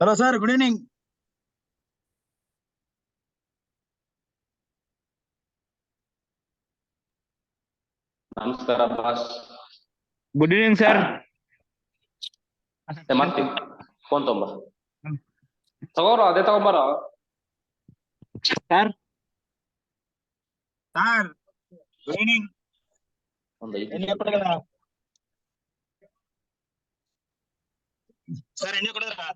Hello, sir. Good evening. ನಮಸ್ಕಾರ boss. Good evening sir. ಮಾಡ್ತೀನಿ phone ತಗೋರೋ, ಅದೇ ತಗೊಂಬಾರೋ ಸರ್. Sir, good evening. ಒಂದು 5 ಎಣ್ಣೆ ಕೊಡೋದಾ? ಸರ್ ಎಣ್ಣೆ ಕೊಡೋದಾ?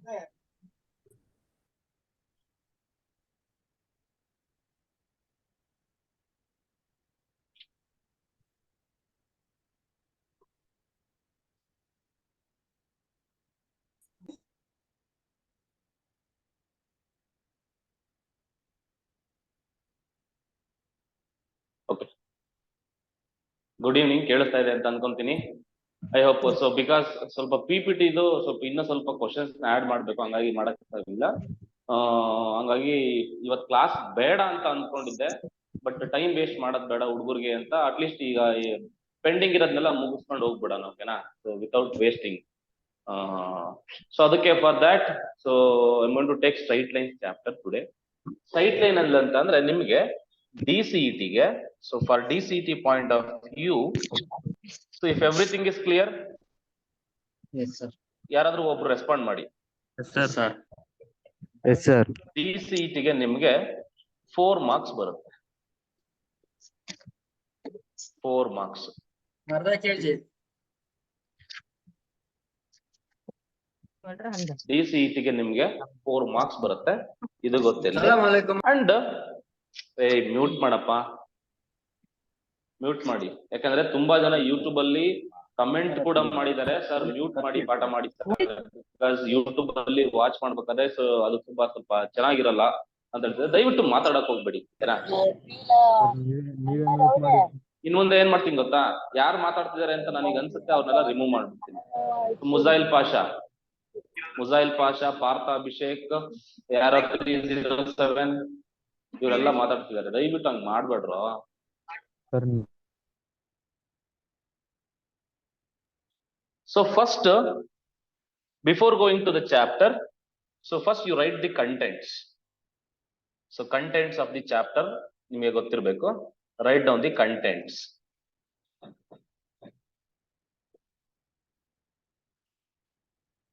Okay, good evening. ಕೇಳಿಸ್ತಾ ಇದೆ ಅಂತ ಅನ್ಕೊಂತೀನಿ. I hope so. ಬಿಕಾಸ್ ಸ್ವಲ್ಪ PPT ಇದು ಇನ್ನೂ ಸ್ವಲ್ಪ ಕ್ವಶನ್ಸ್ ಆಡ್ ಮಾಡ್ಬೇಕು, ಹಂಗಾಗಿ ಮಾಡಕ್ಕಾಗಿಲ್ಲ. ಹಂಗಾಗಿ ಇವತ್ತು ಕ್ಲಾಸ್ ಬೇಡ ಅಂತ ಅನ್ಕೊಂಡಿದ್ದೆ, ಬಟ್ ಟೈಮ್ ವೇಸ್ಟ್ ಮಾಡೋದ್ ಬೇಡ ಹುಡುಗರಿಗೆ ಅಂತ ಅಟ್ಲೀಸ್ಟ್ ಈಗ ಪೆಂಡಿಂಗ್ ಇರೋದ್ನೆಲ್ಲ ಮುಗಿಸ್ಕೊಂಡು ಹೋಗ್ಬಿಡೋಣ, ಓಕೆನಾ? So without wasting. ಸೊ ಅದಕ್ಕೆ for that I want to take straight lines chapter today. Straight line ಅಲ್ಲಿ ಅಂತ ಅಂದ್ರೆ ನಿಮ್ಗೆ DCET-ಗೆ, so for DCET point of view, so if everything is clear, ಯಾರಾದ್ರೂ ಒಬ್ರು ರೆಸ್ಪಾಂಡ್ ಮಾಡಿ. DCET-ಗೆ ನಿಮ್ಗೆ 4 ಮಾರ್ಕ್ಸ್ ಬರುತ್ತೆ. 4 ಮಾರ್ಕ್ಸ್. DCET-ಗೆ ನಿಮ್ಗೆ 4 ಮಾರ್ಕ್ಸ್ ಬರುತ್ತೆ, ಇದು ಗೊತ್ತಿಲ್ಲ. ಅಂಡ್ ಮ್ಯೂಟ್ ಮಾಡಪ್ಪ, ಮ್ಯೂಟ್ ಮಾಡಿ. ಯಾಕಂದ್ರೆ ತುಂಬಾ ಜನ ಯೂಟ್ಯೂಬ್ ಅಲ್ಲಿ ಕಮೆಂಟ್ ಕೂಡ ಮಾಡಿದ್ದಾರೆ, ಸರ್ ಮ್ಯೂಟ್ ಮಾಡಿ ಪಾಠ ಮಾಡಿ ಬಿಕಾಸ್ ಯೂಟ್ಯೂಬ್ ಅಲ್ಲಿ ವಾಚ್ ಮಾಡ್ಬೇಕಾದ್ರೆ ಸೊ ಅದು ಸ್ವಲ್ಪ ಚೆನ್ನಾಗಿರಲ್ಲ ಅಂತ ಹೇಳ್ತಾರೆ. ದಯವಿಟ್ಟು ಮಾತಾಡಕ್ ಹೋಗ್ಬೇಡಿ, ಇನ್ ಮುಂದೆ ಏನ್ ಮಾಡ್ತೀನಿ ಗೊತ್ತಾ, ಯಾರು ಮಾತಾಡ್ತಿದ್ದಾರೆ ಅಂತ ನನಗೆ ಅನ್ಸುತ್ತೆ ಅವ್ರನ್ನೆಲ್ಲ ರಿಮೂವ್ ಮಾಡ್ಬಿಡ್ತೀನಿ. ಮುಜಾಯಿಲ್ ಪಾಷಾ, ಪಾರ್ಥ ಅಭಿಷೇಕ್, ಯಾರ 307 ಇವರೆಲ್ಲ ಮಾತಾಡ್ತಿದ್ದಾರೆ. ದಯವಿಟ್ಟು ಹಂಗ್ ಮಾಡ್ಬೇಡ್ರು. So first, before going to the chapter, so first you write the contents. So contents of the chapter ನಿಮಗೆ ಗೊತ್ತಿರಬೇಕು. Write down the contents.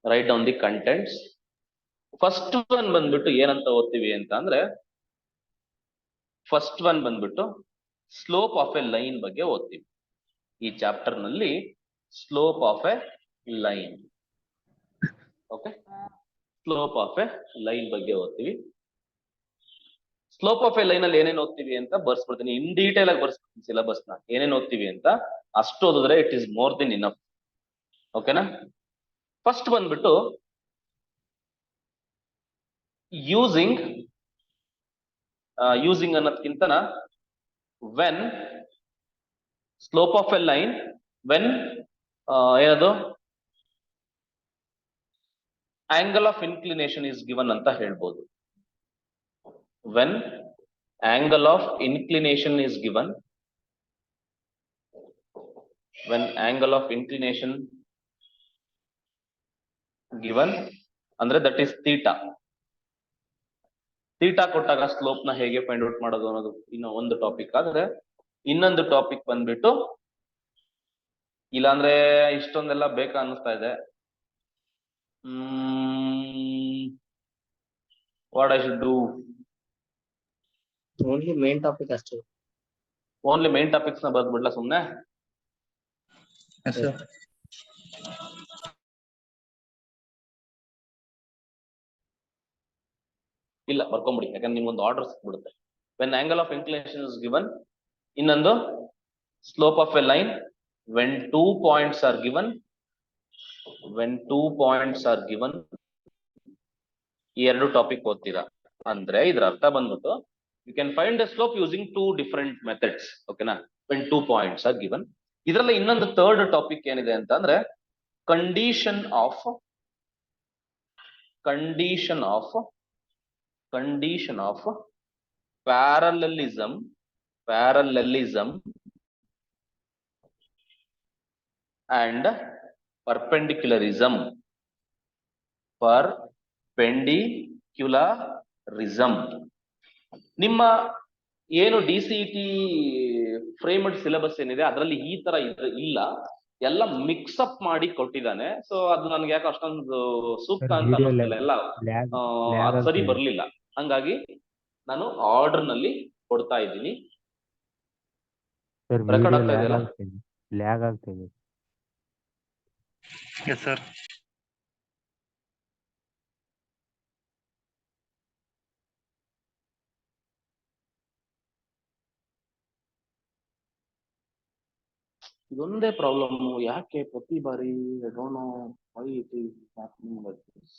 Write down the contents. First one ಬಂದ್ಬಿಟ್ಟು ಏನಂತ ಓದ್ತೀವಿ ಅಂತ ಅಂದ್ರೆ, ಫಸ್ಟ್ ಒನ್ ಬಂದ್ಬಿಟ್ಟು ಸ್ಲೋಪ್ ಆಫ್ ಎ ಲೈನ್ ಬಗ್ಗೆ ಓದ್ತೀವಿ. ಈ ಚಾಪ್ಟರ್ ನಲ್ಲಿ slope of a line, okay, slope of a line ಬಗ್ಗೆ ಓದ್ತೀವಿ. ಸ್ಲೋಪ್ ಆಫ್ ಎ ಲೈನ್ ಅಲ್ಲಿ ಏನೇನು ಓದ್ತೀವಿ ಅಂತ ಬರ್ಸ್ಬಿಡ್ತೀನಿ, ಇನ್ ಡೀಟೇಲ್ ಆಗಿ ಬರ್ಸ್ಬಿಡ್ತೀನಿ ಸಿಲೆಬಸ್ ನ, ಏನೇನು ಓದ್ತೀವಿ ಅಂತ. ಅಷ್ಟು ಓದಿದ್ರೆ it is more than enough, ಓಕೆನಾ? ಫಸ್ಟ್ ಬಂದ್ಬಿಟ್ಟು ಯೂಸಿಂಗ್ ಅನ್ನೋದಕ್ಕಿಂತನ when slope of a line, when ಏನದು angle of inclination is given ಅಂತ ಹೇಳ್ಬೋದು. When angle of inclination is given, when angle of inclination given ಅಂದ್ರೆ that is theta. theta ಕೊಟ್ಟಾಗ slope ನ ಹೇಗೆ ಫೈಂಡ್ ಔಟ್ ಮಾಡೋದು ಅನ್ನೋದು ಇನ್ನು ಒಂದು ಟಾಪಿಕ್. ಆದ್ರೆ ಇನ್ನೊಂದು ಟಾಪಿಕ್ ಬಂದ್ಬಿಟ್ಟು, ಇಲ್ಲಾಂದ್ರೆ ಇಷ್ಟೊಂದೆಲ್ಲ ಬೇಕಾ ಅನ್ನಿಸ್ತಾ ಇದೆ. What I should do? Only main topic ಅಷ್ಟೇ. ಓನ್ಲಿ ಮೇನ್ ಟಾಪಿಕ್ಸ್ ನ ಬರ್ದ್ಬಿಡ್ಲಾ ಸುಮ್ನೆ? ಇಲ್ಲ, ಬರ್ಕೊಂಬಿಡಿ, ಯಾಕಂದ್ರೆ ನಿಮ್ಗೊಂದು ಆರ್ಡರ್ ಸಿಕ್ಬಿಡುತ್ತೆ. When angle of inclination is given, ಇನ್ನೊಂದು slope of a line, when 2 points are given, when 2 points are given. ಈ ಎರಡು ಟಾಪಿಕ್ ಓದ್ತೀರಾ ಅಂದ್ರೆ ಇದ್ರ ಅರ್ಥ ಬಂದ್ಬಿಟ್ಟು you can find the slope using 2 different methods, ಓಕೆನಾ? When 2 points are given. ಇದರಲ್ಲಿ ಇನ್ನೊಂದು ಥರ್ಡ್ ಟಾಪಿಕ್ ಏನಿದೆ ಅಂತ ಅಂದ್ರೆ condition of parallelism and perpendicularism. ಪೆಂಡಿಕ್ಯುಲರಿಸಮ್. ನಿಮ್ಮ ಏನು DCET ಫ್ರೇಮ್ಡ್ ಸಿಲೆಬಸ್ ಏನಿದೆ ಅದರಲ್ಲಿ ಈ ತರ ಇಲ್ಲ, ಎಲ್ಲ ಮಿಕ್ಸ್ ಅಪ್ ಮಾಡಿ ಕೊಟ್ಟಿದ್ದಾನೆ. ಸೊ ಅದು ನನ್ಗೆ ಯಾಕೆ ಅಷ್ಟೊಂದು ಸೂಕ್ತ ಅಂತ ಅನ್ನಿಸ್ತಿಲ್ಲ, ಎಲ್ಲ ಅದು ಸರಿ ಬರ್ಲಿಲ್ಲ. ಹಂಗಾಗಿ ನಾನು ಆರ್ಡರ್ ನಲ್ಲಿ ಕೊಡ್ತಾ ಇದ್ದೀನಿ. ರೆಕಾರ್ಡ್ ಆಗ್ತಾ ಇದೆಯಲ್ಲ? ಲ್ಯಾಗ್ ಆಗ್ತಿದೆ. Yes sir. ಇದೊಂದೇ ಪ್ರಾಬ್ಲಮ್, ಯಾಕೆ ಪ್ರತಿ ಬಾರಿ I don't know why it is happening like this.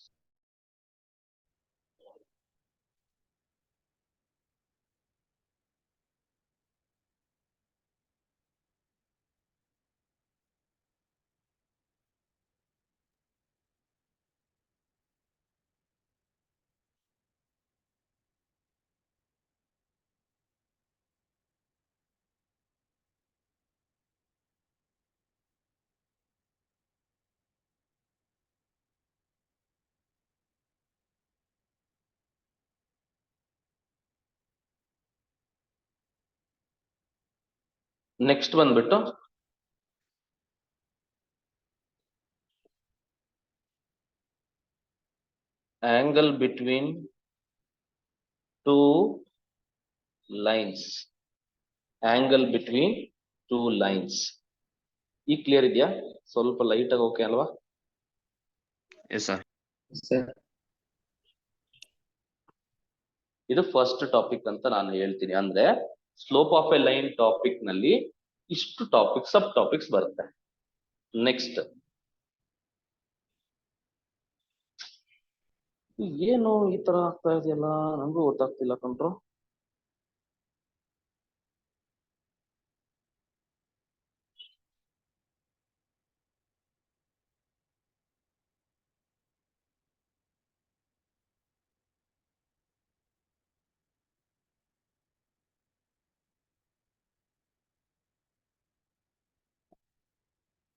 Next ಬಂದ್ಬಿಟ್ಟು angle between two lines. Angle between two lines. ಈ ಕ್ಲಿಯರ್ ಇದೆಯಾ? ಸ್ವಲ್ಪ ಲೈಟ್ ಆಗಿ ಓಕೆ ಅಲ್ವಾ? Yes sir. ಇದು ಫಸ್ಟ್ ಟಾಪಿಕ್ ಅಂತ ನಾನು ಹೇಳ್ತೀನಿ. ಅಂದ್ರೆ slope of a line topic ನಲ್ಲಿ ಇಷ್ಟು ಟಾಪಿಕ್ ಸಬ್ ಟಾಪಿಕ್ಸ್ ಬರುತ್ತೆ. ನೆಕ್ಸ್ಟ್ ಏನು ಈ ತರ ಆಗ್ತಾ ಇದೆಯಲ್ಲ, ನಂಗೂ ಗೊತ್ತಾಗ್ತಿಲ್ಲ ಕಂಡ್ರು.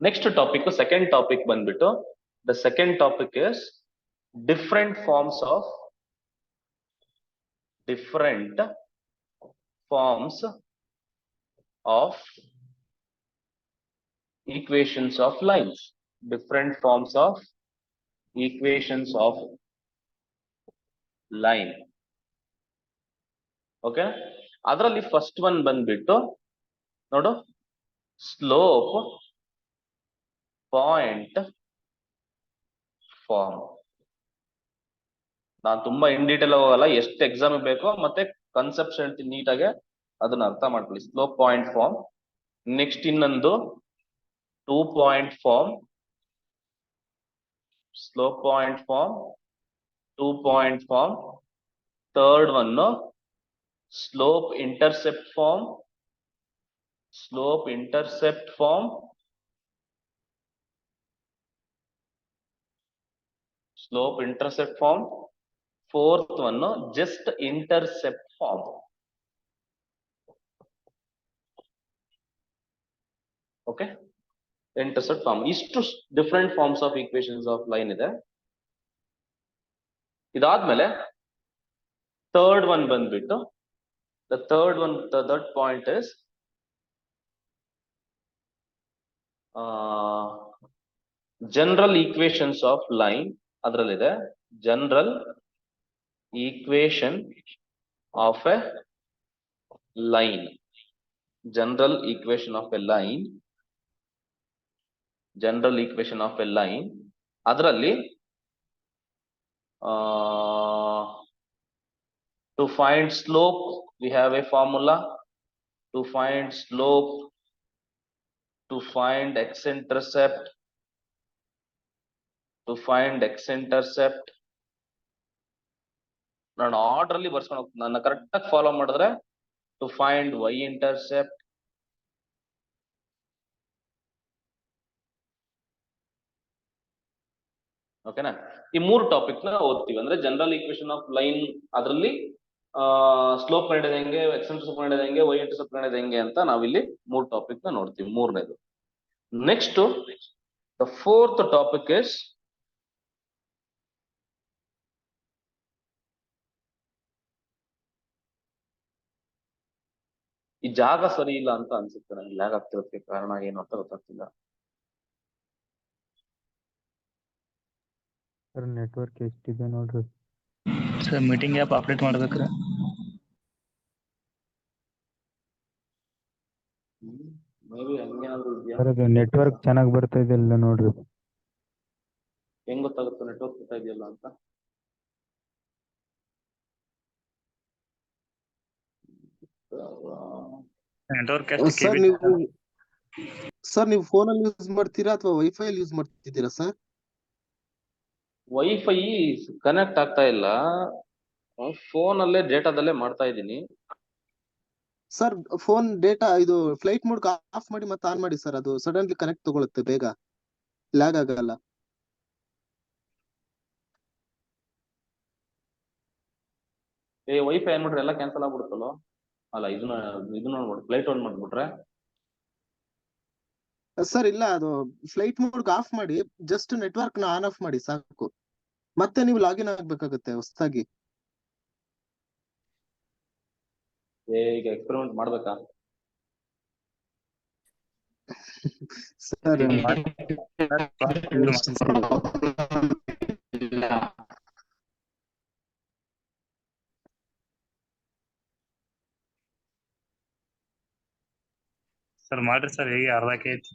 ನೆಕ್ಸ್ಟ್ ಟಾಪಿಕ್, ಸೆಕೆಂಡ್ ಟಾಪಿಕ್ ಬಂದ್ಬಿಟ್ಟು, the second topic is different forms of equations of lines. Different forms of equations of line. Okay, ಅದರಲ್ಲಿ ಫಸ್ಟ್ ಒನ್ ಬಂದ್ಬಿಟ್ಟು ನೋಡು, ಸ್ಲೋಪ್ ಪಾಯಿಂಟ್ ಫಾರ್ಮ್. ನಾನು ತುಂಬಾ ಇನ್ ಡೀಟೇಲ್ ಹೋಗಲ್ಲ, ಎಷ್ಟು ಎಕ್ಸಾಮ್ ಬೇಕೋ ಮತ್ತೆ ಕನ್ಸೆಪ್ಟ್ ಹೇಳ್ತೀನಿ ನೀಟಾಗೆ, ಅದನ್ನ ಅರ್ಥ ಮಾಡ್ಕೊಳ್ಳಿ. Slope point form. ನೆಕ್ಸ್ಟ್ ಇನ್ನೊಂದು 2 point form, slope point form, 2 point form. Third one slope intercept form, slope intercept form, slope intercept form. Fourth one just intercept form. Okay, intercept form. ಇಷ್ಟು different forms of equations of line ಇದೆ. ಇದಾದ್ಮೇಲೆ third one ಬಂದ್ಬಿಟ್ಟು, the third point is general equations of line. ಅದರಲ್ಲಿದೆ general equation of a line. General equation of a line. General equation of a line. ಅದರಲ್ಲಿ to find slope we have a formula. To find slope, to find x-intercept, to find x-intercept. ನಾನು order ಅಲ್ಲಿ ಬರ್ಸ್ಕೊಂಡು ಹೋಗ್ತೀನಿ, ನನ್ನ correct ಆಗಿ follow ಮಾಡಿದ್ರೆ to find y-intercept, ಓಕೆನಾ? ಈ ಮೂರು ಟಾಪಿಕ್ ನ ಓದ್ತೀವಿ. ಅಂದ್ರೆ ಜನರಲ್ ಈಕ್ವೇಶನ್ ಆಫ್ ಲೈನ್, ಅದರಲ್ಲಿ ಸ್ಲೋಪ್ ಕಂಡಿದೆ ಹೆಂಗೆ, ಎಕ್ಸ್-ಇಂಟರ್ಸೆಪ್ಟ್ ಕಂಡಿದೆ ಹೆಂಗೆ, ವೈ-ಇಂಟರ್ಸೆಪ್ಟ್ ಕಂಡಿದೆ ಹೆಂಗೆ ಅಂತ ನಾವಿಲ್ಲಿ ಮೂರು ಟಾಪಿಕ್ ನ ನೋಡ್ತೀವಿ. ಮೂರನೇದು. Next the fourth topic is ಈ ಜಾಗ ಸರಿ ಇಲ್ಲ ಅಂತ ಅನ್ಸುತ್ತೆ ನನಗೆ. ಲ್ಯಾಗ್ ಆಗ್ತಿರೋದಕ್ಕೆ ಕಾರಣ ಏನು ಅಂತ ಗೊತ್ತಾಗ್ತಿಲ್ಲ. ಸರ್ ನೆಟ್ವರ್ಕ್ ಎಷ್ಟಿದೆ ನೋಡ್ರಿ. ಸರ್ ಮೀಟಿಂಗ್ ಆ್ಯಪ್ ಅಪ್ಡೇಟ್ ಮಾಡ್ಬೇಕ್ರಿ. ಮೇ ಬಿ ಹಂಗೇನಾದ್ರು ಇದೆಯಾ? ಸರ್ ಅದು ನೆಟ್ವರ್ಕ್ ಚೆನ್ನಾಗಿ ಬರ್ತಾ ಇದೆಯಲ್ಲ ನೋಡ್ರಿ. ಹೆಂಗ್ ಗೊತ್ತಾಗುತ್ತೆ ನೆಟ್ವರ್ಕ್ ಬರ್ತಾ ಇದೆಯಲ್ಲ ಅಂತ? ನೆಟ್ವರ್ಕ್ ಸರ್ ನೀವು ಫೋನಲ್ಲಿ ಯೂಸ್ ಮಾಡ್ತೀರಾ ಅಥವಾ ವೈಫೈ ಅಲ್ಲಿ ಯೂಸ್ ಮಾಡ್ತಿದ್ದೀರಾ ಸರ್? ವೈಫೈ ಕನೆಕ್ಟ್ ಆಗ್ತಾ ಇಲ್ಲ, ಫೋನ್ ಅಲ್ಲೇ ಡೇಟಾದಲ್ಲೇ ಮಾಡ್ತಾ ಇದ್ದೀನಿ. ಸರ್ ಫೋನ್ ಡೇಟಾ ಇದು ಫ್ಲೈಟ್ ಮೋಡ್ ಆಫ್ ಮಾಡಿ ಮತ್ತೆ ಆನ್ ಮಾಡಿ ಸರ್, ಅದು ಸಡನ್ಲಿ ಕನೆಕ್ಟ್ ತಗೊಳುತ್ತೆ, ಬೇಗ ಲ್ಯಾಗ್ ಆಗಲ್ಲ. ವೈಫೈ ಏನ್ ಮಾಡ್ರೆ ಎಲ್ಲ ಕ್ಯಾನ್ಸಲ್ ಆಗ್ಬಿಡುತ್ತಲ್ಲ. ಅಲ್ಲ ಇದನ್ನ ನೋಡಿ ಫ್ಲೈಟ್ ಆನ್ ಮಾಡ್ಬಿಟ್ರೆ. ಸರ್ ಇಲ್ಲ, ಅದು ಫ್ಲೈಟ್ ಮೋಡ್ ಆಫ್ ಮಾಡಿ ಜಸ್ಟ್ ನೆಟ್ವರ್ಕ್ ನ ಆನ್ ಆಫ್ ಮಾಡಿ ಸಾಕು, ಮತ್ತೆ ನೀವು ಲಾಗಿನ್ ಆಗ್ಬೇಕಾಗುತ್ತೆ ಹೊಸದಾಗಿ. ಈಗ ಎಕ್ಸ್ಪೆರಿಮೆಂಟ್ ಮಾಡ್ಬೇಕಾ? ಸರ್ ಸರ್ ಮಾಡ್ರಿ ಸರ್, ಹೇಗೆ ಅರ್ಧಕ್ಕೆ ಐತಿ.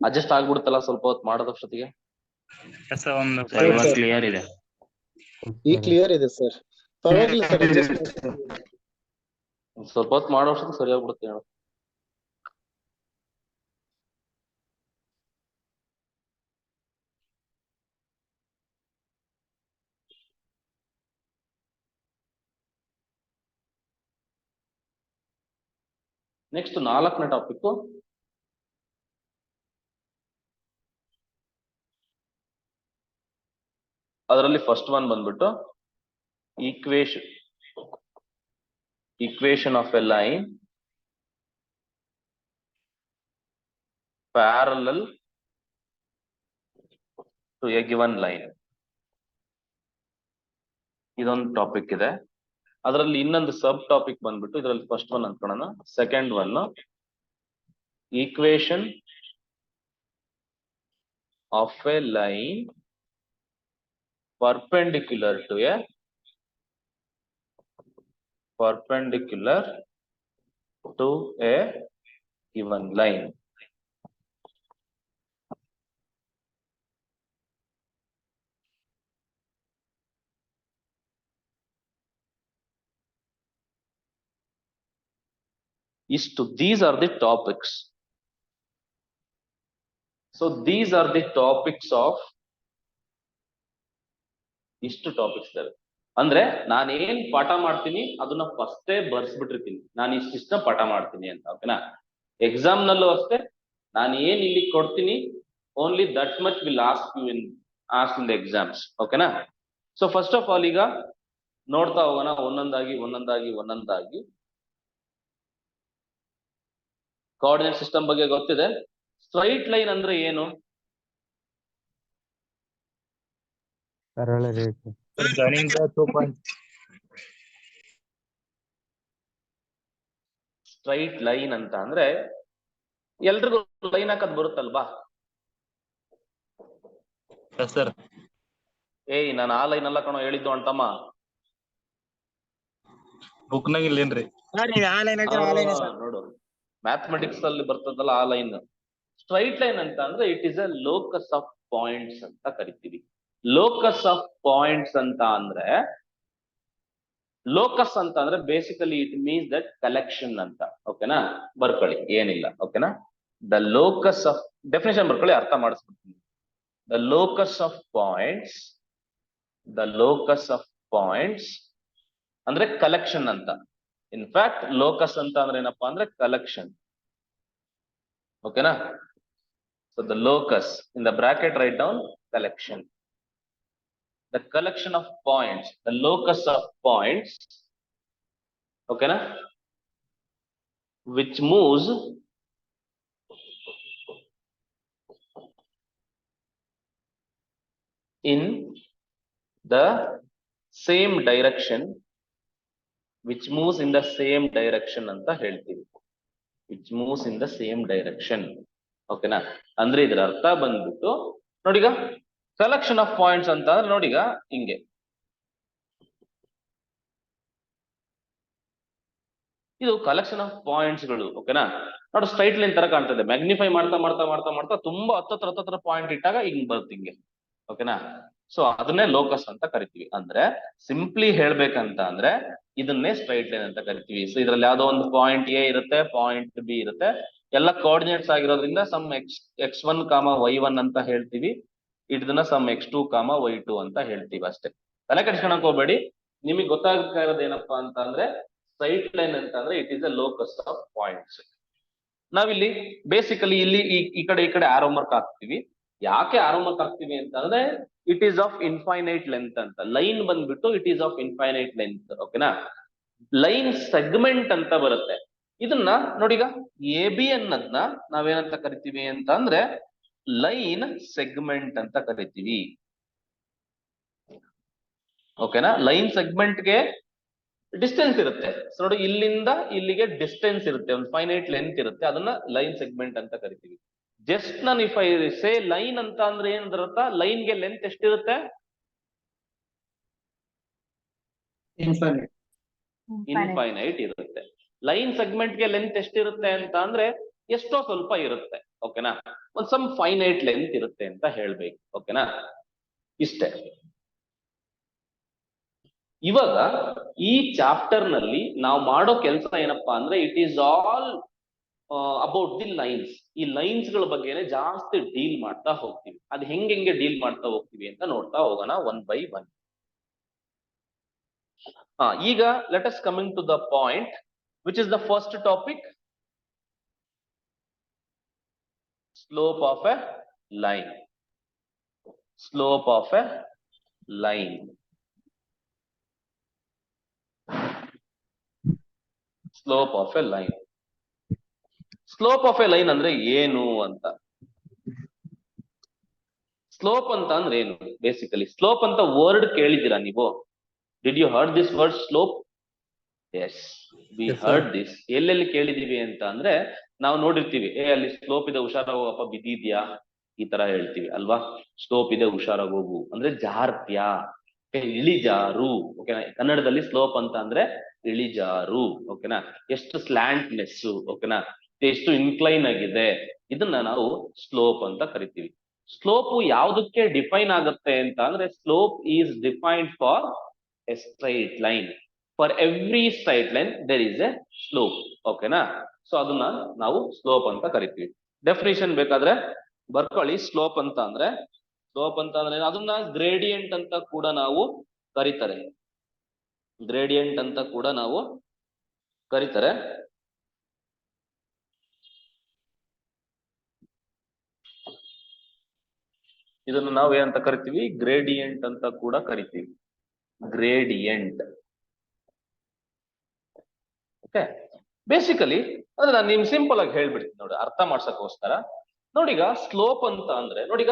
ಅಡ್ಜಸ್ಟ್ ಆಗ್ಬಿಡುತ್ತಲ್ಲ ಸ್ವಲ್ಪ ಹೊತ್ತು ಮಾಡೋದಷ್ಟೊತ್ತಿಗೆ. ಸರ್ ಒಂದು ಇವಾಗ ಕ್ಲಿಯರ್ ಇದೆ. ಈ ಕ್ಲಿಯರ್ ಇದೆ ಸರ್, ಪರವಾಗಿಲ್ಲ ಸರ್. ಸ್ವಲ್ಪ ಹೊತ್ತು ಮಾಡೋಷ್ಟೊತ್ತಿಗೆ ಸರಿ ಆಗ್ಬಿಡುತ್ತೆ ಹೇಳು. ನೆಕ್ಸ್ಟ್ 4ನೇ ಟಾಪಿಕ್, ಅದರಲ್ಲಿ ಫಸ್ಟ್ ಒನ್ ಬಂದ್ಬಿಟ್ಟು equation of a line parallel to a given line. ಇದೊಂದು ಟಾಪಿಕ್ ಇದೆ. ಅದರಲ್ಲಿ ಇನ್ನೊಂದು ಸಬ್ ಟಾಪಿಕ್ ಬಂದ್ಬಿಟ್ಟು, ಇದರಲ್ಲಿ ಫಸ್ಟ್ ಒನ್ ಅನ್ಕೊಳ್ಳೋಣ, second one equation of a line perpendicular to a given line. These are the topics. So these are the topics of ಇಷ್ಟು topics ಇದಾವೆ. ಅಂದ್ರೆ ನಾನು ಏನ್ ಪಾಠ ಮಾಡ್ತೀನಿ ಅದನ್ನ ಫಸ್ಟೇ ಬರ್ಸ್ಬಿಟ್ಟಿರ್ತೀನಿ, ನಾನು ಇಷ್ಟಿಷ್ಟ ಪಾಠ ಮಾಡ್ತೀನಿ ಅಂತ. ಓಕೆನಾ? ಎಕ್ಸಾಮ್ ನಲ್ಲೂ ಅಷ್ಟೇ, ನಾನು ಏನ್ ಇಲ್ಲಿ ಕೊಡ್ತೀನಿ only that much will ask in the exams. ಓಕೆನಾ? ಸೊ ಫಸ್ಟ್ ಆಫ್ ಆಲ್ ಈಗ ನೋಡ್ತಾ ಹೋಗೋಣ ಒಂದೊಂದಾಗಿ. ಕೋಆರ್ಡಿನೇಟ್ ಸಿಸ್ಟಮ್ ಬಗ್ಗೆ ಗೊತ್ತಿದೆ. ಸ್ಟ್ರೈಟ್ ಲೈನ್ ಅಂದ್ರೆ ಏನು? ಸರಳ ರೇಖೆ. ಸ್ಟ್ರೈಟ್ ಲೈನ್ ಅಂತ ಅಂದ್ರೆ ಎಲ್ರಿಗೂ ಲೈನ್ ಹಾಕದ್ ಬರುತ್ತಲ್ವಾ? ಸರ್ ನಾನು ಆ ಲೈನ್ ಎಲ್ಲ ಕಣೋ ಹೇಳಿದ್ದು ಅಂತಮ್ಮ. ಬುಕ್ನಾಗ ಇಲ್ಲೇನ್ರಿ? ನೋಡು, ಮ್ಯಾಥಮೆಟಿಕ್ಸ್ ಅಲ್ಲಿ ಬರ್ತದಲ್ಲ ಆ ಲೈನ್. ಸ್ಟ್ರೈಟ್ ಲೈನ್ ಅಂತ ಅಂದ್ರೆ it is a locus of points ಅಂತ ಕರಿತೀವಿ. ಲೋಕಸ್ ಆಫ್ ಪಾಯಿಂಟ್ಸ್ ಅಂತ ಅಂದ್ರೆ, ಲೋಕಸ್ ಅಂತ ಅಂದ್ರೆ basically it means that collection ಅಂತ. ಓಕೆನಾ? ಬರ್ಕೊಳ್ಳಿ, ಏನಿಲ್ಲ. ಓಕೆನಾ? ದ ಲೋಕಸ್ ಆಫ್, ಡೆಫಿನೇಷನ್ ಬರ್ಕೊಳ್ಳಿ, ಅರ್ಥ ಮಾಡಿಸ್ಬಿಡ್ತೀನಿ. ದ ಲೋಕಸ್ ಆಫ್ ಪಾಯಿಂಟ್ಸ್ ಅಂದ್ರೆ ಕಲೆಕ್ಷನ್ ಅಂತ. ಇನ್ಫ್ಯಾಕ್ಟ್ ಲೋಕಸ್ ಅಂತ ಅಂದ್ರೆ ಏನಪ್ಪಾ ಅಂದ್ರೆ ಕಲೆಕ್ಷನ್. ಓಕೆನಾ? So the locus in the bracket write down collection. The collection of points, the locus of points, okay na, which moves in the same direction which moves in the same direction ಅಂತ ಹೇಳ್ತೀವಿ. Which moves in the same direction. ಓಕೆನಾ? ಅಂದ್ರೆ ಇದ್ರ ಅರ್ಥ ಬಂದ್ಬಿಟ್ಟು ನೋಡಿಗ collection of points ಅಂತ ಅಂದ್ರೆ ನೋಡಿಗ ಹಿಂಗೆ ಇದು ಕಲೆಕ್ಷನ್ ಆಫ್ ಪಾಯಿಂಟ್ಸ್ ಗಳು. ಓಕೆನಾ? ನೋಡಿ ಸ್ಟ್ರೈಟ್ ಲೈನ್ ತರ ಕಾಣ್ತದೆ. ಮ್ಯಾಗ್ನಿಫೈ ಮಾಡ್ತಾ ಮಾಡ್ತಾ ಮಾಡ್ತಾ ಮಾಡ್ತಾ ತುಂಬಾ ಹತ್ತತ್ರ ಪಾಯಿಂಟ್ ಇಟ್ಟಾಗ ಹಿಂಗ್ ಬರುತ್ತೆ ಹಿಂಗೆ. ಓಕೆನಾ? ಸೊ ಅದನ್ನೇ ಲೋಕಸ್ ಅಂತ ಕರಿತೀವಿ. ಅಂದ್ರೆ ಸಿಂಪ್ಲಿ ಹೇಳ್ಬೇಕಂತ ಅಂದ್ರೆ ಇದನ್ನೇ ಸ್ಟ್ರೈಟ್ ಲೈನ್ ಅಂತ ಕರಿತೀವಿ. ಸೊ ಇದ್ರಲ್ಲಿ ಯಾವ್ದೋ ಒಂದು ಪಾಯಿಂಟ್ ಎ ಇರುತ್ತೆ, ಪಾಯಿಂಟ್ ಬಿ ಇರುತ್ತೆ, ಎಲ್ಲ ಕೋಆರ್ಡಿನೇಟ್ಸ್ ಆಗಿರೋದ್ರಿಂದ ಸಮ್ x1, y1 ಅಂತ ಹೇಳ್ತೀವಿ. ಇದನ್ನ ಸಮ್ x2, y2 ಅಂತ ಹೇಳ್ತೀವಿ ಅಷ್ಟೇ. ತಲೆ ಕೆಡಿಸ್ಕೊಳಕ್ ಹೋಗ್ಬೇಡಿ. ನಿಮಗೆ ಗೊತ್ತಾಗ್ತಾ ಇರೋದು ಏನಪ್ಪಾ ಅಂತ ಅಂದ್ರೆ ಸ್ಟ್ರೈಟ್ ಲೈನ್ ಅಂತ ಅಂದ್ರೆ it is a locus of points. ನಾವಿಲ್ಲಿ ಬೇಸಿಕಲಿ ಇಲ್ಲಿ ಈ ಕಡೆ ಆರೋ ಮಾರ್ಕ್ ಹಾಕ್ತಿವಿ. ಯಾಕೆ ಆರೋ ಮಾರ್ಕ್ ಹಾಕ್ತಿವಿ ಅಂತ ಅಂದ್ರೆ it is of infinite length ಅಂತ. ಲೈನ್ ಬಂದ್ಬಿಟ್ಟು it is of infinite length. ಓಕೆನಾ? ಲೈನ್ ಸೆಗ್ಮೆಂಟ್ ಅಂತ ಬರುತ್ತೆ. ಇದನ್ನ ನೋಡಿಗ ಎ ಬಿ ಅನ್ನೋದನ್ನ ನಾವೇನಂತ ಕರಿತೀವಿ ಅಂತ ಅಂದ್ರೆ ಲೈನ್ ಸೆಗ್ಮೆಂಟ್ ಅಂತ ಕರಿತೀವಿ. ಓಕೆನಾ? ಲೈನ್ ಸೆಗ್ಮೆಂಟ್ಗೆ ಡಿಸ್ಟೆನ್ಸ್ ಇರುತ್ತೆ. ಸೊ ನೋಡಿ ಇಲ್ಲಿಂದ ಇಲ್ಲಿಗೆ ಡಿಸ್ಟೆನ್ಸ್ ಇರುತ್ತೆ, ಒಂದು ಫೈನೈಟ್ ಲೆಂತ್ ಇರುತ್ತೆ, ಅದನ್ನ ಲೈನ್ ಸೆಗ್ಮೆಂಟ್ ಅಂತ ಕರಿತೀವಿ. ಜಸ್ಟ್ ನಾನು ಇಫ್ ಐ ಸೇ ಲೈನ್ ಅಂತ ಅಂದ್ರೆ ಏನಿರುತ್ತೆ, ಲೈನ್ಗೆ ಲೆಂತ್ ಎಷ್ಟಿರುತ್ತೆ? ಇನ್ಫೈನೈಟ್ ಇರುತ್ತೆ. ಲೈನ್ ಸೆಗ್ಮೆಂಟ್ಗೆ ಲೆಂತ್ ಎಷ್ಟಿರುತ್ತೆ ಅಂತ ಅಂದ್ರೆ ಎಷ್ಟೋ ಸ್ವಲ್ಪ ಇರುತ್ತೆ. ಓಕೆನಾ? ಒಂದ್ ಸಮ್ ಫೈನೈಟ್ ಲೆಂತ್ ಇರುತ್ತೆ ಅಂತ ಹೇಳ್ಬೇಕು. ಓಕೆನಾ? ಇಷ್ಟೇ. ಇವಾಗ ಈ ಚಾಪ್ಟರ್ ನಲ್ಲಿ ನಾವು ಮಾಡೋ ಕೆಲಸ ಏನಪ್ಪಾ ಅಂದ್ರೆ it is all about the lines. ಈ ಲೈನ್ಸ್ ಗಳ ಬಗ್ಗೆನೆ ಜಾಸ್ತಿ ಡೀಲ್ ಮಾಡ್ತಾ ಹೋಗ್ತೀವಿ. ಅದು ಹೆಂಗೆ ಡೀಲ್ ಮಾಡ್ತಾ ಹೋಗ್ತೀವಿ ಅಂತ ನೋಡ್ತಾ ಹೋಗೋಣ ಒನ್ ಬೈ ಒನ್. ಈಗ let us coming to the point which is the first topic, slope of a line. Slope of a line. Slope of a line. Slope of a line ಅಂದ್ರೆ ಏನು ಅಂತ. Slope ಅಂತ ಅಂದ್ರೆ ಏನು? Basically slope ಅಂತ word ಕೇಳಿದ್ದೀರಾ ನೀವು? Did you heard this word slope? Yes, we heard this. ಎಲ್ಲೆಲ್ಲಿ ಕೇಳಿದೀವಿ ಅಂತ ಅಂದ್ರೆ ನಾವು ನೋಡಿರ್ತೀವಿ, ಅಲ್ಲಿ ಸ್ಲೋಪ್ ಇದೆ ಹುಷಾರಾಗಪ್ಪ, ಬಿದ್ದಿದ್ಯಾ, ಈ ತರ ಹೇಳ್ತೀವಿ ಅಲ್ವಾ? ಸ್ಲೋಪ್ ಇದೆ ಹುಷಾರಾಗಿ ಹೋಗು ಅಂದ್ರೆ ಜಾರ್ತ್ಯಾ, ಇಳಿಜಾರು. ಓಕೆನಾ? ಕನ್ನಡದಲ್ಲಿ ಸ್ಲೋಪ್ ಅಂತ ಅಂದ್ರೆ ಇಳಿಜಾರು. ಓಕೆನಾ? ಎಷ್ಟು ಸ್ಲ್ಯಾಂಟ್ನೆಸ್, ಓಕೆನಾ, ಎಷ್ಟು ಇನ್ಕ್ಲೈನ್ ಆಗಿದೆ, ಇದನ್ನ ನಾವು ಸ್ಲೋಪ್ ಅಂತ ಕರಿತೀವಿ. ಸ್ಲೋಪ್ ಯಾವುದಕ್ಕೆ ಡಿಫೈನ್ ಆಗುತ್ತೆ ಅಂತ ಅಂದ್ರೆ slope is defined for a straight line. For every straight line there is a slope. ಓಕೆನಾ? ಸೊ ಅದನ್ನ ನಾವು ಸ್ಲೋಪ್ ಅಂತ ಕರಿತೀವಿ. ಡೆಫಿನಿಷನ್ ಬೇಕಾದ್ರೆ ಬರ್ಕೊಳ್ಳಿ. ಸ್ಲೋಪ್ ಅಂತ ಅಂದ್ರೆ ಅದನ್ನ ಗ್ರೇಡಿಯಂಟ್ ಅಂತ ಕೂಡ ನಾವು ಕರೀತಾರೆ. ಗ್ರೇಡಿಯಂಟ್ ಅಂತ ಕೂಡ ನಾವು ಕರೀತಾರೆ. ಇದನ್ನು ನಾವು ಏನಂತ ಕರಿತೀವಿ? ಗ್ರೇಡಿಯಂಟ್ ಅಂತ ಕೂಡ ಕರಿತೀವಿ. ಗ್ರೇಡಿಯಂಟ್. ಓಕೆ? ಬೇಸಿಕಲಿ ಅಂದ್ರೆ ನಾನು ನಿಮ್ ಸಿಂಪಲ್ ಆಗಿ ಹೇಳ್ಬಿಡ್ತೀನಿ ನೋಡಿ, ಅರ್ಥ ಮಾಡ್ಸಕ್ಕೋಸ್ಕರ. ನೋಡಿಗ ಸ್ಲೋಪ್ ಅಂತ ಅಂದ್ರೆ ನೋಡಿಗ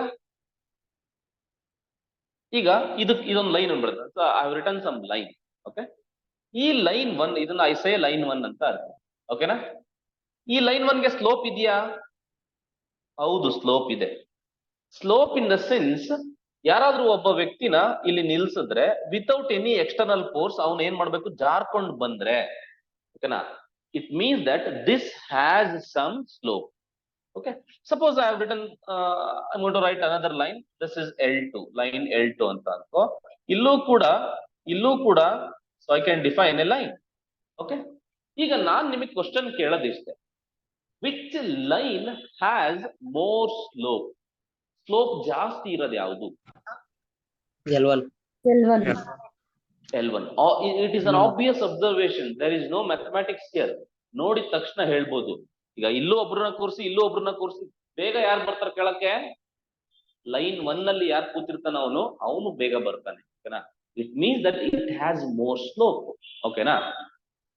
ಈಗ ಇದೊಂದು ಲೈನ್ ಅಂದ್ಬಿಡುತ್ತೆ. I have written some line. Okay? ಈ ಲೈನ್ 1, ಇದನ್ನ ಐ ಸೇ ಲೈನ್ 1 ಅಂತ ಅರ್ಥ. ಓಕೆನಾ? ಈ ಲೈನ್ 1ಗೆ ಸ್ಲೋಪ್ ಇದೆಯಾ? ಹೌದು, ಸ್ಲೋಪ್ ಇದೆ. ಸ್ಲೋಪ್ ಇನ್ ದ ಸೆನ್ಸ್, ಯಾರಾದ್ರೂ ಒಬ್ಬ ವ್ಯಕ್ತಿನ ಇಲ್ಲಿ ನಿಲ್ಸಿದ್ರೆ ವಿತೌಟ್ ಎನಿ ಎಕ್ಸ್ಟರ್ನಲ್ ಫೋರ್ಸ್ ಅವನು ಏನ್ ಮಾಡ್ಬೇಕು? ಜಾರ್ಕೊಂಡು ಬಂದ್ರೆ, ಓಕೆನಾ, it means that this has some slope. Okay, suppose I have written I'm going to write another line. This is L2, line L2 ಅಂತ ಅನ್ಕೋ. ಇಲ್ಲೂ ಕೂಡ so I can define a line. Okay, ಈಗ ನಾನ್ ನಿಮಗೆ ಕ್ವಶನ್ ಕೇಳೋದಿಷ್ಟೇ, which line has more slope? Slope ಜಾಸ್ತಿ ಇರೋದು ಯಾವುದು? L1. It is an obvious observation. There is no mathematics here. ನೋಡಿದ ತಕ್ಷಣ ಹೇಳ್ಬೋದು. ಈಗ ಇಲ್ಲೂ ಒಬ್ರನ್ನ ಕೂರಿಸಿ ಬೇಗ ಯಾರು ಬರ್ತಾರೆ ಕೇಳಕ್ಕೆ? ಲೈನ್ 1 ನಲ್ಲಿ ಯಾರು ಕೂತಿರ್ತಾನ ಅವನು ಬೇಗ ಬರ್ತಾನೆ. ಓಕೆನಾ? It means that it has more slope. ಓಕೆನಾ?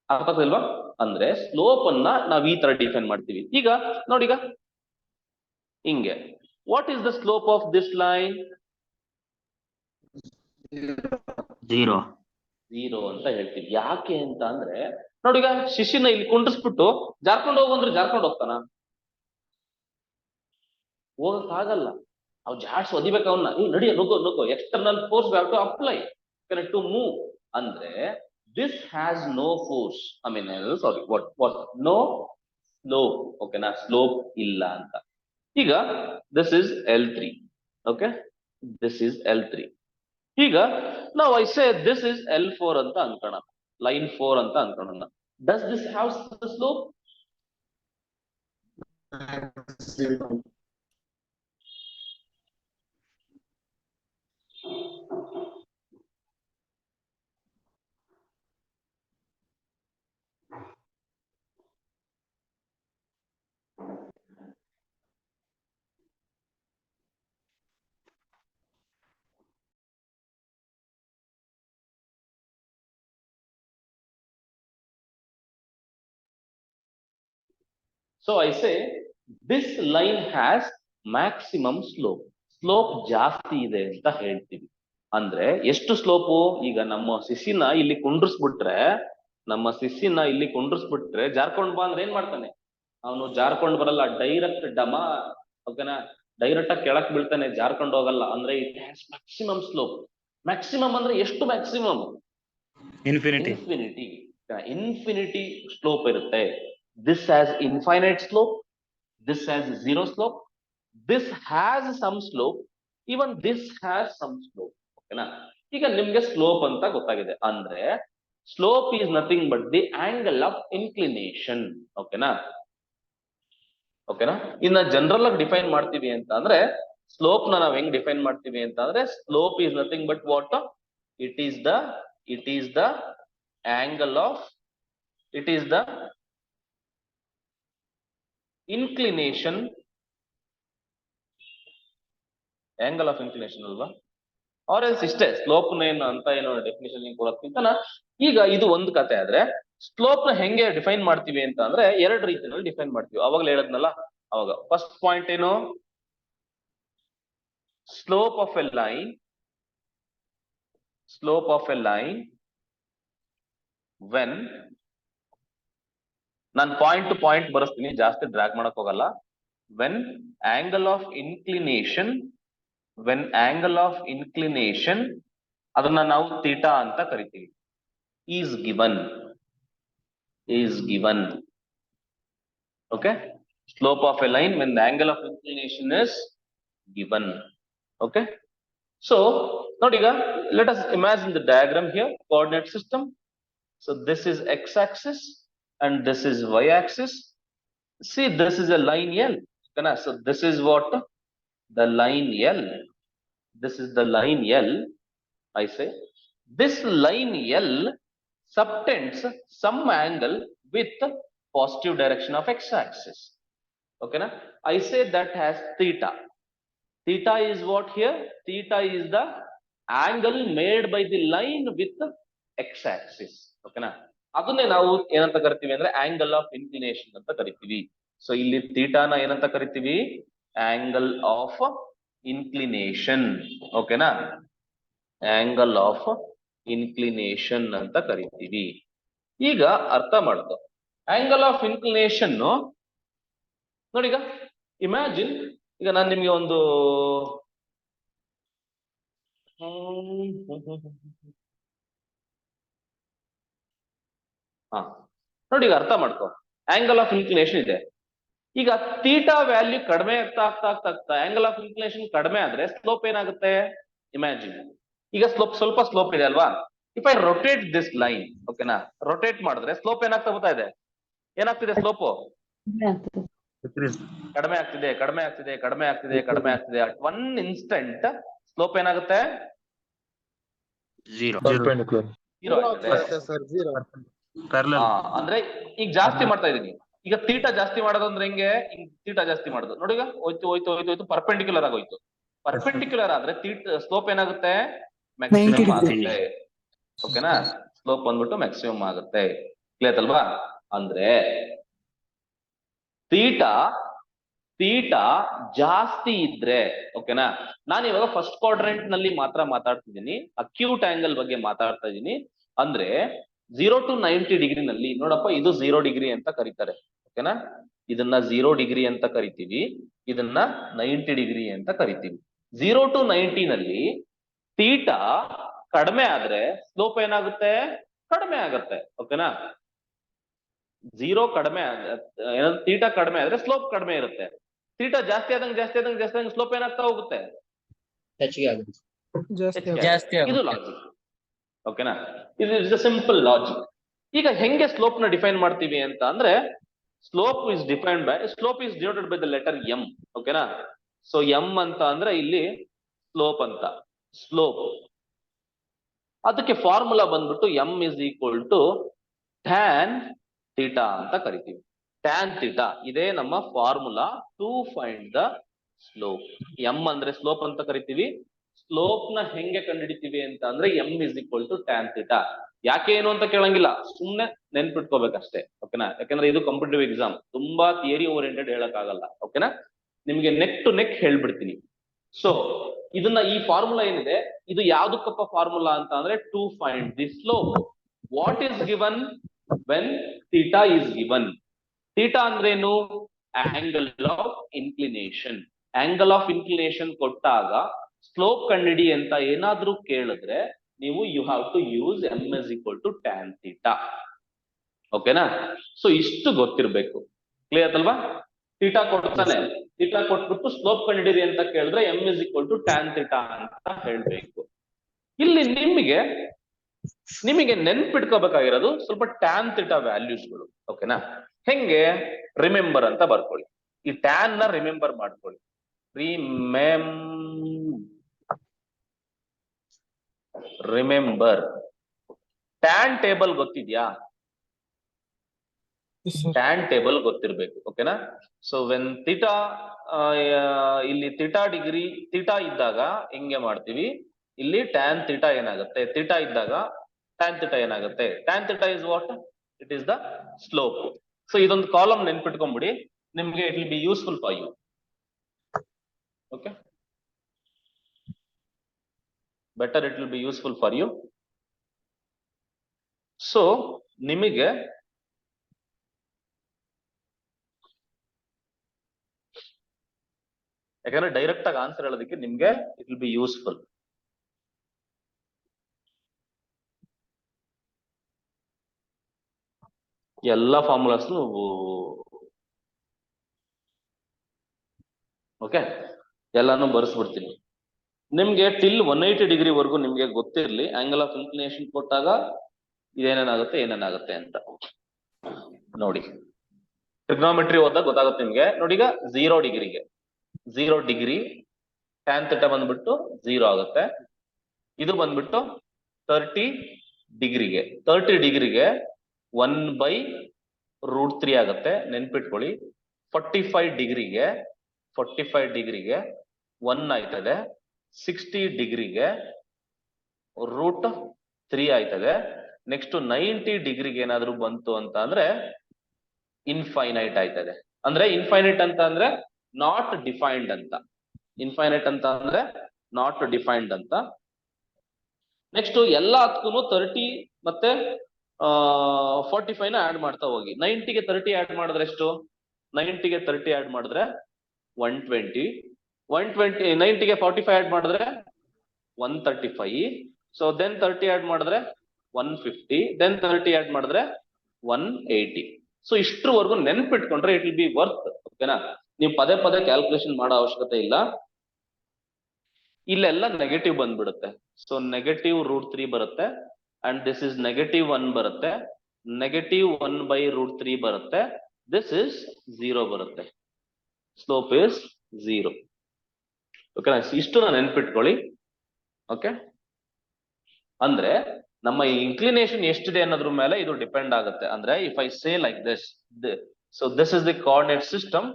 ಅರ್ಥ ಆಗ್ತಿಲ್ವಾ? ಅಂದ್ರೆ ಸ್ಲೋಪ್ ಅನ್ನ ನಾವ್ ಈ ತರ ಡಿಫೈನ್ ಮಾಡ್ತೀವಿ. ಈಗ ನೋಡಿಗ ಹಿಂಗೆ, what is the slope of this line? 0. 0 ಅಂತ ಹೇಳ್ತೀವಿ. ಯಾಕೆ ಅಂತ ಅಂದ್ರೆ ನೋಡಿ, ಈಗ ಶಿಶಿನ ಇಲ್ಲಿ ಕುಂಡ್ರಿಸ್ಬಿಟ್ಟು ಜಾರ್ಕೊಂಡು ಹೋಗಂದ್ರೆ ಜಾರ್ಕೊಂಡು ಹೋಗ್ತಾನ? ಹೋಗಕ್ಕಾಗಲ್ಲ. ಅವ್ ಜಾಡ್ಸ್ ಒದಿಬೇಕು ಅವನ್ನ. ನಡಿಯ ನುಗ್ಗೋ external force have to apply to move. ಅಂದ್ರೆ this has no force, I mean sorry what no slope. ಓಕೆನಾ, ಸ್ಲೋಪ್ ಇಲ್ಲ ಅಂತ. ಈಗ this is L3. Okay, this is L3. ಈಗ ನಾವು I say this is L4 ಅಂತ ಅನ್ಕೋಣ, ಲೈನ್ 4 ಅಂತ ಅನ್ಕೋಣ. Does this have slope? So I say this line has maximum slope. Slope ಜಾಸ್ತಿ ಇದೆ ಅಂತ ಹೇಳ್ತೀವಿ. ಅಂದ್ರೆ ಎಷ್ಟು ಸ್ಲೋಪು? ಈಗ ನಮ್ಮ ಶಿಶಿನ ಇಲ್ಲಿ ಕುಂಡ್ರಿಸ್ಬಿಟ್ರೆ ಜಾರ್ಕೊಂಡ್ ಬಾ ಅಂದ್ರೆ ಏನ್ ಮಾಡ್ತಾನೆ ಅವನು? ಜಾರ್ಕೊಂಡ್ ಬರಲ್ಲ, ಡೈರೆಕ್ಟ್ ಓಕೆನಾ, ಡೈರೆಕ್ಟ್ ಆಗಿ ಕೆಳಕ್ ಬೀಳ್ತಾನೆ, ಜಾರ್ಕೊಂಡ್ ಹೋಗಲ್ಲ. ಅಂದ್ರೆ it has maximum slope. Maximum ಅಂದ್ರೆ ಎಷ್ಟು ಮ್ಯಾಕ್ಸಿಮಮ್? ಇನ್ಫಿನಿಟಿ ಸ್ಲೋಪ್ ಇರುತ್ತೆ. This has infinite slope, this has zero slope, this has some slope, even this has some slope. ಓಕೆನಾ, ಈಗ ನಿಮ್ಗೆ ಸ್ಲೋಪ್ ಅಂತ ಗೊತ್ತಾಗಿದೆ. ಅಂದ್ರೆ slope is nothing but the angle of inclination. ಓಕೆನಾ, ಇನ್ನ ಜನರಲ್ ಆಗಿ ಡಿಫೈನ್ ಮಾಡ್ತೀವಿ ಅಂತ ಅಂದ್ರೆ ಸ್ಲೋಪ್ ನ ನಾವ್ ಹೆಂಗ್ ಡಿಫೈನ್ ಮಾಡ್ತೀವಿ ಅಂತ ಅಂದ್ರೆ slope is nothing but what? It is the angle of inclination, angle of inclination ಅಲ್ವಾ? ಆರ್ ಎಲ್ಸ್ ಇಷ್ಟೇ. ಸ್ಲೋಪ್ ನೇನು ಅಂತ ಏನೋ ಡೆಫಿನೇಷನ್ ಕೊಡೋದ್ಕಿಂತ ಈಗ ಇದು ಒಂದು ಕತೆ. ಆದ್ರೆ ಸ್ಲೋಪ್ ನ ಹೆಂಗೆ ಡಿಫೈನ್ ಮಾಡ್ತೀವಿ ಅಂತ ಅಂದ್ರೆ ಎರಡು ರೀತಿಯಲ್ಲಿ ಡಿಫೈನ್ ಮಾಡ್ತೀವಿ. ಅವಾಗಲೇ ಹೇಳದ್ನಲ್ಲ, ಅವಾಗ ಫಸ್ಟ್ ಪಾಯಿಂಟ್ ಏನು? Slope of a line when, ನಾನು ಪಾಯಿಂಟ್ ಟು ಪಾಯಿಂಟ್ ಬರೆಸ್ತೀನಿ, ಜಾಸ್ತಿ ಡ್ರ್ಯಾಗ್ ಮಾಡಕ್ ಹೋಗಲ್ಲ. ವೆನ್ ಆಂಗಲ್ ಆಫ್ ಇನ್ಕ್ಲಿನೇಷನ್ ಅದನ್ನ ನಾವು ಥೀಟಾ ಅಂತ ಕರಿತೀವಿ. Is given. Okay, slope of a line when the angle of inclination is given. Okay, so ನೋಡಿ, ಈಗ let us imagine the diagram here, coordinate system. So this is X Axis and this is y-axis. See, this is a line L. So this is what? The line L. This is the line L. I say this line L subtends some angle with positive direction of x-axis. Okay, na? I say that has theta. Theta is what here? Theta is the angle made by the line with x-axis. Okay, na? ಅದನ್ನೇ ನಾವು ಏನಂತ ಕರಿತೀವಿ ಅಂದ್ರೆ angle of inclination ಅಂತ ಕರಿತೀವಿ. So ಇಲ್ಲಿ ಥೀಟಾನ ಏನಂತ ಕರಿತೀವಿ? Angle of inclination. ಓಕೆನಾ, ಆಂಗಲ್ ಆಫ್ ಇನ್ಕ್ಲಿನೇಷನ್ ಅಂತ ಕರಿತೀವಿ. ಈಗ ಅರ್ಥ ಮಾಡ್ಕೊ, ಆಂಗಲ್ ಆಫ್ ಇನ್ಕ್ಲಿನೇಷನ್ ನೋಡಿ. ಈಗ ಇಮ್ಯಾಜಿನ್, ಈಗ ನಾನು ನಿಮ್ಗೆ ಒಂದು ನೋಡಿ, ಈಗ ಅರ್ಥ ಮಾಡ್ಕೊ, ಆಂಗಲ್ ಆಫ್ ಇನ್ಕ್ಲಿನೇಷನ್ ಇದೆ. ಈಗ ಥೀಟಾ ವ್ಯಾಲ್ಯೂ ಕಡಿಮೆ ಆಗ್ತಾ ಆಂಗಲ್ ಆಫ್ ಇನ್ಕ್ಲಿನೇಷನ್ ಕಡಿಮೆ ಆದ್ರೆ ಸ್ಲೋಪ್ ಏನಾಗುತ್ತೆ? ಇಮ್ಯಾಜಿನ್, ಈಗ ಸ್ವಲ್ಪ ಸ್ಲೋಪ್ ಇದೆ ಅಲ್ವಾ? If I rotate this line, ಓಕೆನಾ, ರೊಟೇಟ್ ಮಾಡಿದ್ರೆ ಸ್ಲೋಪ್ ಏನಾಗ್ತಾ ಇದೆ? ಏನಾಗ್ತಿದೆ ಸ್ಲೋಪ್? ಕಡಿಮೆ ಆಗ್ತಿದೆ. ಅಟ್ ಒನ್ ಇನ್ಸ್ಟೆಂಟ್ ಸ್ಲೋಪ್ ಏನಾಗುತ್ತೆ? Zero. ಅಂದ್ರೆ ಈಗ ಜಾಸ್ತಿ ಮಾಡ್ತಾ ಇದೀನಿ. ಈಗ ಥೀಟಾ ಜಾಸ್ತಿ ಮಾಡೋದಂದ್ರೆ ಹೆಂಗೆ? ಥೀಟಾ ಜಾಸ್ತಿ ಮಾಡೋದು ನೋಡಿ, ಈಗ ಹೋಯ್ತು ಪರ್ಪೆಂಡಿಕ್ಯುಲರ್ ಆಗೋಯ್ತು. ಪರ್ಪೆಂಡಿಕ್ಯುಲರ್ ಆದ್ರೆ ಸ್ಲೋಪ್ ಏನಾಗುತ್ತೆ? ಮ್ಯಾಕ್ಸಿಮಮ್ ಆಗುತ್ತೆ. ಓಕೆನಾ, ಸ್ಲೋಪ್ ಬಂದ್ಬಿಟ್ಟು ಮ್ಯಾಕ್ಸಿಮಮ್ ಆಗುತ್ತೆ. ಕ್ಲಿಯರ್ ಅಲ್ವಾ? ಅಂದ್ರೆ ಥೀಟಾ ಜಾಸ್ತಿ ಇದ್ರೆ, ಓಕೆನಾ, ನಾನು ಇವಾಗ ಫಸ್ಟ್ ಕ್ವಾಡ್ರೆಂಟ್ ನಲ್ಲಿ ಮಾತ್ರ ಮಾತಾಡ್ತಿದ್ದೀನಿ, ಅಕ್ಯೂಟ್ ಆಂಗಲ್ ಬಗ್ಗೆ ಮಾತಾಡ್ತಾ ಇದ್ದೀನಿ. ಅಂದ್ರೆ 0 to 90 ಡಿಗ್ರಿನಲ್ಲಿ ನೋಡಪ್ಪ, ಇದು 0 ಡಿಗ್ರಿ ಅಂತ ಕರೀತಾರೆ. ಓಕೆನಾ? ಇದನ್ನ 0 ಡಿಗ್ರಿ ಅಂತ ಕರಿತೀವಿ, ಇದನ್ನ 90 ಡಿಗ್ರಿ ಅಂತ ಕರಿತೀವಿ. 0 to 90 ನಲ್ಲಿ ತೀಟಾ ಕಡಿಮೆ ಆದ್ರೆ ಸ್ಲೋಪ್ ಏನಾಗುತ್ತೆ? ಕಡಿಮೆ ಆಗುತ್ತೆ. ಓಕೆನಾ? 0 ಕಡಿಮೆ ಏನಾದ್ರು ತೀಟಾ ಕಡಿಮೆ ಆದ್ರೆ ಸ್ಲೋಪ್ ಕಡಿಮೆ ಇರುತ್ತೆ. ತೀಟಾ ಜಾಸ್ತಿ ಆದಂಗೆ ಸ್ಲೋಪ್ ಏನಾಗ್ತಾ ಹೋಗುತ್ತೆ? ಹೆಚ್ಚಿಗೆ ಆಗುತ್ತೆ. ಜಾಸ್ತಿ ಇದು ಲಾಜಿಕ್. ಓಕೆನಾ? ಇದು ಇಸ್ ಅ ಸಿಂಪಲ್ ಲಾಜಿಕ್. ಈಗ ಹೆಂಗೆ ಸ್ಲೋಪ್ ನ ಡಿಫೈನ್ ಮಾಡ್ತೀವಿ ಅಂತ ಅಂದ್ರೆ, slope is denoted by the letter M. ಓಕೆನಾ? ಸೊ ಎಂ ಅಂತ ಅಂದ್ರೆ ಇಲ್ಲಿ ಸ್ಲೋಪ್ ಅಂತ, ಸ್ಲೋಪ್. ಅದಕ್ಕೆ ಫಾರ್ಮುಲಾ ಬಂದ್ಬಿಟ್ಟು M is equal to tan theta ಅಂತ ಕರಿತೀವಿ. ಟ್ಯಾನ್ ಥೀಟಾ ಇದೇ ನಮ್ಮ formula to find the slope. M ಅಂದ್ರೆ ಸ್ಲೋಪ್ ಅಂತ ಕರಿತೀವಿ. ಸ್ಲೋಪ್ ನ ಹೆಂಗೆ ಕಂಡುಹಿಡಿತೀವಿ ಅಂತ ಅಂದ್ರೆ M is equal to tan theta. ಯಾಕೆ ಏನು ಅಂತ ಕೇಳಂಗಿಲ್ಲ, ಸುಮ್ನೆ ನೆನ್ಪಿಟ್ಕೋಬೇಕಷ್ಟೇ. ಓಕೆನಾ? ಯಾಕಂದ್ರೆ ಇದು ಕಾಂಪಿಟೇಟಿವ್ ಎಕ್ಸಾಮ್, ತುಂಬಾ ಥಿಯರಿ ಓರಿಯೆಂಟೆಡ್ ಹೇಳಕ್ ಆಗಲ್ಲ. ಓಕೆನಾ? ನಿಮ್ಗೆ ನೆಕ್ ಟು ನೆಕ್ ಹೇಳ್ಬಿಡ್ತೀನಿ. ಸೊ ಇದನ್ನ, ಈ ಫಾರ್ಮುಲಾ ಏನಿದೆ, ಇದು ಯಾವ್ದಕ್ಕಪ್ಪ ಫಾರ್ಮುಲಾ ಅಂತ ಅಂದ್ರೆ to find the slope. What is given when theta is given? Theta ಅಂದ್ರೇನು? Angle of inclination. Angle of inclination ಕೊಟ್ಟಾಗ ಸ್ಲೋಪ್ ಕಂಡಿಡಿ ಅಂತ ಏನಾದ್ರೂ ಕೇಳಿದ್ರೆ ನೀವು you have to use m is equal to tan theta. ಓಕೆನಾ? ಸೊ ಇಷ್ಟು ಗೊತ್ತಿರ್ಬೇಕು. ಕ್ಲಿಯರ್ ಅಲ್ವಾ? ಥೀಟಾ ಕೊಡ್ತಾನೆ, ಥೀಟಾ ಕೊಟ್ಬಿಟ್ಟು ಸ್ಲೋಪ್ ಕಂಡಿಡಿರಿ ಅಂತ ಕೇಳಿದ್ರೆ M is equal to tan theta ಅಂತ ಹೇಳ್ಬೇಕು. ಇಲ್ಲಿ ನಿಮಗೆ ನೆನ್ಪಿಟ್ಕೋಬೇಕಾಗಿರೋದು ಸ್ವಲ್ಪ ಟ್ಯಾನ್ ಥೀಟಾ ವ್ಯಾಲ್ಯೂಸ್ಗಳು. ಓಕೆನಾ? ಹೆಂಗೆ? ರಿಮೆಂಬರ್ ಅಂತ ಬರ್ಕೊಳ್ಳಿ. ಈ ಟ್ಯಾನ್ ನ ರಿಮೆಂಬರ್ ಮಾಡ್ಕೊಳ್ಳಿ. ರಿಮೆಂಬರ್ ಟ್ಯಾನ್ ಟೇಬಲ್ ಗೊತ್ತಿದ್ಯಾ? ಟ್ಯಾನ್ ಟೇಬಲ್ ಗೊತ್ತಿರ್ಬೇಕು. ಓಕೆನಾ? ಸೊ ವೆನ್ ಥೀಟಾ, ಇಲ್ಲಿ ಥೀಟಾ ಡಿಗ್ರಿ, ಥೀಟಾ ಇದ್ದಾಗ ಹೆಂಗೆ ಮಾಡ್ತೀವಿ, ಇಲ್ಲಿ ಟ್ಯಾನ್ ಥೀಟಾ ಏನಾಗುತ್ತೆ? ಥೀಟಾ ಇದ್ದಾಗ ಟ್ಯಾನ್ ಥೀಟಾ ಏನಾಗುತ್ತೆ? Tan theta is what? It is the slope. So ಇದೊಂದು ಕಾಲಮ್ ನೆನ್ಪಿಟ್ಕೊಂಡ್ಬಿಡಿ, ನಿಮ್ಗೆ it will be useful for you. Okay, better it will be useful for you. So ನಿಮಗೆ ಯಾಕಂದ್ರೆ ಡೈರೆಕ್ಟ್ ಆಗಿ answer ಹೇಳೋದಕ್ಕೆ ನಿಮ್ಗೆ ಇಟ್ ವಿಲ್ ಬಿ ಯೂಸ್ಫುಲ್. ಎಲ್ಲ formulas okay, ಎಲ್ಲಾನು ಬರ್ಸ್ಬಿಡ್ತೀನಿ. ನಿಮ್ಗೆ ಟಿಲ್ 180 ಡಿಗ್ರಿ ವರ್ಗು ನಿಮ್ಗೆ ಗೊತ್ತಿರ್ಲಿ, ಆಂಗಲ್ ಆಫ್ ಇನ್ಕ್ಲಿನೇಷನ್ ಕೊಟ್ಟಾಗ ಏನೇನಾಗುತ್ತೆ ಅಂತ ನೋಡಿ. ಟ್ರಿಗ್ನೋಮೆಟ್ರಿ ಓದಾಗ ಗೊತ್ತಾಗುತ್ತೆ ನಿಮ್ಗೆ. ನೋಡಿ, ಈಗ 0 ಡಿಗ್ರಿ ಟ್ಯಾನ್ ಥೀಟಾ ಬಂದ್ಬಿಟ್ಟು 0 ಆಗುತ್ತೆ. ಇದು ಬಂದ್ಬಿಟ್ಟು 30 ಡಿಗ್ರಿಗೆ 1/√3 ಆಗುತ್ತೆ, ನೆನ್ಪಿಟ್ಕೊಳ್ಳಿ. 45 ಡಿಗ್ರಿಗೆ 1 ಆಯ್ತದೆ. 60 ಡಿಗ್ರಿಗೆ √3 ಆಯ್ತದೆ. ನೆಕ್ಸ್ಟ್ 90 ಡಿಗ್ರಿಗೆ ಏನಾದ್ರು ಬಂತು ಅಂತ ಅಂದ್ರೆ ಇನ್ಫೈನೈಟ್ ಆಯ್ತದೆ. ಅಂದ್ರೆ ಇನ್ಫೈನೈಟ್ ಅಂತ ಅಂದ್ರೆ ನಾಟ್ ಡಿಫೈನ್ಡ್ ಅಂತ. ಇನ್ಫೈನೈಟ್ ಅಂತ ಅಂದ್ರೆ ನಾಟ್ ಡಿಫೈನ್ಡ್ ಅಂತ. ನೆಕ್ಸ್ಟ್ ಎಲ್ಲದಕ್ಕೂ 30 ಮತ್ತೆ 45 ನ ಆಡ್ ಮಾಡ್ತಾ ಹೋಗಿ. 90ಗೆ 30 ಆಡ್ ಮಾಡಿದ್ರೆ ಎಷ್ಟು? 90ಗೆ 30 ಆಡ್ ಮಾಡಿದ್ರೆ 120. 90ಗೆ 45 ಆಡ್ ಮಾಡಿದ್ರೆ 135. ಸೊ ದೆನ್ 30 ಆಡ್ ಮಾಡಿದ್ರೆ 150. ದೆನ್ 30 ಆಡ್ ಮಾಡಿದ್ರೆ 180. ಸೊ ಇಷ್ಟರವರೆಗೂ ನೆನ್ಪಿಟ್ಕೊಂಡ್ರೆ ಇಟ್ ವಿಲ್ ಬಿ ವರ್ತ್. ಓಕೆನಾ? ನೀವು ಪದೇ ಪದೇ ಕ್ಯಾಲ್ಕುಲೇಷನ್ ಮಾಡೋ ಅವಶ್ಯಕತೆ ಇಲ್ಲ. ಇಲ್ಲೆಲ್ಲ ನೆಗೆಟಿವ್ ಬಂದ್ಬಿಡುತ್ತೆ. ಸೊ -√3 ಬರುತ್ತೆ, ಅಂಡ್ ದಿಸ್ ಇಸ್ -1 ಬರುತ್ತೆ, -1/√3 ಬರುತ್ತೆ, ದಿಸ್ ಇಸ್ 0 ಬರುತ್ತೆ. Slope is 0. ಓಕೆನಾ? ಇಷ್ಟು ನೆನ್ಪಿಟ್ಕೊಳ್ಳಿ. ಓಕೆ, ಅಂದ್ರೆ ನಮ್ಮ ಇನ್ಕ್ಲಿನೇಷನ್ ಎಷ್ಟಿದೆ ಅನ್ನೋದ್ರ ಮೇಲೆ ಇದು ಡಿಪೆಂಡ್ ಆಗುತ್ತೆ. ಅಂದ್ರೆ if I say like this, so this is the coordinate system.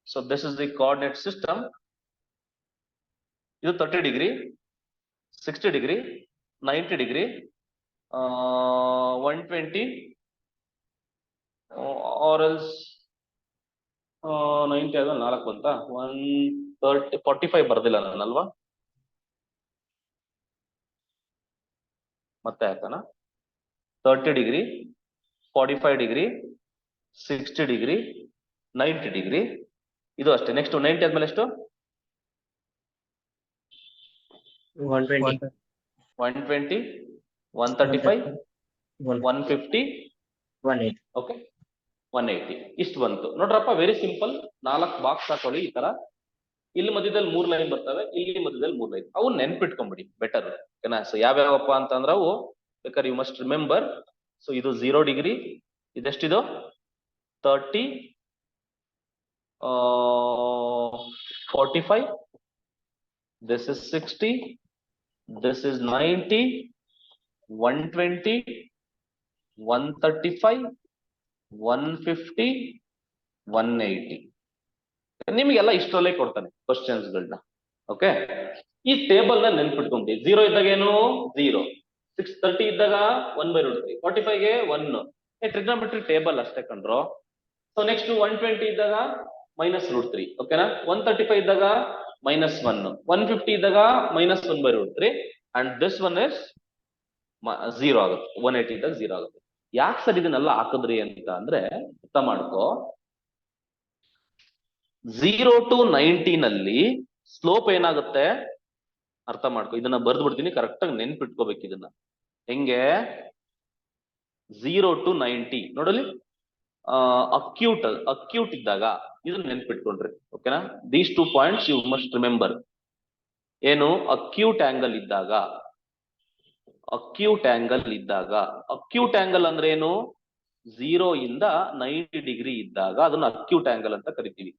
So this is the coordinate system. ಇದು 30 degree, 60 degree, 90 degree, 120 or else 90 ಆಗ 4 ಅಂತ 130 45 ಬರ್ದಿಲ್ಲ ನಾನಲ್ವಾ? ಮತ್ತೆ ಹಾಕೋಣ. 30 ಡಿಗ್ರಿ, 45 ಡಿಗ್ರಿ, 60 ಡಿಗ್ರಿ, 90 ಡಿಗ್ರಿ. ಇದು ಅಷ್ಟೇ. ನೆಕ್ಸ್ಟ್ 90 ಆದ್ಮೇಲೆ ಎಷ್ಟು? 120, 120, 135, 150, 180. ಓಕೆ 180. ಇಷ್ಟು ಬಂತು ನೋಡ್ರಪ್ಪ. Very simple. 4 ಬಾಕ್ಸ್ ಹಾಕೊಳ್ಳಿ ಈ ತರ. ಇಲ್ಲಿ ಮಧ್ಯದಲ್ಲಿ 3 ಲೈನ್ ಬರ್ತವೆ, ಇಲ್ಲಿ ಮಧ್ಯದಲ್ಲಿ 3 ಲೈನ್. ಅವು ನೆನ್ಪಿಟ್ಕೊಂಡ್ಬಿಡಿ ಬೆಟರ್. ಓಕೆನಾ? ಸೊ ಯಾವ್ಯಾವಪ್ಪ ಅಂತಂದ್ರೆ ಅವು ಬೇಕಾದ್ರೆ ಯು ಮಸ್ಟ್ ರಿಮೆಂಬರ್. ಸೊ ಇದು 0 degree, ಇದೆಷ್ಟಿದು 30, 45, this is 60, this is 90, 120, 135, 150, 180. ನಿಮಗೆಲ್ಲ ಇಷ್ಟರಲ್ಲೇ ಕೊಡ್ತಾನೆ ಕ್ವಶನ್ಸ್ ಗಳನ್ನ. ಓಕೆ, ಈ ಟೇಬಲ್ ನ ನೆನ್ಪಿಟ್ಕೊಂಡಿ. 0 ಇದ್ದಾಗ ಏನು 0, 630 ಇದ್ದಾಗ 1/√3, 45 ಗೆ 1. ಟ್ರಿಗ್ನೋಮೆಟ್ರಿ ಟೇಬಲ್ ಅಷ್ಟೇ ಕಂಡ್ರು. ಸೊ ನೆಕ್ಸ್ಟ್ 120 ಇದ್ದಾಗ -√3. ಓಕೆನಾ? 135 ಇದ್ದಾಗ -1, 150 ಇದ್ದಾಗ -1/√3 ಅಂಡ್ ದಿಸ್ ಒನ್ ಇಸ್ 0 ಆಗುತ್ತೆ. 180 ಇದ್ದಾಗ 0 ಆಗುತ್ತೆ. ಯಾಕೆ ಸರ್ ಇದನ್ನೆಲ್ಲ ಹಾಕಿದ್ರಿ ಅಂತ ಅಂದ್ರೆ ಅರ್ಥ ಮಾಡ್ಕೋ. 0 to 90 ನಲ್ಲಿ ಸ್ಲೋಪ್ ಏನಾಗುತ್ತೆ ಅರ್ಥ ಮಾಡ್ಕೋ. ಇದನ್ನ ಬರ್ದು ಬಿಡ್ತೀನಿ, ಕರೆಕ್ಟ್ ಆಗಿ ನೆನ್ಪಿಟ್ಕೋಬೇಕು ಇದನ್ನ. ಹೆಂಗೆ 0 to 90 ನೋಡಲಿ. ಅಕ್ಯೂಟ್ ಇದ್ದಾಗ ಇದನ್ನ ನೆನ್ಪಿಟ್ಕೊಂಡ್ರಿ. ಓಕೆನಾ? These 2 points you must remember. ಏನು ಅಕ್ಯೂಟ್ ಆಂಗಲ್ ಇದ್ದಾಗ, ಅಕ್ಯೂಟ್ ಆಂಗಲ್ ಅಂದ್ರೆ ಏನು? 0 ಇಂದ 90 ಡಿಗ್ರಿ ಇದ್ದಾಗ ಅದನ್ನ ಅಕ್ಯೂಟ್ ಆಂಗಲ್ ಅಂತ ಕರಿತೀವಿ.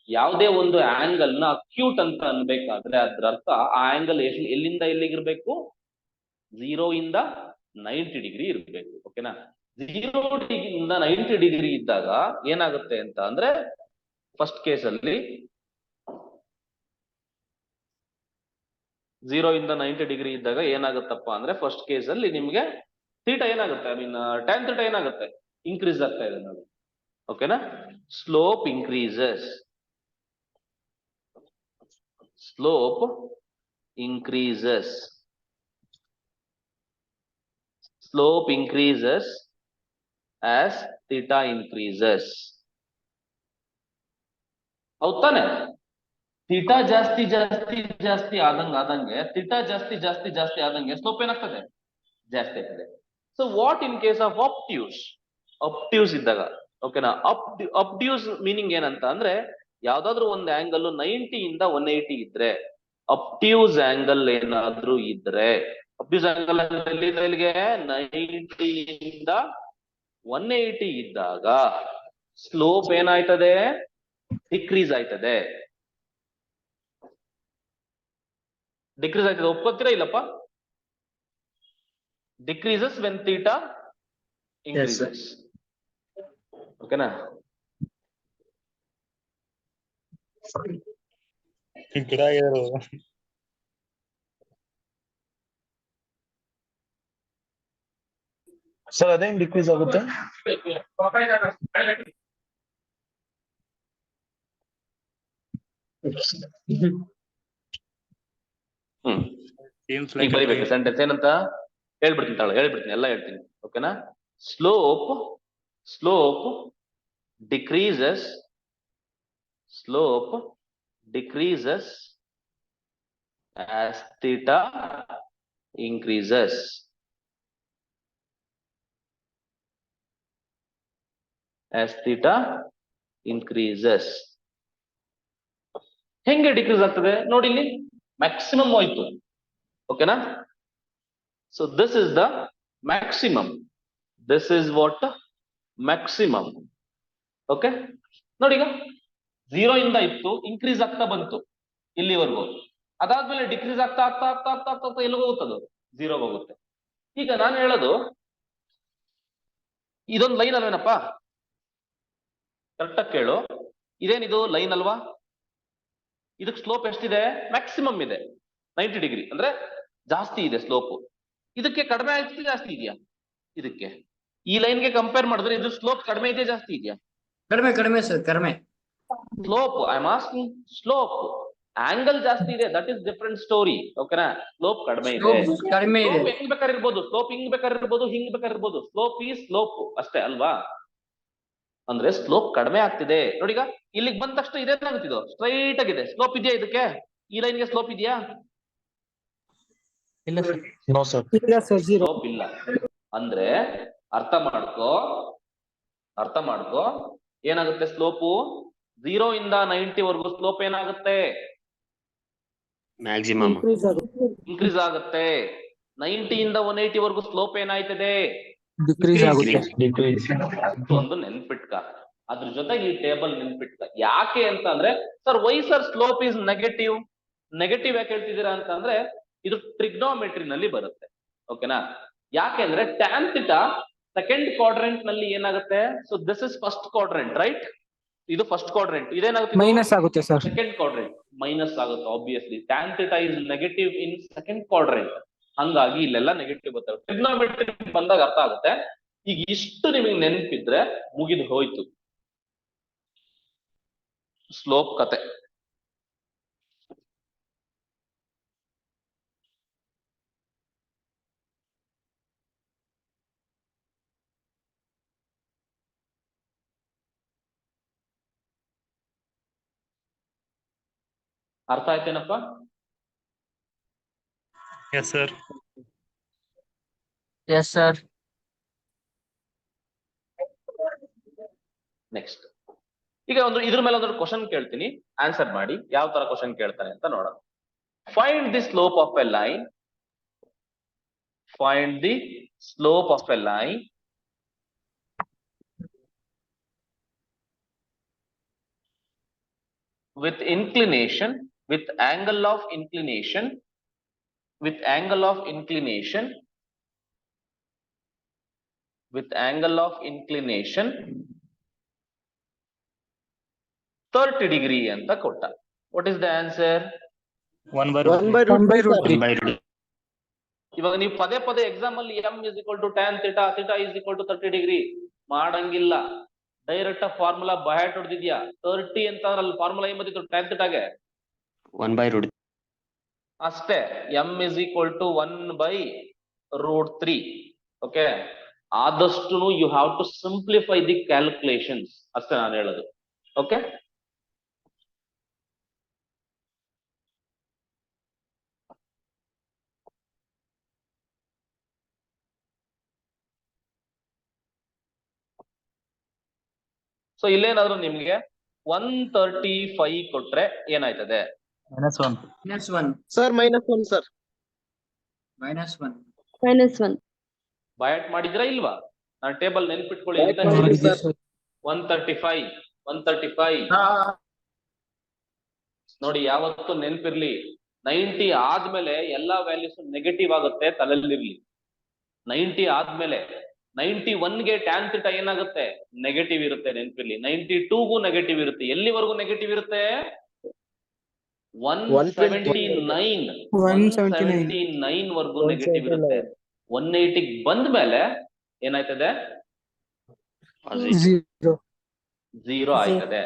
ಯಾವುದೇ ಒಂದು ಆಂಗಲ್ ನ ಅಕ್ಯೂಟ್ ಅಂತ ಅನ್ಬೇಕಾದ್ರೆ ಅದ್ರ ಅರ್ಥ ಆ ಆಂಗಲ್ ಎಲ್ಲಿಂದ ಎಲ್ಲಿಗಿರ್ಬೇಕು? 0 ಇಂದ 90 ಡಿಗ್ರಿ ಇರ್ಬೇಕು. ಓಕೆನಾ? 0 ಡಿಗ್ರಿಯಿಂದ 90 ಡಿಗ್ರಿ ಇದ್ದಾಗ ಏನಾಗುತ್ತೆ ಅಂತ ಅಂದ್ರೆ ಫಸ್ಟ್ ಕೇಸ್ ಅಲ್ಲಿ 0 ಇಂದ 90 ಡಿಗ್ರಿ ಇದ್ದಾಗ ಏನಾಗುತ್ತಪ್ಪ ಅಂದ್ರೆ ಫಸ್ಟ್ ಕೇಸ್ ಅಲ್ಲಿ ನಿಮ್ಗೆ ಥೀಟಾ ಏನಾಗುತ್ತೆ, ಐ ಮೀನ್ ಟ್ಯಾನ್ ಥೀಟಾ ಏನಾಗುತ್ತೆ? ಇನ್ಕ್ರೀಸ್ ಆಗ್ತಾ ಇದೆ ನೋಡಿ. ಓಕೆನಾ? Slope increases, slope increases as theta increases. ಹೌದಾನೆ? ಥೀಟಾ ಜಾಸ್ತಿ ಆದಂಗೆ ಥೀಟಾ ಜಾಸ್ತಿ ಆದಂಗೆ ಸ್ಲೋಪ್ ಏನಾಗ್ತದೆ? ಜಾಸ್ತಿ ಆಗ್ತದೆ. So what in case of obtuse ಇದ್ದಾಗ? ಓಕೆನಾ? ಅಬ್ಟ್ಯೂಸ್ ಮೀನಿಂಗ್ ಏನಂತ ಅಂದ್ರೆ ಯಾವ್ದಾದ್ರು ಒಂದು ಆಂಗಲ್ 90 ಇಂದ 180 ಇದ್ರೆ, ಅಬ್ಟ್ಯೂಸ್ ಆಂಗಲ್ ಏನಾದ್ರೂ ಇದ್ರೆ, ಅಬ್ಟ್ಯೂಸ್ ಆಂಗಲ್ ಎಲ್ಲಿಗೆ 90 ಇಂದ 180 ಇದ್ದಾಗ ಸ್ಲೋಪ್ ಏನಾಯ್ತದೆ? ಡಿಕ್ರೀಸ್ ಆಯ್ತದೆ. ಒಪ್ಕೋತೀರಾ ಇಲ್ಲಪ್ಪ? Decreases when theta increases. ಓಕೆನಾ? ಸರ್ ಅದೇನ್ ಡಿಕ್ರೀಸ್ ಆಗುತ್ತೆ? ಈಗ ಬರಿಬೇಕು ಸೆಂಟೆನ್ಸ್ ಏನಂತ ಹೇಳ್ಬಿಡ್ತೀನಿ ಎಲ್ಲ ಹೇಳ್ತೀನಿ. ಓಕೆನಾ? Slope decreases as theta increases. ಹೆಂಗೆ ಡಿಕ್ರೀಸ್ ಆಗ್ತದೆ ನೋಡಿ ಇಲ್ಲಿ? ಮ್ಯಾಕ್ಸಿಮಮ್ ಹೋಯ್ತು. ಓಕೆನಾ? So this is the maximum. This is what? Maximum. Okay ನೋಡಿ, ಈಗ 0 ಇಂದ ಇತ್ತು, ಇನ್ಕ್ರೀಸ್ ಆಗ್ತಾ ಬಂತು ಇಲ್ಲಿವರೆಗೂ. ಅದಾದ್ಮೇಲೆ ಡಿಕ್ರೀಸ್ ಆಗ್ತಾ ಎಲ್ಲಿಗೆ ಹೋಗುತ್ತದು? 0 ಹೋಗುತ್ತೆ. ಈಗ ನಾನು ಹೇಳೋದು ಇದೊಂದು ಲೈನ್ ಅಲ್ವೇನಪ್ಪ? ಕರೆಕ್ಟಾಗಿ ಕೇಳು. ಇದೇನಿದು ಲೈನ್ ಅಲ್ವಾ? ಇದಕ್ಕೆ ಸ್ಲೋಪ್ ಎಷ್ಟಿದೆ? ಮ್ಯಾಕ್ಸಿಮಮ್ ಇದೆ. 90 ಡಿಗ್ರಿ ಅಂದ್ರೆ ಜಾಸ್ತಿ ಇದೆ ಸ್ಲೋಪ್. ಇದಕ್ಕೆ ಕಡಿಮೆ ಆಯ್ತು, ಜಾಸ್ತಿ ಇದೆಯಾ? ಇದಕ್ಕೆ ಈ ಲೈನ್ಗೆ ಕಂಪೇರ್ ಮಾಡಿದ್ರೆ ಇದು ಸ್ಲೋಪ್ ಕಡಿಮೆ ಇದೆಯಾ ಜಾಸ್ತಿ ಇದೆಯಾ? ಕಡಿಮೆ ಸರ್, ಕಡಿಮೆ. Slope, I am asking slope. Angle ಜಾಸ್ತಿ ಇದೆ, ದಟ್ ಇಸ್ ಡಿಫರೆಂಟ್ ಸ್ಟೋರಿ. ಓಕೆನಾ? ಸ್ಲೋಪ್ ಕಡಿಮೆ ಇದೆ. ಕಡಿಮೆ ಇದೆ. ಸ್ಲೋಪ್ ಹೆಂಗ್ ಬೇಕಾದ್ರೆ ಇರ್ಬೋದು, ಸ್ಲೋಪ್ ಹಿಂಗ್ ಬೇಕಾದ್ರೆ ಇರ್ಬೋದು, ಹಿಂಗ್ ಬೇಕಾದ್ರೆ ಇರ್ಬೋದು. ಸ್ಲೋಪ್ ಈ ಸ್ಲೋಪ್ ಅಷ್ಟೇ ಅಲ್ವಾ? ಅಂದ್ರೆ ಸ್ಲೋಪ್ ಕಡಿಮೆ ಆಗ್ತಿದೆ. ನೋಡಿ, ಈಗ ಇಲ್ಲಿಗೆ ಬಂದ ತಕ್ಷಣ ಇದೇನಾಗುತ್ತಿದ್ದು ಸ್ಟ್ರೈಟ್ ಆಗಿದೆ. ಸ್ಲೋಪ್ ಇದೆಯಾ ಇದಕ್ಕೆ? ಈ ಲೈನ್ಗೆ ಸ್ಲೋಪ್ ಇದೆಯಾ? No, sir. ಸ್ಲೋಪ್ ಇಲ್ಲ. ಅಂದ್ರೆ ಅರ್ಥ ಮಾಡ್ಕೋ ಏನಾಗುತ್ತೆ ಸ್ಲೋಪು? 0 ಇಂದ 90 ವರೆಗೂ ಸ್ಲೋಪ್ ಏನಾಗುತ್ತೆ? ಮ್ಯಾಕ್ಸಿಮಮ್ ಇನ್ಕ್ರೀಸ್ ಆಗುತ್ತೆ. 90 ಇಂದ 180 ವರೆಗೂ ಸ್ಲೋಪ್ ಏನಾಯ್ತದೆ? ಡಿಕ್ರೀಸ್ ಆಗುತ್ತೆ. Decrease. ಒಂದು ನೆನ್ಪಿಟ್ಕ. ಅದ್ರ ಜೊತೆಗೆ ಈ ಟೇಬಲ್ ನೆನ್ಪಿಟ್ಕ. ಯಾಕೆ ಅಂತ ಅಂದ್ರೆ, sir why sir slope is negative? Negative ಯಾಕೆ ಹೇಳ್ತಿದ್ದೀರಾ ಅಂತ ಅಂದ್ರೆ, ಇದು ಟ್ರಿಗ್ನೋಮೆಟ್ರಿ ನಲ್ಲಿ ಬರುತ್ತೆ. ಓಕೆನಾ? ಯಾಕೆಂದ್ರೆ ಟ್ಯಾನ್ ಥೀಟಾ ಸೆಕೆಂಡ್ ಕ್ವಾಡ್ರೆಂಟ್ ನಲ್ಲಿ ಏನಾಗುತ್ತೆ? So this is first quadrant, right? ಇದು ಫಸ್ಟ್ ಕ್ವಾಡ್ರೆಂಟ್. ಇದೇನಾಗುತ್ತೆ? ಮೈನಸ್ ಆಗುತ್ತೆ ಸರ್. ಸೆಕೆಂಡ್ ಕ್ವಾಡ್ರೆಂಟ್ ಮೈನಸ್ ಆಗುತ್ತೆ. Obviously tan theta is negative in second quadrant. ಹಂಗಾಗಿ ಇಲ್ಲೆಲ್ಲ ನೆಗೆಟಿವ್ ಬರ್ತವೆ. ಟ್ರಿಗ್ನೋಮೆಟ್ರಿ ಬಂದಾಗ ಅರ್ಥ ಆಗುತ್ತೆ. ಈಗ ಇಷ್ಟು ನಿಮಗೆ ನೆನಪಿದ್ರೆ ಮುಗಿದು ಹೋಯ್ತು ಸ್ಲೋಪ್ ಕತೆ. ಅರ್ಥ ಆಯ್ತೇನಪ್ಪ? Yes sir. Yes, sir. ನೆಕ್ಸ್ಟ್ ಈಗ ಇದ್ರ ಮೇಲೆ ಒಂದು ಕ್ವಶನ್ ಕೇಳ್ತೀನಿ, ಆನ್ಸರ್ ಮಾಡಿ. ಯಾವ ತರ ಕ್ವಶನ್ ಕೇಳ್ತಾನೆ ಅಂತ ನೋಡೋಣ. Find the slope of a line. Find the slope of a line with inclination, with angle of inclination, with angle of inclination, with angle of inclination 30 degree ಅಂತ ಕೊಟ್ಟ. What is the answer? 1/√3. ಇವಾಗ ನೀವು ಪದೇ ಪದೇ exam ಅಲ್ಲಿ m is equal to tan theta, theta is equal to 30 degree ಮಾಡಂಗಿಲ್ಲ. Direct formula ಬಹ್ಯಾಟ್ ಹೊಡೆದಿದ್ಯಾ? 30 ಅಂತ ಅಲ್ಲಿ ಫಾರ್ಮುಲಾ ಏನ್ ಬಂದಿತ್ತು tan theta ಗೆ? 1/√3. ಅಷ್ಟೇ. m is equal to 1/√3. Okay, ಆದಷ್ಟು you have to simplify the calculations ಅಷ್ಟೇ ನಾನು ಹೇಳೋದು. ಓಕೆ, ಸೊ ಇಲ್ಲೇನಾದ್ರೂ ನಿಮ್ಗೆ 135 ಕೊಟ್ರೆ ಏನಾಯ್ತದೆ? -1. -1. Sir -1 sir. -1. -1. ಬಯಾಟ್ ಮಾಡಿದ್ರಾ ಇಲ್ವಾ? ನಾನು ಟೇಬಲ್ ನೆನ್ಪಿಟ್ಕೊಳ್ಳಿ ಅಂತ ಮಾಡಿದ್ವಿ ಹೇಳಿ. ಸರ್. 135 ನೋಡಿ, ಯಾವತ್ತು ನೆನ್ಪಿರ್ಲಿ, 90 ಆದ್ಮೇಲೆ ಎಲ್ಲಾ ವ್ಯಾಲ್ಯೂಸ್ ನೆಗೆಟಿವ್ ಆಗುತ್ತೆ, ತಲೆಯಲ್ಲಿರ್ಲಿ. 90 ಆದ್ಮೇಲೆ 91ಗೆ ಟ್ಯಾನ್ ಥೀಟಾ ಏನಾಗುತ್ತೆ? ನೆಗೆಟಿವ್ ಇರುತ್ತೆ, ನೆನ್ಪಿರ್ಲಿ. 92ಗೂ ನೆಗೆಟಿವ್ ಇರುತ್ತೆ. ಎಲ್ಲಿವರೆಗೂ ನೆಗೆಟಿವ್ ಇರುತ್ತೆ? 179 ವರ್ಗೂ ನೆಗೆಟಿವ್ ಇರುತ್ತೆ. 180 ಬಂದ ಮೇಲೆ ಏನಾಯ್ತದೆ? 0 ಆಯ್ತದೆ.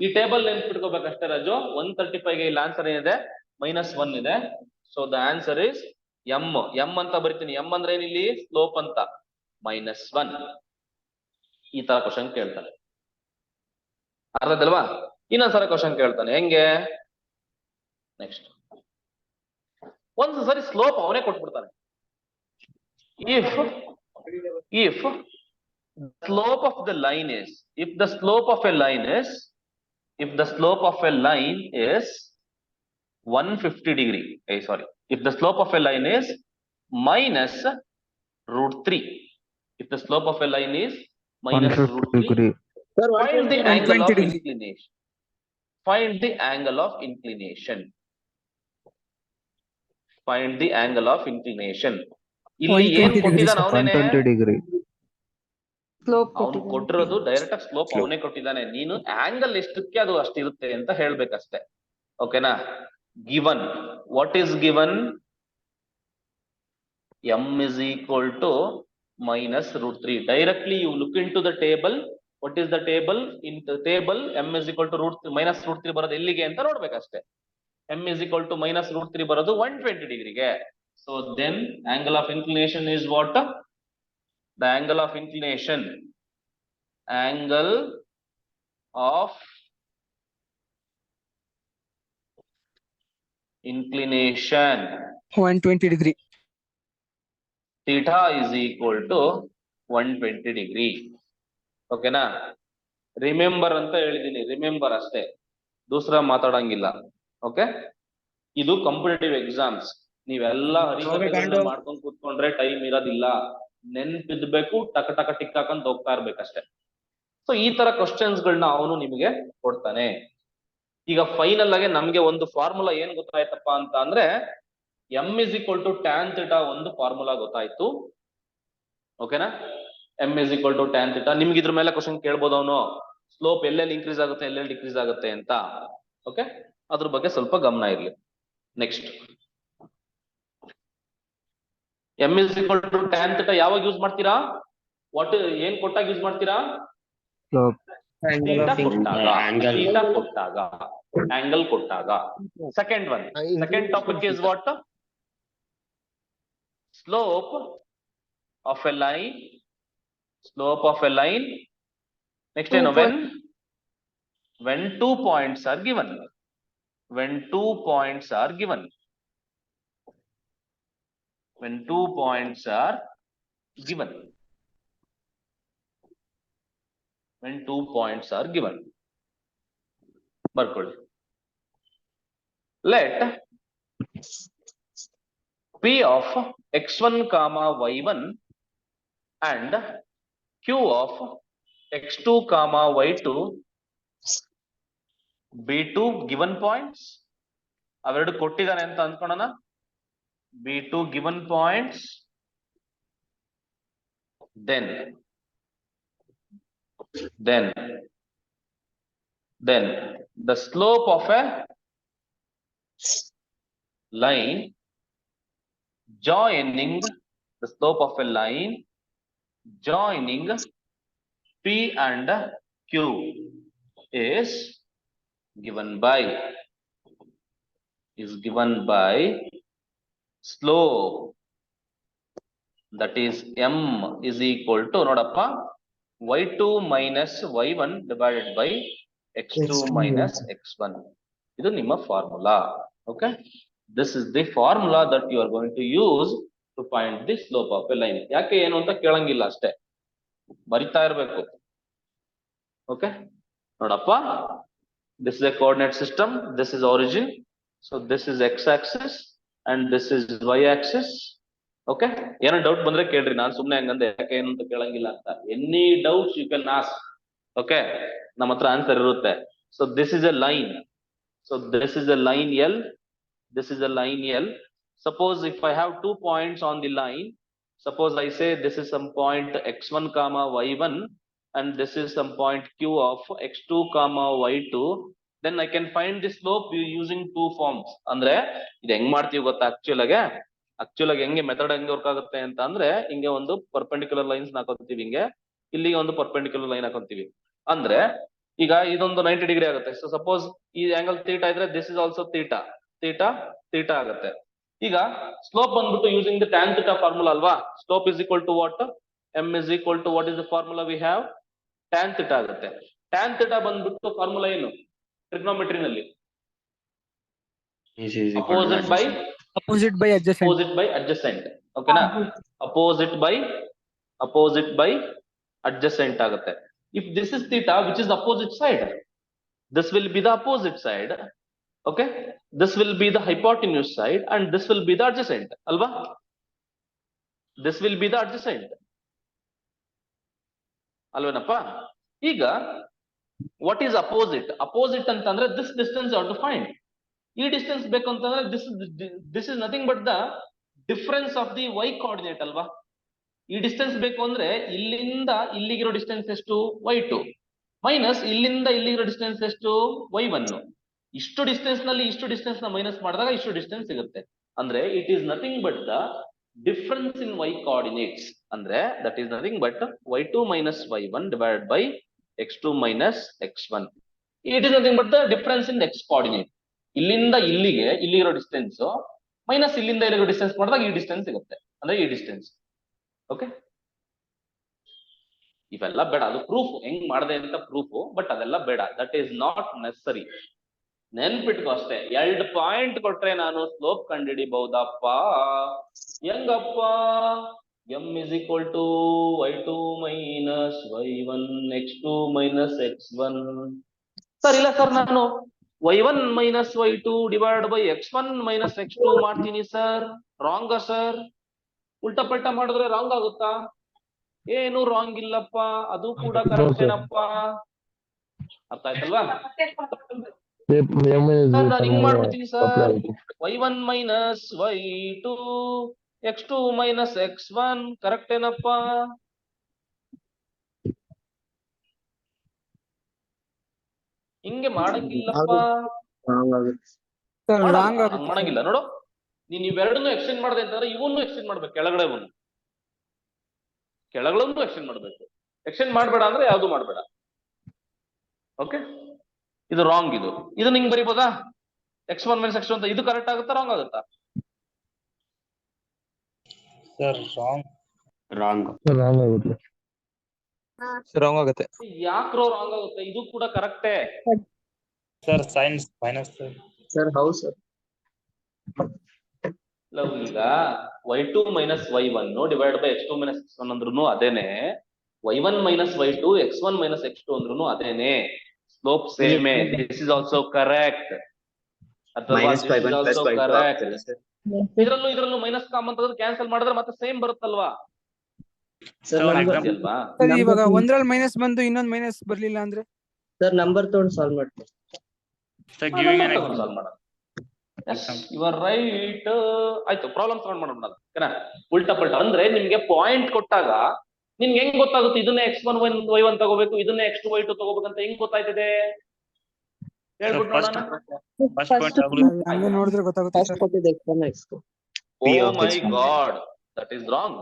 ಈ ಟೇಬಲ್ ನೆನ್ಪಿಟ್ಕೋಬೇಕಷ್ಟೇ ರಾಜು. 135ಗೆ ಇಲ್ಲಿ ಆನ್ಸರ್ ಏನಿದೆ? -1 ಇದೆ. So the answer is M ಅಂತ ಬರಿತೀನಿ. ಎಂ ಅಂದ್ರೆ ಏನಿಲ್ಲಿ? ಸ್ಲೋಪ್ ಅಂತ. -1. ಈ ತರ ಕ್ವಶನ್ ಕೇಳ್ತಾನೆ. ಅರ್ಥದಲ್ವಾ? ಇನ್ನೊಂದ್ಸಲ ಕ್ವಶನ್ ಕೇಳ್ತಾನೆ. ಹೆಂಗೆ? ನೆಕ್ಸ್ಟ್ ಒಂದು ಸರಿ ಸ್ಲೋಪ್ ಅವನೇ ಕೊಟ್ಬಿಡ್ತಾನೆ. if slope of the line is, if the slope of a line is 150 degree, if the slope of a line is -√3, if the slope of a line is -√3, find the angle of inclination. Find the angle of inclination. Find the angle of inclination. ಇಲ್ಲಿ ಏನ್ ಕೊಟ್ಟಿದ್ದಾನೆ? ಅವನೇ ಅವ್ನು ಕೊಟ್ಟಿರೋದು direct ಆಗಿ slope ಅವನೇ ಕೊಟ್ಟಿದ್ದಾನೆ. ನೀನು ಆಂಗಲ್ ಎಷ್ಟಕ್ಕೆ ಅದು ಅಷ್ಟಿರುತ್ತೆ ಅಂತ ಹೇಳ್ಬೇಕಷ್ಟೇ. ಓಕೆನಾ? Given, what is given? m is equal to -√3. Directly you look into the table. What is the table? In the table m is equal to -√3 ಬರೋದು ಎಲ್ಲಿಗೆ ಅಂತ ನೋಡ್ಬೇಕಷ್ಟೇ. m is equal to minus root 3 ಬರೋದು 120 ಡಿಗ್ರಿಗೆ. So then angle of inclination is what? The angle of inclination, angle of inclination 120 degree. theta is equal to 120 degree. ಓಕೆನಾ? Remember ಅಂತ ಹೇಳಿದೀನಿ, remember ಅಷ್ಟೇ, ದೂಸರ ಮಾತಾಡಂಗಿಲ್ಲ. Okay, ಇದು ಕಾಂಪಿಟೇಟಿವ್ ಎಕ್ಸಾಮ್ಸ್. ನೀವೆಲ್ಲ ಹರಿಕಥೆಗಳನ್ನ ಮಾಡ್ಕೊಂಡು ಕೂತ್ಕೊಂಡ್ರೆ ಟೈಮ್ ಇರೋದಿಲ್ಲ. ನೆನ್ಪಿದ್ಬೇಕು, ಟಕ ಟಕ ಟಿಕ್ ಹಾಕೊಂಡ್ ಹೋಗ್ತಾ ಇರ್ಬೇಕಷ್ಟೇ. ಸೊ ಈ ತರ ಕ್ವಶನ್ಸ್ ಗಳನ್ನ ಅವನು ನಿಮಗೆ ಕೊಡ್ತಾನೆ. ಈಗ ಫೈನಲ್ ಆಗಿ ನಮ್ಗೆ ಒಂದು ಫಾರ್ಮುಲಾ ಏನ್ ಗೊತ್ತಾಯ್ತಪ್ಪ ಅಂತ ಅಂದ್ರೆ m is equal to tan theta ಒಂದು ಫಾರ್ಮುಲಾ ಗೊತ್ತಾಯ್ತು. ಓಕೆನಾ? m is equal to tan theta. ನಿಮ್ಗೆ ಇದ್ರ ಮೇಲೆ ಕ್ವಶನ್ ಕೇಳ್ಬೋದು ಅವನು, ಸ್ಲೋಪ್ ಎಲ್ಲೆಲ್ಲಿ ಇನ್ಕ್ರೀಸ್ ಆಗುತ್ತೆ ಎಲ್ಲೆಲ್ಲಿ ಡಿಕ್ರೀಸ್ ಆಗುತ್ತೆ ಅಂತ. ಓಕೆ, ಅದ್ರ ಬಗ್ಗೆ ಸ್ವಲ್ಪ ಗಮನ ಇರ್ಲಿ. Next, m is equal to tan theta ಯಾವಾಗ ಯೂಸ್ ಮಾಡ್ತೀರಾ? ವಾಟ್ ಏನ್ ಕೊಟ್ಟಾಗ ಯೂಸ್ ಮಾಡ್ತೀರಾ? Slope. theta ಕೊಟ್ಟಾಗ, theta ಕೊಟ್ಟಾಗ, angle ಕೊಟ್ಟಾಗ. Second one, second topic is what? Slope of a line, slope of a line. Next, when 2 points are given, when 2 points are given, when 2 points are given, when 2 points are given. ಬರ್ಕೊಳ್ಳಿ. Let P of x1 comma y1 and Q of x2 comma y2 be two given points. ಅವೆರಡು ಕೊಟ್ಟಿದ್ದಾನೆ ಅಂತ ಅನ್ಕೊಳ್ಳೋಣ. be two given points, then the slope of a line joining, the slope of a line joining P and Q is given by slope, that is m is equal to ನೋಡಪ್ಪ y2 minus y1 divided by x2 minus x1. ಇದು ನಿಮ್ಮ ಫಾರ್ಮುಲಾ. Okay, this is the formula that you are going to use to find the slope of a line. ಯಾಕೆ ಏನು ಅಂತ ಕೇಳಂಗಿಲ್ಲ, ಅಷ್ಟೇ ಬರಿತಾ ಇರಬೇಕು. ಓಕೆ, ನೋಡಪ್ಪ, this is a coordinate system, this is origin, so this is x axis and this is y axis. Okay, ಏನೋ doubt ಬಂದ್ರೆ ಕೇಳ್ರಿ, ನಾನು ಸುಮ್ನೆ ಹಂಗಂದೆ ಯಾಕೆ ಏನು ಅಂತ ಕೇಳಂಗಿಲ್ಲ ಅಂತ. Any doubts you can ask. Okay, ನಮ್ಮ ಹತ್ರ ಆನ್ಸರ್ ಇರುತ್ತೆ. So this is a line, so this is a line L, this is a line L. Suppose if I have 2 points on the line, suppose I say this is some point x1 comma y1 and this is some point Q of x2 comma y2, then I can find the slope using two forms. ಅಂದ್ರೆ ಇದು ಹೆಂಗ್ ಮಾಡ್ತೀವಿ ಗೊತ್ತಾ? Actual ಆಗಿ ಹೆಂಗೆ method ಹೆಂಗೆ work ಆಗುತ್ತೆ ಅಂತ ಅಂದ್ರೆ, ಹಿಂಗೆ ಒಂದು ಪರ್ಪೆಂಡಿಕ್ಯುಲರ್ ಲೈನ್ಸ್ ಹಾಕೋತೀವಿ, ಹಿಂಗೆ ಇಲ್ಲಿಗೆ ಒಂದು ಪರ್ಪೆಂಡಿಕ್ಯುಲರ್ ಲೈನ್ ಹಾಕೋತೀವಿ. ಅಂದ್ರೆ ಈಗ ಇದೊಂದು 90 ಡಿಗ್ರಿ ಆಗುತ್ತೆ. ಸೊ ಸಪೋಸ್ ಈ ಆಂಗಲ್ ಥೀಟಾ ಇದ್ರೆ this is also theta, theta theta ಆಗುತ್ತೆ. ಈಗ ಸ್ಲೋಪ್ ಬಂದ್ಬಿಟ್ಟು using the tan theta formula ಅಲ್ವಾ? Slope is equal to what? m is equal to what is the formula we have? tan theta ಆಗುತ್ತೆ. tan theta ಬಂದ್ಬಿಟ್ಟು formula ಏನು trigonometry ನಲ್ಲಿ? opposite by adjacent. ಓಕೆನಾ? opposite by adjacent ಆಗುತ್ತೆ. If this is theta, which is the opposite side, this will be the opposite side. Okay, this will be the hypotenuse side and this will be the adjacent. Alva, this will be the adjacent. Alvanappa. Iga, what is opposite? Opposite antandre this distance you have to find. This distance bekantandre this is nothing but the difference of the y coordinate. Alva. ಈ distance ಬೇಕು ಅಂದ್ರೆ ಇಲ್ಲಿಂದ ಇಲ್ಲಿಗಿರೋ distance ಎಷ್ಟು? y2 minus ಇಲ್ಲಿಂದ ಇಲ್ಲಿಗಿರೋ distance ಎಷ್ಟು? y1. ಇಷ್ಟು distance ನಲ್ಲಿ ಇಷ್ಟು ಡಿಸ್ಟೆನ್ಸ್ ನ ಮೈನಸ್ ಮಾಡಿದಾಗ ಇಷ್ಟು ಡಿಸ್ಟೆನ್ಸ್ ಸಿಗುತ್ತೆ. ಅಂದ್ರೆ it is nothing but the difference in y coordinates. ಅಂದ್ರೆ that is nothing but y2 minus y1 divided by x2 minus x1. It is nothing but the difference in x coordinate. ಇಲ್ಲಿಂದ ಇಲ್ಲಿರೋ distance minus ಇಲ್ಲಿಂದ ಇಲ್ಲಿರೋ distance ಮಾಡಿದಾಗ ಈ distance ಸಿಗುತ್ತೆ, ಅಂದ್ರೆ ಈ ಡಿಸ್ಟೆನ್ಸ್. ಓಕೆ, ಇವೆಲ್ಲ ಬೇಡ, ಅದು ಪ್ರೂಫ್ ಹೆಂಗ್ ಮಾಡಿದೆ ಅಂತ ಪ್ರೂಫ್, ಬಟ್ ಅದೆಲ್ಲ ಬೇಡ, ದಟ್ ಈಸ್ ನಾಟ್ ನೆಸರಿ. ನೆನ್ಪಿಟ್ಕೋ ಅಷ್ಟೇ. 2 ಪಾಯಿಂಟ್ ಕೊಟ್ರೆ ನಾನು ಸ್ಲೋಪ್ ಕಂಡುಹಿಡಿಬಹುದಪ್ಪ. ಹೆಂಗಪ್ಪ? m is equal to y2 minus y1 x2 minus x1. Sir ಇಲ್ಲ ಸರ್, ನಾನು y1 minus y2 divided by x1 minus x2 ಮಾಡ್ತೀನಿ ಸರ್. Wrong sir? ಉಲ್ಟಾ ಪಲ್ಟಾ ಮಾಡಿದ್ರೆ ರಾಂಗ್ ಆಗುತ್ತಾ? ಏನು ರಾಂಗ್ ಇಲ್ಲಪ್ಪ, ಅದು ಕೂಡ ಕರೆಕ್ಟ್ ಏನಪ್ಪ. ಅರ್ಥ ಆಯ್ತಲ್ವಾ? ನಾನು ಹಿಂಗ್ ಮಾಡ್ಬಿಡ್ತೀನಿ sir, y1 minus y2 x2 minus x1 correct ಏನಪ್ಪ? ಹಿಂಗೆ ಮಾಡಂಗಿಲ್ಲಪ್ಪ, ರಾಂಗ್ ಹಂಗ್ ಮಾಡಂಗಿಲ್ಲ. ನೋಡು, ನೀನ್ ಇವೆರಡನ್ನು ಎಕ್ಸ್ಟೆಂಡ್ ಮಾಡ್ದೆ ಅಂತಂದ್ರೆ ಇವನು ಎಕ್ಸ್ಟೆಂಡ್ ಮಾಡ್ಬೇಕು, ಕೆಳಗಡೆವನ್ನು ಎಕ್ಸ್ಟೆಂಡ್ ಮಾಡ್ಬೇಕು. ಎಕ್ಸ್ಟೆಂಡ್ ಮಾಡ್ಬೇಡ ಅಂದ್ರೆ ಯಾವ್ದು ಮಾಡ್ಬೇಡ. ಓಕೆ, ಇದು ರಾಂಗ್. ಇದನ್ನ ಹಿಂಗ್ ಬರಿಬೋದಾ? x1 minus x2 ಅಂತ. ಇದು ಕರೆಕ್ಟ್ ಆಗುತ್ತಾ ರಾಂಗ್ ಆಗುತ್ತಾ? Sir wrong. ರಾಂಗ್. ಆಗುತ್ತೆ. ರಾಂಗ್ ಆಗುತ್ತೆ. ಯಾಕ್ರೋ ರಾಂಗ್ ಆಗುತ್ತೆ? ಇದು ಕೂಡ ಕರೆಕ್ಟೇ ಸರ್ ಸೈನ್ಸ್ ಮೈನಸ್. ಸರ್ ಹೌದು ಸರ್. ಈಗ y2 minus y1 divided by x2 minus x1 ಅಂದ್ರೂ ಅದೇನೆ, y1 minus y2 x1 minus x2 ಅಂದ್ರೂ ಅದೇನೆ. Slope same. This is also correct. ಇದ್ರಲ್ಲೂ ಮೈನಸ್ ಕಾಮನ್ ತೆಗೆದು ಕ್ಯಾನ್ಸಲ್ ಮಾಡಿದ್ರೆ ಮತ್ತೆ ಸೇಮ್ ಬರುತ್ತಲ್ವಾ? ಅಲ್ವಾ? ಸರ್ ಇವಾಗ ಒಂದ್ರಲ್ಲಿ ಮೈನಸ್ ಬಂದು ಇನ್ನೊಂದ್ ಮೈನಸ್ ಬರ್ಲಿಲ್ಲ ಅಂದ್ರೆ ಸರ್ ನಂಬರ್ ತಗೊಂಡು ಸಾಲ್ವ್ ಮಾಡ್ತೀವಿ. ಸರ್ ಗಿವಿಂಗ್ an ಸಾಲ್ವ್ ಮಾಡೋಣ. You are right. ಆಯ್ತು, ಪ್ರಾಬ್ಲಮ್ ಸಾಲ್ವ್ ಮಾಡೋಣ. ಓಕೆನಾ? ಉಲ್ಟಾ ಪಲ್ಟಾ ಅಂದ್ರೆ ನಿಮ್ಗೆ ಪಾಯಿಂಟ್ ಕೊಟ್ಟಾಗ ನಿಮ್ಗೆ ಹೆಂಗ್ ಗೊತ್ತಾಗುತ್ತೆ ಇದನ್ನೇ x1 y1 ತಗೋಬೇಕು, ಇದನ್ನೇ x2 y2 ತಗೋಬೇಕಂತ ಹೆಂಗ್ ಗೊತ್ತಾಯ್ತದೆ? ಹೇಳ್ಬಿಟ್ಟು ನೋಡೋಣ. ಹಂಗೆ ನೋಡಿದ್ರೆ ಗೊತ್ತಾಗುತ್ತೆ ಫಸ್ಟ್ ಸರ್. ಕೊಟ್ಟಿದ್ದು x1 x2. Oh my god, that is wrong.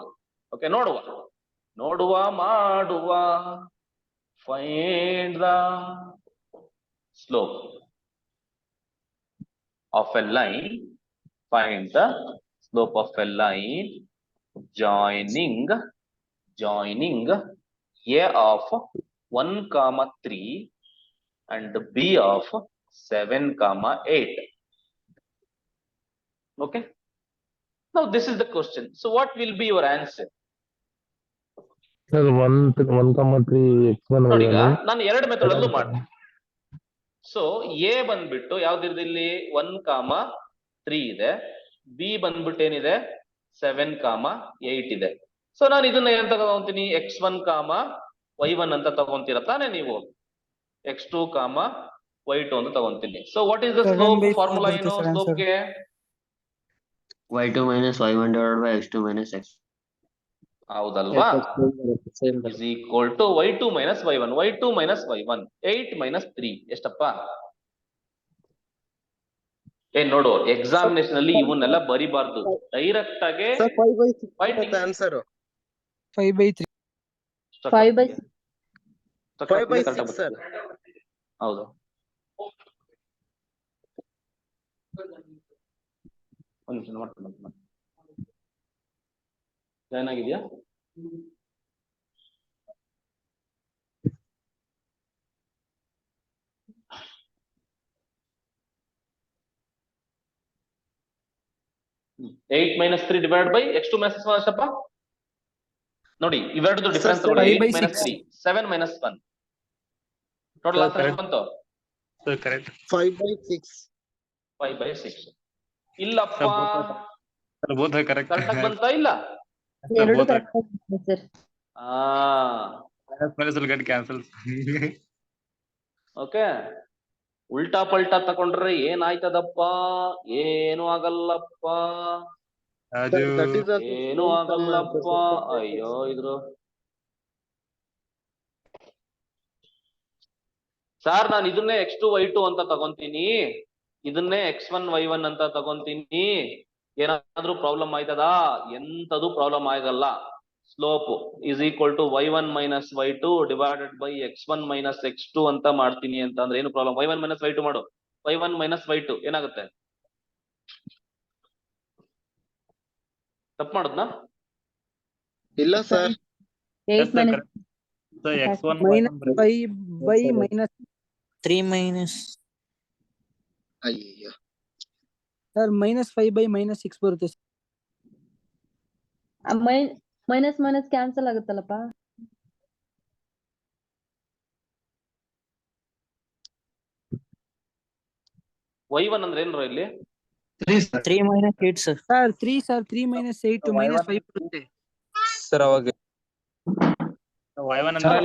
Okay, ನೋಡುವ ಮಾಡುವ. Find the slope of a line. Find the slope of a line joining a of 1, 3 and b of 7, 8. Okay, now this is the question. So what will be your answer? Sir, 1,3 x1 ನೋಡಿ, ಈಗ y1. ನಾನು 2 method ಅಲ್ಲೂ ಮಾಡ್ತೀನಿ. So A ಬಂದ್ಬಿಟ್ಟು ಯಾವ್ದಿದೆ ಇಲ್ಲಿ? 1, 3 ಇದೆ. B ಬಂದ್ಬಿಟ್ಟು ಏನಿದೆ? 7, 8 ಇದೆ. ಸೊ ನಾನು ಇದನ್ನ ಏನ್ ತಗೊಂತೀನಿ? x1, y1 ಅಂತ ತಗೊಂತೀರ ತಾನೆ ನೀವು? x2, y2 ಅಂತ ತಗೊಂತೀನಿ. So what is the slope formula? ಏನು ಸ್ಲೋಪ್ಗೆ? y2 minus y1 divided by x2 minus x. ಹೌದಲ್ವಾ? is equal to y2 minus y1. y2 minus y1 8 minus 3 ಎಷ್ಟಪ್ಪ? ನೋಡು, ಎಕ್ಸಾಮಿನೇಷನ್ ಅಲ್ಲಿ ಇವನ್ನೆಲ್ಲ ಬರಿಬಾರ್ದು, ಡೈರೆಕ್ಟ್ ಆಗಿ ಸರ್ 5/6 ಆನ್ಸರ್. 5/3. 5/6 ಸರ್. ಹೌದು. ಒಂದು ನಿಮಿಷ ಮಾಡ್ತೀನಿ. ಜಾಯ್ನ್ ಆಗಿದ್ಯಾ? Eight minus 3 divide by x2 minus x1 ಎಷ್ಟಪ್ಪ? ನೋಡಿ, ಇವೆರಡು ಡಿಫರೆನ್ಸ್ ತಗೊಳ್ಳಿ. 8 minus 3 7 minus 1 ಟೋಟಲ್ ಆನ್ಸರ್ ಎಷ್ಟು ಬಂತು? Sir correct. 5/6. 5/6 ಇಲ್ಲಪ್ಪ, ಸರ್ ಬೋತ್ ಕರೆಕ್ಟ್. ಕರೆಕ್ಟ್ ಆಗಿ ಬಂತಾ? ಇಲ್ಲ. ಎರಡು ಕರೆಕ್ಟ್ ಆಗಿದೆ sir. Minus will get cancel. Okay, ಉಲ್ಟಾ ಪಲ್ಟಾ ತಕೊಂಡ್ರೆ ಏನಾಯ್ತದಪ್ಪ? ಏನು ಆಗಲ್ಲಪ್ಪ, ಏನು ಆಗಲ್ಲಪ್ಪ. ಅಯ್ಯೋ, ಇದ್ರು ಸಾರ್, ನಾನು ಇದನ್ನೇ x2 y2 ಅಂತ ತಗೊಂತೀನಿ, ಇದನ್ನೇ x1 y1 ಅಂತ ತಗೊಂತೀನಿ. ಏನಾದ್ರೂ ಪ್ರಾಬ್ಲಮ್ ಆಯ್ತದಾ? ಎಂತದು ಪ್ರಾಬ್ಲಮ್ ಆಗಲ್ಲ. Slope is equal to y1 minus y2 divided by x1 minus x2 ಅಂತ ಮಾಡ್ತೀನಿ ಅಂತ ಅಂದ್ರೆ ಏನು ಪ್ರಾಬ್ಲಮ್? y1 minus y2 ಮಾಡು. y1 minus y2 ಏನಾಗುತ್ತೆ? ತಪ್ಪು ಮಾಡುದ್ನಾ? ಇಲ್ಲ sir. 8 minus So x1 minus y1 5 by minus 3 minus ಅಯ್ಯೋ ಸರ್ -5 by -6 ಬರುತ್ತೆ sir. ಮೈನಸ್ ಮೈನಸ್ ಕ್ಯಾನ್ಸಲ್ ಆಗುತ್ತಲ್ಲಪ್ಪ. y1 ಅಂದ್ರೆ ಏನ್ರ ಇಲ್ಲಿ? 3 minus 8 sir. Sir 3 minus 8 minus 5 ಬರುತ್ತೆ ಸರ್. ಅವಾಗ y1 ಅಂದ್ರೆ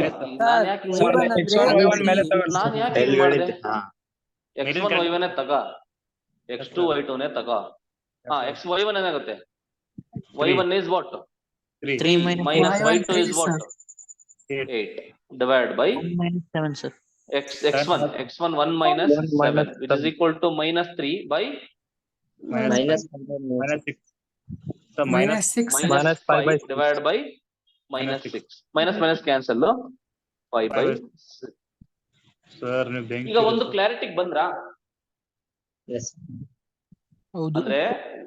ನಾನ್ ಯಾಕೆ ಹಿಂಗ್ y1 ಮಾಡ್ದೆ? ಅಂದ್ರೆ y1 ಮೇಲೆ ತಗೊಳ್ಳಿ. ನಾನ್ ಯಾಕೆ ಹಿಂಗ್ ಮಾಡ್ದೆ? ಮೇಲೆ x1 ಕೆಳಗೆ. y1 ತಗ, x2 y2 ನೇ ತಗ. x y1 ಏನಾಗುತ್ತೆ? y1 is what? 3 minus y2 is what? 8 divided by -7 sir. x1 1 minus 7 which is equal to -3 by minus 6. So minus minus 5 divided by -6. minus cancel 5 by 6. Sir ನೀವು ಬೆಂಕಿ ಈಗ ಒಂದು ಕ್ಲಾರಿಟಿಗೆ ಬಂದ್ರಾ? ಹೌದು. ಅಂದ್ರೆ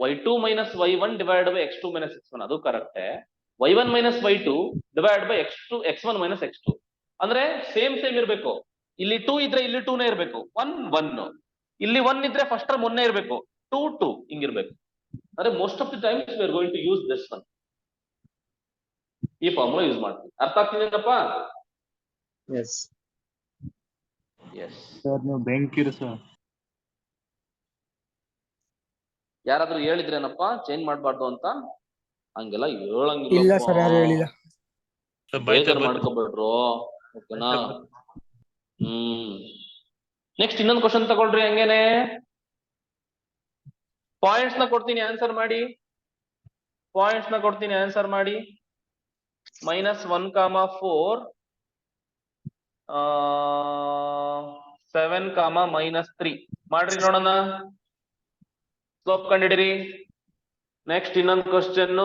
y2 minus y1 divided by x2 minus x1 ಅದು correct. y1 minus y2 divided by x1 minus x2 ಅಂದ್ರೆ same ಇರ್ಬೇಕು. ಇಲ್ಲಿ 2 ಇದ್ರೆ ಇಲ್ಲಿ 2 ನೇ ಇರ್ಬೇಕು. 1 1 ಇಲ್ಲಿ 1 ಇದ್ರೆ ಫಸ್ಟ್ ಟರ್ಮ್ 1 ನೇ ಇರ್ಬೇಕು. 2 2 ಹಿಂಗಿರ್ಬೇಕು. ಅಂದ್ರೆ most of the times we are going to use this one. ಈ ಫಾರ್ಮುಲಾ ಯೂಸ್ ಮಾಡ್ತೀವಿ. ಅರ್ಥ ಆಗ್ತಿದೆಯಪ್ಪ? S S. ಸರ್ ನೀವು ಬೆಂಕಿ ಸರ್. ಯಾರಾದ್ರೂ ಹೇಳಿದ್ರೇನಪ್ಪ ಚೇಂಜ್ ಮಾಡ್ಬಾರ್ದು ಅಂತ? ಹಂಗೆಲ್ಲ ಹೇಳಂಗಿಲ್ಲ. ಇಲ್ಲ ಸರ್, ಯಾರು ಹೇಳಿಲ್ಲ. ಬೇಜಾರ್ ಮಾಡ್ಕೋಬೇಡ್ರು, ಓಕೆನಾ? ನೆಕ್ಸ್ಟ್ ಇನ್ನೊಂದು ಕ್ವಶನ್ ತಗೊಳ್ರಿ. ಹಂಗೇನೆ ಪಾಯಿಂಟ್ಸ್ ನ ಕೊಡ್ತೀನಿ, ಆನ್ಸರ್ ಮಾಡಿ. ಪಾಯಿಂಟ್ಸ್ ನ ಕೊಡ್ತೀನಿ, ಆನ್ಸರ್ ಮಾಡಿ. -1, 4 7, -3 ಮಾಡ್ರಿ ನೋಡೋಣ. ಸ್ಲೋಪ್ ಕಂಡಿಡಿರಿ. ನೆಕ್ಸ್ಟ್ ಇನ್ನೊಂದು question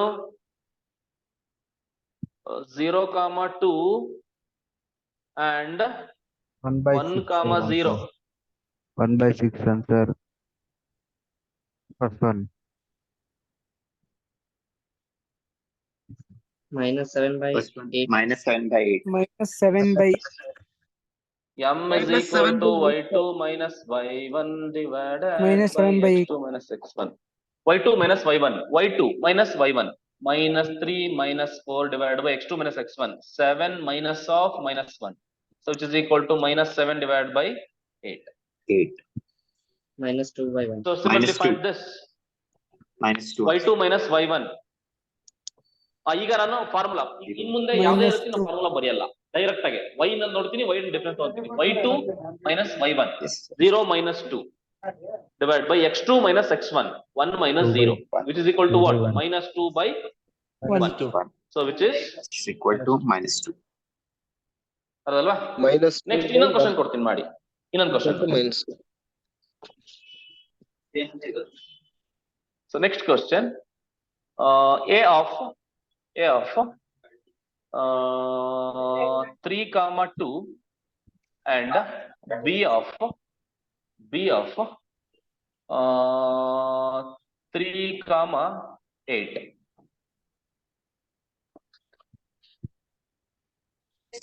0, 2 and 1, 0. 1/6 answer. First one. -7 by 8. -7 by 8. -7 by M is equal to y2 minus y1 divided -7 by by x2 minus x1. y2 minus y1. y2 minus y1. -3 minus 4 divided by x2 minus x1. 7 minus of -1. So which is equal to -7 divided by 8. 8. -2 by 1. So similarly -2. find this. -2. y2 minus y1. ಈಗ ನಾನು formula ಇನ್ ಮುಂದೆ ಯಾವುದೇ ರೀತಿ ನಾನು formula ಬರೆಯಲ್ಲ, direct ಆಗಿ y ನ ನೋಡ್ತೀನಿ, y difference ತಗೊಳ್ತೀನಿ. y2 minus y1. 0 minus 2 divided by x2 minus x1. 1 minus 0 which is equal to what? -2 by 1. So which is equal to -2. ಅದಲ್ವಾ? Next ಇನ್ನೊಂದು ಕ್ವಶನ್ ಕೊಡ್ತೀನಿ ಮಾಡಿ. ಇನ್ನೊಂದು question. So next question, a of 3, 2 and b of 3, 8.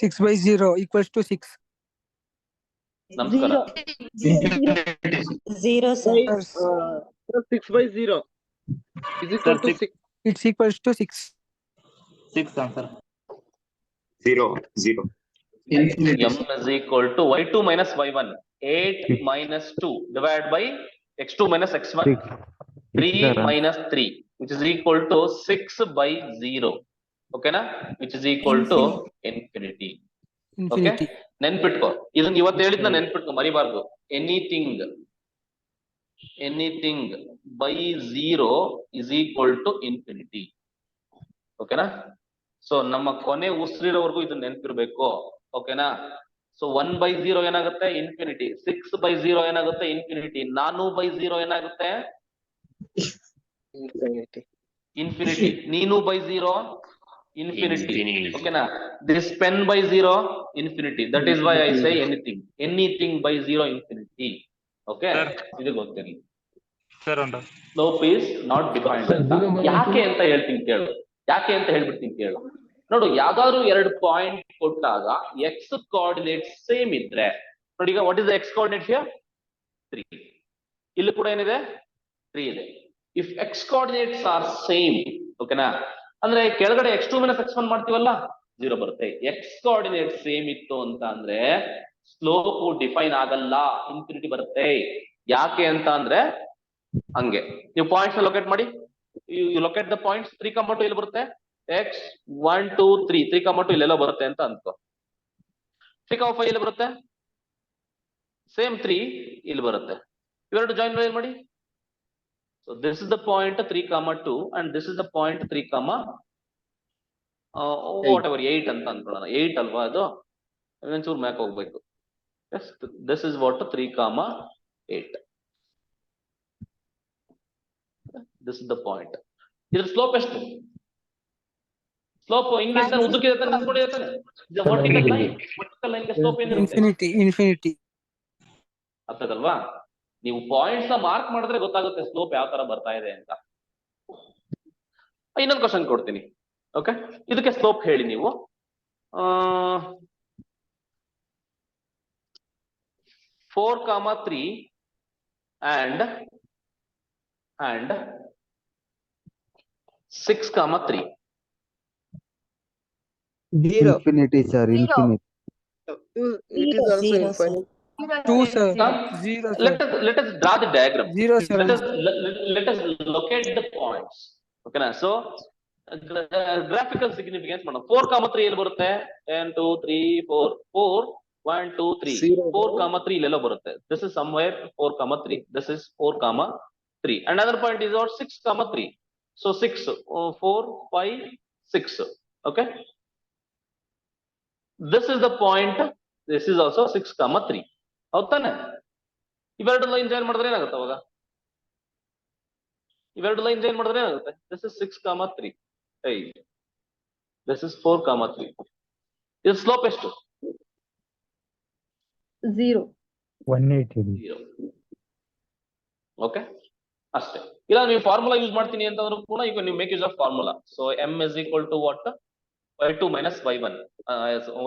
6/0 equals to 6. ನಮಸ್ಕಾರ. 0 sir. 6/0 is equal to 6. It's equals to 6. 6 answer. 0 0. M is equal to y2 minus y1. 8 minus 2 divided by x2 minus x1. 3 minus 3 which is equal to 6/0. Okay na? Which is equal to infinity. Okay? ನೆನ್ಪಿಟ್ಕೋ, ಇದನ್ನ ಇವತ್ತು ಹೇಳಿದ್ನ ನೆನ್ಪಿಟ್ಕೋ, ಮರಿಬಾರ್ದು. Anything by 0 is equal to infinity. ಓಕೆನಾ? ಸೊ ನಮ್ಮ ಕೊನೆ ಉಸಿರಿರೋವರೆಗೂ ಇದನ್ನ ನೆನ್ಪಿರ್ಬೇಕು. ಓಕೆನಾ? ಸೊ 1/0 ಏನಾಗುತ್ತೆ? ಇನ್ಫಿನಿಟಿ. 6/0 ಏನಾಗುತ್ತೆ? ಇನ್ಫಿನಿಟಿ. 4/0 ಏನಾಗುತ್ತೆ? ಇನ್ಫಿನಿಟಿ. ನೀನು by 0 infinity. Okay na? This pen by 0 infinity. That is why I say anything by 0 infinity. Okay, Sir. ಇದು ಗೊತ್ತಿರಲಿ. ಸರ್ ಉಂಟು. ಸ್ಲೋಪ್ ಈಸ್ ನಾಟ್ ಡಿಫೈನ್ಡ್ ಅಂತ. ಯಾಕೆ ಅಂತ ಹೇಳ್ತೀನಿ ಕೇಳು, ಯಾಕೆ ಅಂತ ಹೇಳ್ಬಿಡ್ತೀನಿ ಕೇಳು. ನೋಡು, ಯಾವ್ದಾದ್ರು 2 ಪಾಯಿಂಟ್ ಕೊಟ್ಟಾಗ ಎಕ್ಸ್ ಕೋಆರ್ಡಿನೇಟ್ ಸೇಮ್ ಇದ್ರೆ, ನೋಡಿ ಈಗ what is the X coordinate here 3, ಇಲ್ಲಿ ಕೂಡ ಏನಿದೆ 3 ಇದೆ. If X coordinates are same, ಓಕೆನಾ, ಅಂದ್ರೆ ಕೆಳಗಡೆ x2 - x1 ಮಾಡ್ತೀವಲ್ಲ 0 ಬರುತ್ತೆ. ಎಕ್ಸ್ ಕೋಆರ್ಡಿನೇಟ್ ಸೇಮ್ ಇತ್ತು ಅಂತ ಅಂದ್ರೆ ಸ್ಲೋಪ್ ಡಿಫೈನ್ ಆಗಲ್ಲ, ಇನ್ಫಿನಿಟಿ ಬರುತ್ತೆ. ಯಾಕೆ ಅಂತ ಅಂದ್ರೆ ಹಂಗೆ ನೀವು ಪಾಯಿಂಟ್ಸ್ ಲೊಕೇಟ್ ಮಾಡಿ, ಯು ಲೊಕೇಟ್ ದ ಪಾಯಿಂಟ್ಸ್. 3,2 ಇಲ್ಲಿ ಬರುತ್ತೆ, x 1 2 3 3,2 ಇಲ್ಲೆಲ್ಲ ಬರುತ್ತೆ ಅಂತ ಅನ್ಕೋ. 3,5 ಇಲ್ಲಿ ಬರುತ್ತೆ, ಸೇಮ್ 3 ಇಲ್ಲಿ ಬರುತ್ತೆ. ಇವೆರಡು ಜಾಯಿನ್ ಮಾಡಿ. So this is the point 3,2 and this is the point 3, what ever 8 ಅಂತ ಅನ್ಕೊಳ್ಳೋಣ. 8 ಅಲ್ವಾ ಅದು, ಒಂಚೂರು ಮ್ಯಾಕ್ ಹೋಗ್ಬೇಕು. This is what 3,8. This is the point. ಇದ್ರ ಸ್ಲೋಪ್ ಎಷ್ಟು? ಸ್ಲೋಪ್ ಹಿಂಗೆ ಉದ್ದಕ್ಕೆ ನಿಂತ್ಕೊಂಡಿರ್ತಾನೆ. ವರ್ಟಿಕಲ್ ಲೈನ್, ವರ್ಟಿಕಲ್ ಲೈನ್ ಗೆ ಸ್ಲೋಪ್ ಏನಿರುತ್ತೆ? ಇನ್ಫಿನಿಟಿ. ಅರ್ಥದಲ್ವಾ? ನೀವು ಪಾಯಿಂಟ್ಸ್ ಮಾರ್ಕ್ ಮಾಡಿದ್ರೆ ಗೊತ್ತಾಗುತ್ತೆ ಸ್ಲೋಪ್ ಯಾವ ತರ ಬರ್ತಾ ಇದೆ ಅಂತ. ಇನ್ನೊಂದು ಕ್ವಶನ್ ಕೊಡ್ತೀನಿ, ಓಕೆ, ಇದಕ್ಕೆ ಸ್ಲೋಪ್ ಹೇಳಿ ನೀವು. 4,3 and 6,3. Infinity, sir. Infinity. It is also infinite. 2, sir. Huh? 0, sir. Let us draw the diagram. 0, sir. Let us locate the points. Okay na? So graphical significance ಮಾಡೋಣ. 4,3 ಎಲ್ಲಿ ಬರುತ್ತೆ? 1 2 3 4 4 1 2 3 4,3 ಇಲ್ಲೆಲ್ಲ ಬರುತ್ತೆ. This is somewhere 4,3. This is 4,3. Another point is what? 6,3. So 6 4 5 6. Okay. This is the point. This is also 6,3. ಹೌದಾನೆ? ಇವೆರಡು line join ಮಾಡಿದ್ರೆ ಏನಾಗುತ್ತೆ ಅವಾಗ? ಇವೆರಡು ಲೈನ್ ಜಾಯಿನ್ ಮಾಡಿದ್ರೆ ಏನಾಗುತ್ತೆ? This is 6,3. Hey, this is 4,3. ಇದು ಸ್ಲೋಪ್ ಎಷ್ಟು? 0. 180. ಓಕೆ, ಅಷ್ಟೇ. ಇಲ್ಲ ನೀವು ಫಾರ್ಮುಲಾ ಯೂಸ್ ಮಾಡ್ತೀನಿ ಅಂತಂದ್ರೂ ಕೂಡ ಈಗ ನೀವು make use of formula. So m is equal to what? y2 minus y1.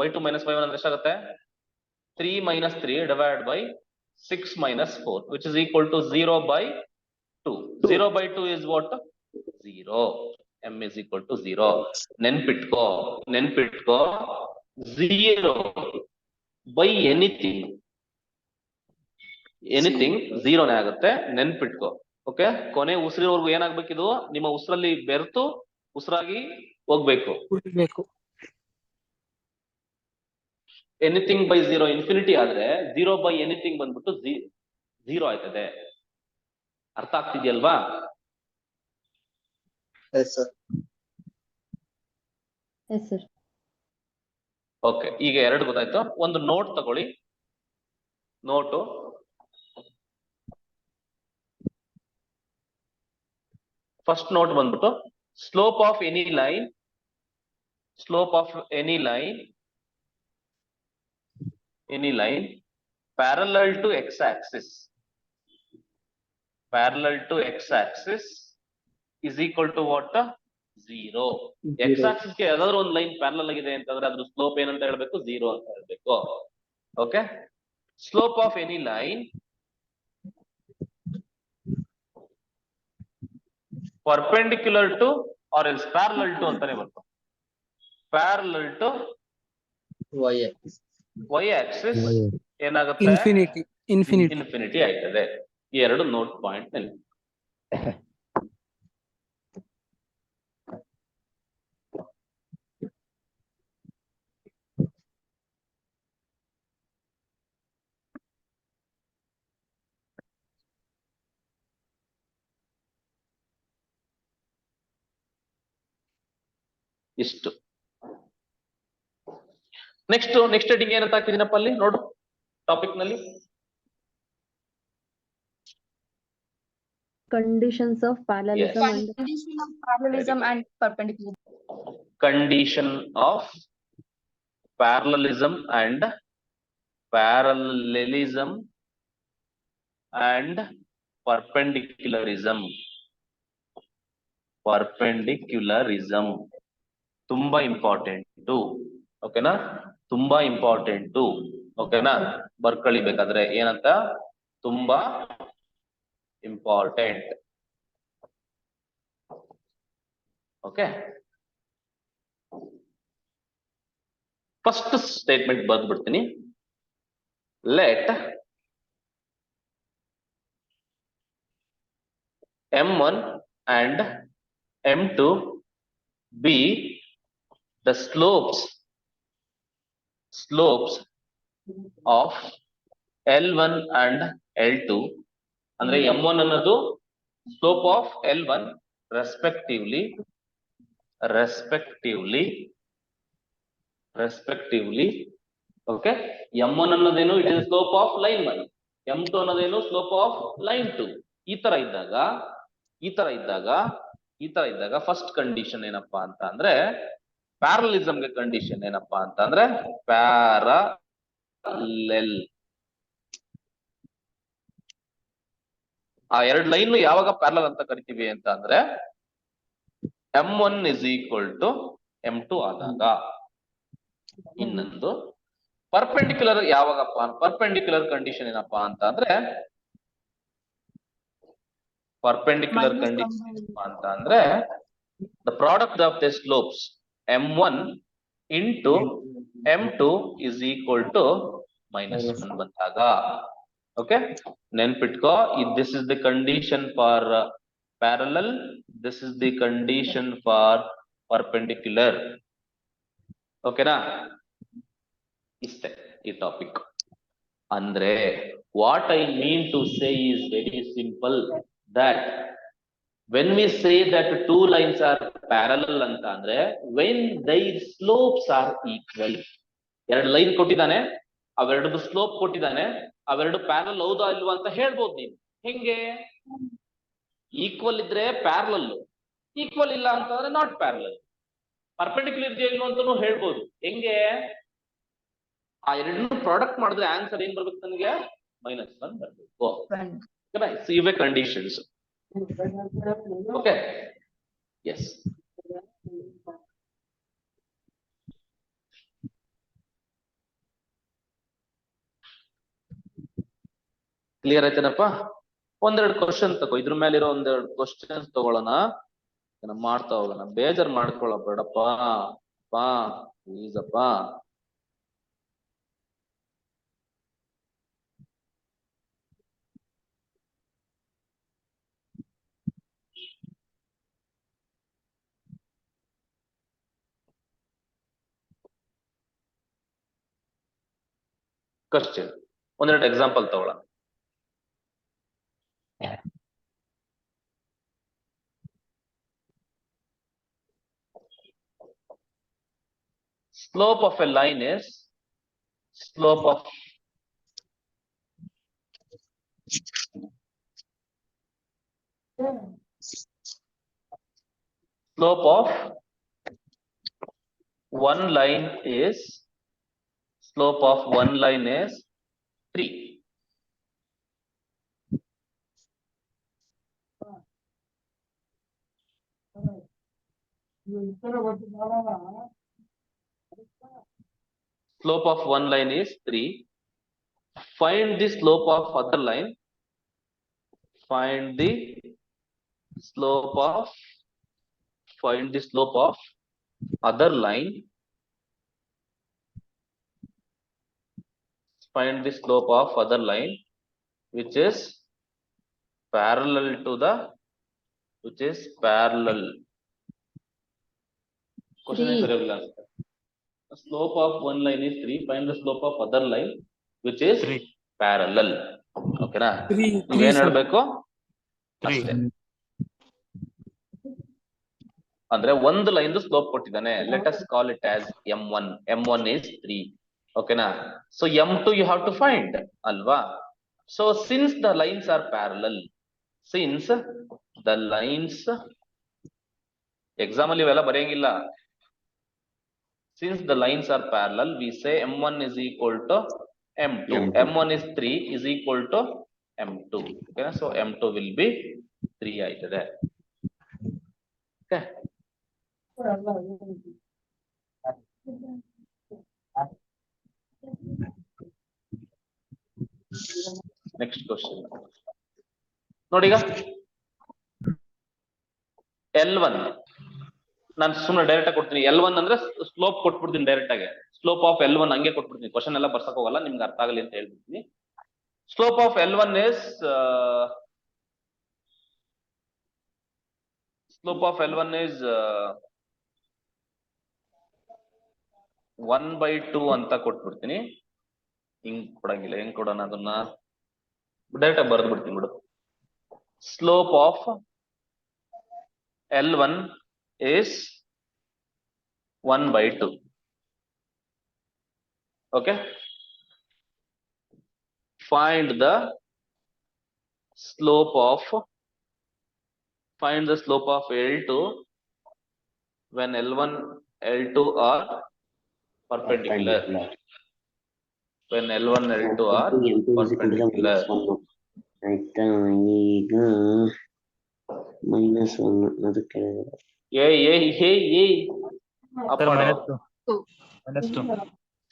y2 minus y1 ಅಂದ್ರೆ ಎಷ್ಟಾಗುತ್ತೆ? 3 minus 3 divided by 6 minus 4, which is equal to 0 by 2. 0 by 2 is what? 0. m is equal to 0. ನೆನ್ಪಿಟ್ಕೋ 0 by anything 0 ನೇ ಆಗುತ್ತೆ. ನೆನ್ಪಿಟ್ಕೋ. Okay, ಕೊನೆ ಉಸಿರಿವರೆಗೂ ಏನಾಗ್ಬೇಕಿದು? ನಿಮ್ಮ ಉಸಿರಲ್ಲಿ ಬೆರೆತು ಉಸಿರಾಗಿ ಹೋಗ್ಬೇಕು. Anything by 0 infinity ಆದ್ರೆ 0 by anything ಬಂದ್ಬಿಟ್ಟು 0 ಆಯ್ತದೆ. ಅರ್ಥ ಆಗ್ತಿದ್ಯಲ್ವಾ? Yes, sir. Yes, sir. Okay, ಈಗ ಎರಡು ಗೊತ್ತಾಯ್ತು. ಒಂದು ನೋಟ್ ತಗೊಳ್ಳಿ. ನೋಟು ಫಸ್ಟ್ ನೋಟ್ ಬಂದ್ಬಿಟ್ಟು slope of any line parallel to x-axis is equal to what? 0. x-axis ಗೆ ಯಾವ್ದಾದ್ರು ಒಂದು ಲೈನ್ ಪ್ಯಾರಲಲ್ ಆಗಿದೆ ಅಂತಂದ್ರೆ ಅದ್ರ ಸ್ಲೋಪ್ ಏನಂತ ಹೇಳ್ಬೇಕು? 0 ಅಂತ ಹೇಳ್ಬೇಕು. Okay, slope of any line perpendicular to or else parallel to ಅಂತಾನೆ ಬರ್ತು. parallel to y-axis ಏನಾಗುತ್ತೆ? ಇನ್ಫಿನಿಟಿ ಆಯ್ತದೆ. ಈ ಎರಡು ನೋಟ್ ಪಾಯಿಂಟ್ ನಲ್ಲಿ. ಇಷ್ಟು. ನೆಕ್ಸ್ಟ್ ಹೆಡಿಂಗ್ ಏನಂತ ಹಾಕಿದ್ದೀನಪ್ಪ ಅಲ್ಲಿ ನೋಡು ಟಾಪಿಕ್ ನಲ್ಲಿ. Conditions of parallelism. Yes. Condition of parallelism and perpendicular. Condition of parallelism and and perpendicularism. Perpendicularism ತುಂಬಾ ಇಂಪಾರ್ಟೆಂಟ್, ಓಕೆನಾ? ತುಂಬಾ ಇಂಪಾರ್ಟೆಂಟ್, ಓಕೆನಾ? ಬರ್ಕೊಳ್ಳಿ ಬೇಕಾದ್ರೆ ಏನಂತ, ತುಂಬಾ ಇಂಪಾರ್ಟೆಂಟ್. ಓಕೆ, ಫಸ್ಟ್ ಸ್ಟೇಟ್ಮೆಂಟ್ ಬರ್ದ್ಬಿಡ್ತೀನಿ. Let M1 and M2 be the slopes of L1 and L2. ಅಂದ್ರೆ M1 ಅನ್ನೋದು slope of L1 respectively. Okay, M1 ಅನ್ನೋದೇನು, it is slope of line 1. M2 ಅನ್ನೋದೇನು, ಸ್ಲೋಪ್ ಆಫ್ ಲೈನ್ 2. ಈ ತರ ಇದ್ದಾಗ first condition ಏನಪ್ಪಾ ಅಂತ ಅಂದ್ರೆ, ಪ್ಯಾರಲಿಸಮ್ಗೆ ಕಂಡೀಷನ್ ಏನಪ್ಪಾ ಅಂತ ಅಂದ್ರೆ ಪ್ಯಾರಲೆಲ್. ಆ ಎರಡು ಲೈನ್ ಯಾವಾಗ ಪ್ಯಾರಲಲ್ ಅಂತ ಕರಿತೀವಿ ಅಂತ ಅಂದ್ರೆ M1 is equal to M2 ಆದಾಗ. ಇನ್ನೊಂದು ಪರ್ಪೆಂಡಿಕ್ಯುಲರ್ ಯಾವಾಗಪ್ಪ, ಪರ್ಪೆಂಡಿಕ್ಯುಲರ್ ಕಂಡೀಷನ್ ಏನಪ್ಪಾ ಅಂತ ಅಂದ್ರೆ, ಪರ್ಪೆಂಡಿಕ್ಯುಲರ್ ಕಂಡೀಷನ್ ಅಂತ ಅಂದ್ರೆ the product of the slopes M1 into M2 is equal to -1 ಬಂದಾಗ. ಓಕೆ, ನೆನ್ಪಿಟ್ಕೋ, this is the condition for parallel, this is the condition for perpendicular. ಓಕೆನಾ? ಇಷ್ಟೇ ಈ ಟಾಪಿಕ್. ಅಂದ್ರೆ what I mean to say is very simple, that when we say that two lines are parallel ಅಂತ ಅಂದ್ರೆ when their slopes are equal. ಎರಡು line ಕೊಟ್ಟಿದ್ದಾನೆ, ಅವೆರಡದು slope ಕೊಟ್ಟಿದ್ದಾನೆ, ಅವೆರಡು ಪ್ಯಾರಲ್ ಹೌದಾ ಇಲ್ವಾ ಅಂತ ಹೇಳ್ಬೋದು ನೀನು. ಹೆಂಗೆ? ಈಕ್ವಲ್ ಇದ್ರೆ ಪ್ಯಾರಲಲ್, ಈಕ್ವಲ್ ಇಲ್ಲ ಅಂತಂದ್ರೆ ನಾಟ್ ಪ್ಯಾರಲಲ್. ಪರ್ಪೆಂಡಿಕ್ಯುಲರ್ ಇದೆಯಾ ಇಲ್ವಾ ಅಂತಾನು ಹೇಳ್ಬೋದು. ಹೆಂಗೆ? ಆ ಎರಡನ್ನು ಪ್ರಾಡಕ್ಟ್ ಮಾಡಿದ್ರೆ ಆನ್ಸರ್ ಏನ್ ಬರ್ಬೇಕು ನನಗೆ? -1 ಬರ್ಬೇಕು. ಇವೆ ಕಂಡೀಷನ್ಸ್. Okay, yes. ಕ್ಲಿಯರ್ ಆಯ್ತೇನಪ್ಪ? ಒಂದೆರಡು ಕ್ವಶನ್ ತಗೋ, ಇದ್ರ ಮೇಲಿರೋ ಒಂದೆರಡು ಕ್ವಶನ್ಸ್ ತಗೊಳ್ಳೋಣ, ಮಾಡ್ತಾ ಹೋಗೋಣ. ಬೇಜಾರ್ ಮಾಡ್ಕೊಳ್ಳ ಬೇಡಪ್ಪ ಪ್ಲೀಸ್ ಅಪ್ಪ. ಕ್ವಶನ್ ಒಂದೆರಡು ಎಕ್ಸಾಂಪಲ್ ತಗೊಳ್ಳೋಣ. Slope of a line is slope of one line is slope of one line is 3. Slope of one line is 3. Find the slope of other line. Find the slope of other line. Find the slope of other line which is parallel to the question is regular. The slope of one line is 3. Find the slope of other line which is 3 parallel. Okay na? ನೀವೇನ್ ಹೇಳ್ಬೇಕು? ಅಷ್ಟೇ. ಅಂದ್ರೆ ಒಂದು line slope ಕೊಟ್ಟಿದ್ದಾನೆ. Let us call it as M1. M1 is 3. Okay na? So M2 you have to find, alva? So since the lines are parallel, exam ಅಲ್ಲಿ ಇವೆಲ್ಲ ಬರೆಯಂಗಿಲ್ಲ. Since the lines are parallel, we say M1 is equal to M2. M1 is 3 is equal to m2. ಓಕೆನಾ? So m2 will be 3 ಆಯ್ತದೆ. Okay, next question ನೋಡಿ. ಈಗ L1 ನಾನು ಸುಮ್ಮನೆ direct ಆಗಿ ಕೊಡ್ತೀನಿ. L1 ಅಂದ್ರೆ ಸ್ಲೋಪ್ ಕೊಟ್ಬಿಡ್ತೀನಿ ಡೈರೆಕ್ಟ್ ಆಗಿ. ಸ್ಲೋಪ್ ಆಫ್ L1 ಹಂಗೆ ಕೊಟ್ಬಿಡ್ತೀನಿ. ಕ್ವಶನ್ ಎಲ್ಲ ಬರ್ಸಕ್ ಹೋಗಲ್ಲ, ನಿಮ್ಗೆ ಅರ್ಥ ಆಗಲಿ ಅಂತ ಹೇಳ್ಬಿಡ್ತೀನಿ. ಸ್ಲೋಪ್ ಆಫ್ L1 is 1/2 ಅಂತ ಕೊಟ್ಬಿಡ್ತೀನಿ. ಹಿಂಗ್ ಕೊಡಂಗಿಲ್ಲ, ಹೆಂಗ್ ಕೊಡೋಣ ಅದನ್ನ? ಡೈರೆಕ್ಟ್ ಆಗಿ ಬರೆದು ಬಿಡ್ತೀನಿ ಬಿಡು. Slope of L1 is 1/2. Okay, find the slope of L2 when L1 L2 are perpendicular. When L1 L2 are perpendicular. ಆಯ್ತಾ? ಈಗ -1 ಅದಕ್ಕೆ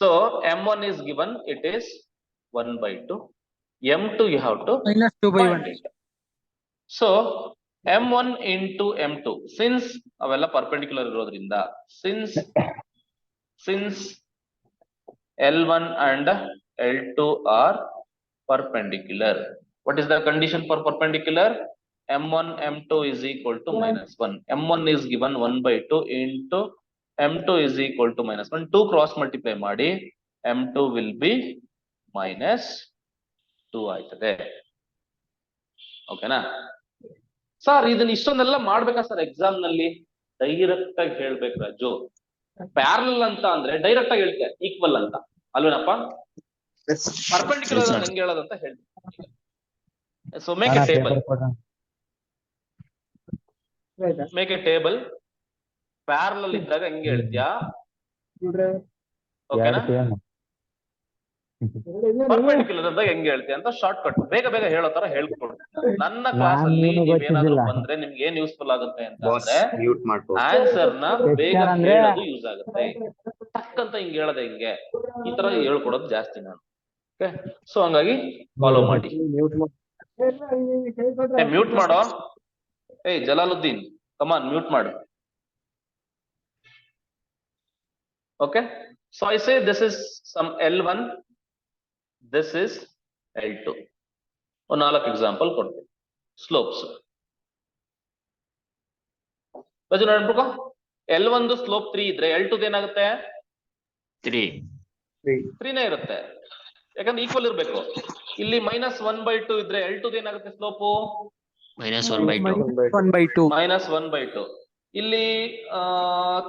So M1 is given, it is 1/2. M2 you have to -2/1. So M1 into M2, since avella perpendicular irodrinda, since L1 and L2 are perpendicular, what is the condition for perpendicular? M1 M2 is equal to -1. M1 is given 1/2 into M2 is equal to -1. 2 cross multiply ಮಾಡಿ M2 will be -2 ಆಯ್ತದೆ. ಓಕೆನಾ sir? ಇದನ್ನ ಇಷ್ಟೊಂದೆಲ್ಲ ಮಾಡ್ಬೇಕಾ sir exam ನಲ್ಲಿ? Direct ಆಗಿ ಹೇಳ್ಬೇಕು Raju. Parallel ಅಂತ ಅಂದ್ರೆ ಡೈರೆಕ್ಟ್ ಆಗಿ ಹೇಳ್ತೆ ಈಕ್ವಲ್ ಅಂತ ಅಲ್ವೇನಪ್ಪ? ಪರ್ಪೆಂಡಿಕ್ಯುಲರ್ ಹೆಂಗ್ ಹೇಳೋದಂತ ಹೇಳ್ತೀನಿ. So make A table. Make A table. Parallel ಇದ್ದಾಗ ಹೆಂಗ್ ಹೇಳ್ತೀಯಾ? ಓಕೆನಾ? ಪರ್ಪೆಂಡಿಕ್ಯುಲರ್ ಇದ್ದಾಗ ಹೆಂಗ್ ಹೇಳ್ತೀಯ ಅಂತ ಶಾರ್ಟ್ ಕಟ್ ಬೇಗ ಬೇಗ ಹೇಳೋ ತರ ಹೇಳ್ಕೊಡ್ತೀನಿ. ನನ್ನ ಕ್ಲಾಸ್ ಅಲ್ಲಿ ನೀವೇನಾದ್ರೂ ಬಂದ್ರೆ ನಿಮ್ಗೆ ಏನ್ ಯೂಸ್ಫುಲ್ ಆಗುತ್ತೆ ಅಂತ ಅಂದ್ರೆ ಆನ್ಸರ್ ನ ಬೇಗ ಹೇಳೋದು ಯೂಸ್ ಆಗುತ್ತೆ. ಟಕ್ಕಂತ ಹಿಂಗ್ ಹೇಳದೆ ಹಿಂಗೆ ಈ ತರ ಹೇಳ್ಕೊಡೋದು ಜಾಸ್ತಿ ನಾನು. ಓಕೆ, ಸೊ ಹಂಗಾಗಿ ಫಾಲೋ ಮಾಡಿ. ಮ್ಯೂಟ್ ಮಾಡೋ. ಜಲಾಲುದ್ದೀನ್, ಕಮಾನ್ ಮ್ಯೂಟ್ ಮಾಡು. Okay, so I say this is some L1, this is L2. ಒಂದು 4 ಎಕ್ಸಾಂಪಲ್ ಕೊಡ್ತೀನಿ. ಸ್ಲೋಪ್ಸ್ ರಜು ನೋಡ್ಬಿಟ್ಟು L1 ಸ್ಲೋಪ್ 3 ಇದ್ರೆ L2 ಏನಾಗುತ್ತೆ? 3ನೇ ಇರುತ್ತೆ, ಯಾಕಂದ್ರೆ ಈಕ್ವಲ್ ಇರ್ಬೇಕು. ಇಲ್ಲಿ -1/2 ಇದ್ರೆ L2 ಏನಾಗುತ್ತೆ ಸ್ಲೋಪು? -1/2. ಇಲ್ಲಿ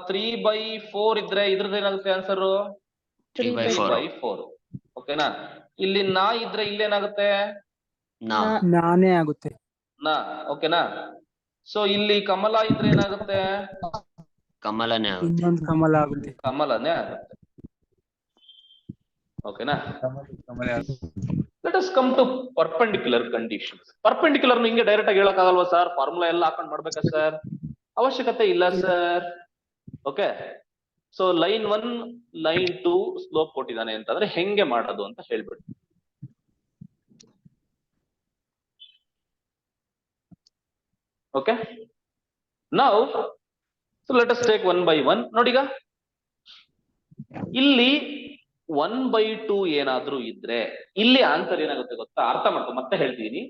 3/4 ಇದ್ರೆ ಇದ್ರದ್ದು ಏನಾಗುತ್ತೆ ಆನ್ಸರ್? 3/4. ಓಕೆನಾ? ಇಲ್ಲಿ ನಾ ಇದ್ರೆ ಇಲ್ಲೇನಾಗುತ್ತೆ? ನಾನೇ ಆಗುತ್ತೆ. ನಾ. ಓಕೆನಾ? ಸೊ ಇಲ್ಲಿ ಕಮಲ ಇದ್ರೆ ಏನಾಗುತ್ತೆ? ಇನ್ನೊಂದು ಕಮಲ ಆಗುತ್ತೆ. ಕಮಲನೇ ಆಗುತ್ತೆ. ಓಕೆನಾ? Let us come to perpendicular conditions. Perpendicular ಹಿಂಗೆ ಡೈರೆಕ್ಟ್ ಆಗಿ ಹೇಳಕ್ಕಾಗಲ್ವಾ ಸರ್? ಫಾರ್ಮುಲಾ ಎಲ್ಲ ಹಾಕೊಂಡ್ ಮಾಡ್ಬೇಕಾ ಸರ್? ಅವಶ್ಯಕತೆ ಇಲ್ಲ sir. Okay, so line 1 line 2 slope ಕೊಟ್ಟಿದ್ದಾನೆ ಅಂತಂದ್ರೆ ಹೆಂಗೆ ಮಾಡೋದು ಅಂತ ಹೇಳ್ಬಿಡಿ. Okay, now so let us take 1 by 1. ನೋಡಿಗ ಇಲ್ಲಿ 1/2 ಏನಾದ್ರೂ ಇದ್ರೆ ಇಲ್ಲಿ ಆನ್ಸರ್ ಏನಾಗುತ್ತೆ ಗೊತ್ತಾ? ಅರ್ಥ ಮಾಡ್ಕೊ, ಮತ್ತೆ ಹೇಳ್ತೀನಿ.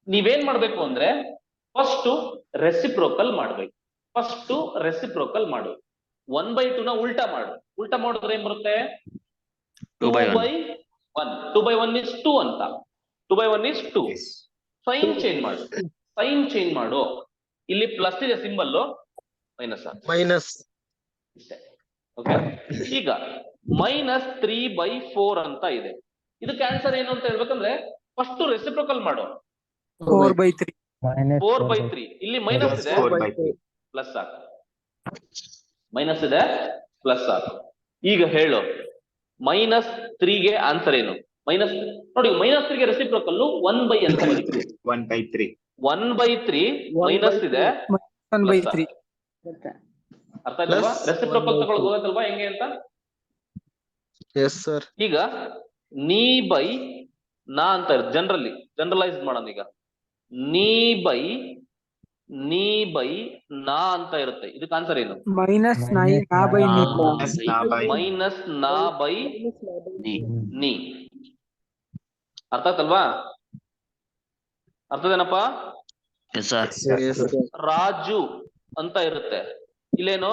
ನೀವೇನ್ ಮಾಡ್ಬೇಕು ಅಂದ್ರೆ ಫಸ್ಟ್ ರೆಸಿಪ್ರೋಕಲ್ ಮಾಡ್ಬೇಕು. ಮಾಡು. 1/2 ನ ಉಲ್ಟಾ ಮಾಡು. ಉಲ್ಟಾ ಮಾಡಿದ್ರೆ ಏನ್ ಬರುತ್ತೆ? 2/1. 2/1 is 2 ಅಂತ. 2/1 is 2. ಸೈನ್ ಚೇಂಜ್ ಮಾಡು. ಇಲ್ಲಿ ಪ್ಲಸ್ ಇದೆ ಸಿಂಬಲ್, ಮೈನಸ್. ಓಕೆ, ಈಗ -3/4 ಅಂತ ಇದೆ. ಇದಕ್ಕೆ ಆನ್ಸರ್ ಏನು ಅಂತ ಹೇಳ್ಬೇಕಂದ್ರೆ ಫಸ್ಟ್ ರೆಸಿಪ್ರೋಕಲ್ ಮಾಡು. 4/3. 4/3. ಇಲ್ಲಿ ಮೈನಸ್ ಇದೆ, ಪ್ಲಸ್ ಹಾಕು. ಈಗ ಹೇಳು, -3ಗೆ ಆನ್ಸರ್ ಏನು? ಮೈನಸ್ ನೋಡಿ ಮೈನಸ್ 3 ಗೆ ರೆಸಿಪ್ರೋಕಲ್ 1 by ಅಂತ ಬರೀತೀವಿ 1/3. 1/3 ಮೈನಸ್ ಇದೆ 1/3. ಅರ್ಥ ಆಯ್ತಲ್ವಾ? ರೆಸಿಪ್ರೋಕಲ್ ತಗೊಳ್ಳೋದು ಗೊತ್ತಲ್ವಾ ಹೆಂಗೆ ಅಂತ? Yes sir. ಈಗ ನೀ ಬೈ ನಾ ಅಂತ ಇರುತ್ತೆ ಜನರಲೈಸ್ ಮಾಡೋಣ. ಈಗ ನೀ ಬೈ ನಾ ಅಂತ ಇರುತ್ತೆ. ಇದಕ್ಕೆ ಆನ್ಸರ್ ಏನು? ಮೈನಸ್ ನಾ ಬೈ ಮೈನಸ್ ನಾ ಬೈ ನೀ. ಅರ್ಥ ಆಯ್ತಲ್ವಾ? ಅರ್ಥದೇನಪ್ಪ? ರಾಜು ಅಂತ ಇರುತ್ತೆ. ಇಲ್ಲೇನು?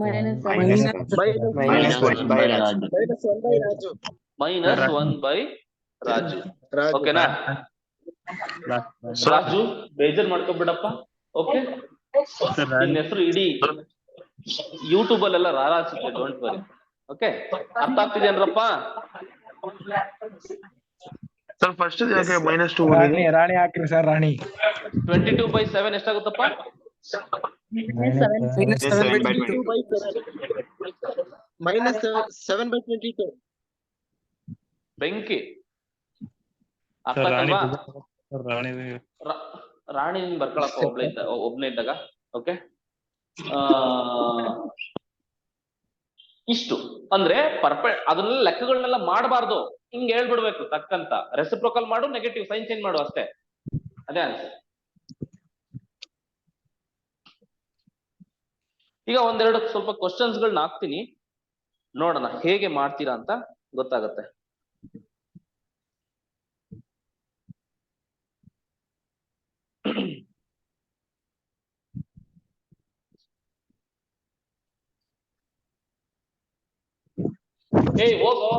minus -1 by Raju. ಓಕೆನಾ? ರಾಜು ಬೇಜಾರ್ ಮಾಡ್ಕೊಬಿಡಪ್ಪ. ಓಕೆ, ನಿನ್ನ ಹೆಸರು ಇಡೀ ಯೂಟ್ಯೂಬ್ ಅಲ್ಲೆಲ್ಲ ರಾರಾಜಿಸುತ್ತೆ. Don't worry. ಓಕೆ, ಅರ್ಥ ಆಗ್ತಿದೇನ್ರಪ್ಪ? ಸರ್ ಫಸ್ಟ್ ಯಾಕೆ -2 ರಾಣಿ ಹಾಕ್ರಿ ಸರ್. ರಾಣಿ 22/7 ಎಷ್ಟಾಗುತ್ತಪ್ಪ? -7/22. ಬೆಂಕಿ. ಅರ್ಥ ಆಗ್ತಲ್ವಾ? ರಾಣಿ ಬರ್ಕೊಳಪ್ಪ ಒಬ್ನೇ ಇದ್ದಾಗ. ಓಕೆ, ಇಷ್ಟು ಅಂದ್ರೆ ಅದನ್ನೆಲ್ಲ ಲೆಕ್ಕಗಳನ್ನೆಲ್ಲ ಮಾಡಬಾರ್ದು. ಹಿಂಗ್ ಹೇಳ್ಬಿಡ್ಬೇಕು ತಕ್ಕಂತ. ರೆಸಿಪ್ರೋಕಲ್ ಮಾಡು, ನೆಗೆಟಿವ್ ಸೈನ್ ಚೇಂಜ್ ಮಾಡು ಅಷ್ಟೇ. ಅದೇ ಆನ್ಸರ್. ಈಗ ಒಂದೆರಡು ಸ್ವಲ್ಪ ಕ್ವಶನ್ಸ್ ಗಳನ್ನ ಹಾಕ್ತೀನಿ, ನೋಡೋಣ ಹೇಗೆ ಮಾಡ್ತೀರಾ ಅಂತ ಗೊತ್ತಾಗತ್ತೆ. ಹೋಗೋ.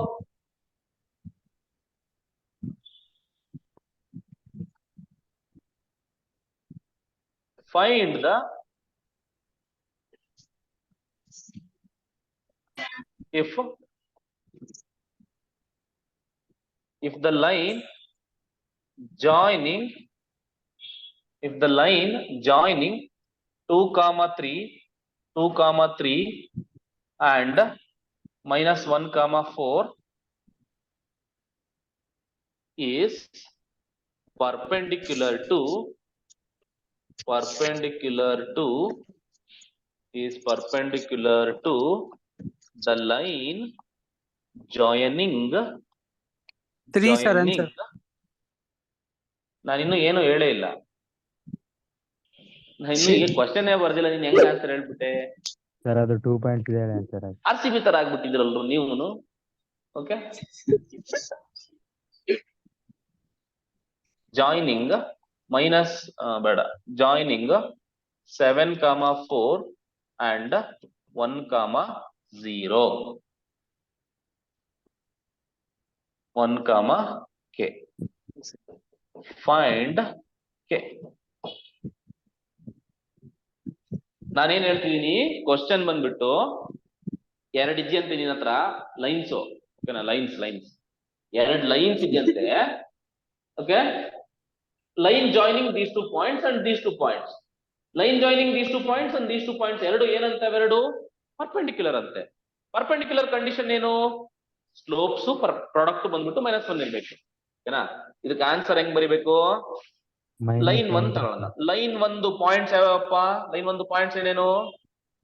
Find the if the line joining 2,3 and -1,4 is perpendicular to the line joining 3 sir answer. ನಾನಿನ್ನು ಏನು ಹೇಳೇ ಇಲ್ಲ. ಇನ್ನು ಈಗ ಕ್ವಶನ್ ಬರ್ದಿಲ್ಲ. ನೀನ್ ಹೆಂಗ್ ಆನ್ಸರ್ ಹೇಳ್ಬಿಟ್ಟೆ ಸರ್? ಅದು 2 ಪಾಯಿಂಟ್ ಇದೆ ಆನ್ಸರ್. RCB ತರ ಆಗ್ಬಿಟ್ಟಿದ್ರಲ್ರು ನೀವು. ಓಕೆ, ಜಾಯಿನಿಂಗ್ ಮೈನಸ್ ಬೇಡ, joining 7,4 and 1,0 1, K. Find K. ನಾನೇನ್ ಹೇಳ್ತಿದೀನಿ, ಕ್ವಶನ್ ಬಂದ್ಬಿಟ್ಟು 2 ಇದೆಯಂತೆ ನಿನ್ನ ಹತ್ರ ಲೈನ್ಸ್. ಓಕೆನಾ? ಲೈನ್ಸ್ 2 ಲೈನ್ಸ್ ಇದೆಯಂತೆ. Okay, line joining these 2 points and these 2 points. Line joining these 2 points and these 2 points ಎರಡು ಏನಂತ? ಎರಡು ಪರ್ಪೆಂಡಿಕ್ಯುಲರ್ ಅಂತೆ. ಪರ್ಪೆಂಡಿಕ್ಯುಲರ್ ಕಂಡೀಷನ್ ಏನು? ಸ್ಲೋಪ್ಸ್ ಪ್ರಾಡಕ್ಟ್ ಬಂದ್ಬಿಟ್ಟು -1 ಇರ್ಬೇಕು. ಓಕೆನಾ? ಇದಕ್ಕೆ ಆನ್ಸರ್ ಹೆಂಗ್ ಬರಿಬೇಕು? ಲೈನ್ 1 ತಗೊಳ್ಳೋಣ. ಲೈನ್ 1 ಪಾಯಿಂಟ್ಸ್ ಯಾವ್ಯಾವಪ್ಪ? ಲೈನ್ 1 ಪಾಯಿಂಟ್ಸ್ ಏನೇನು?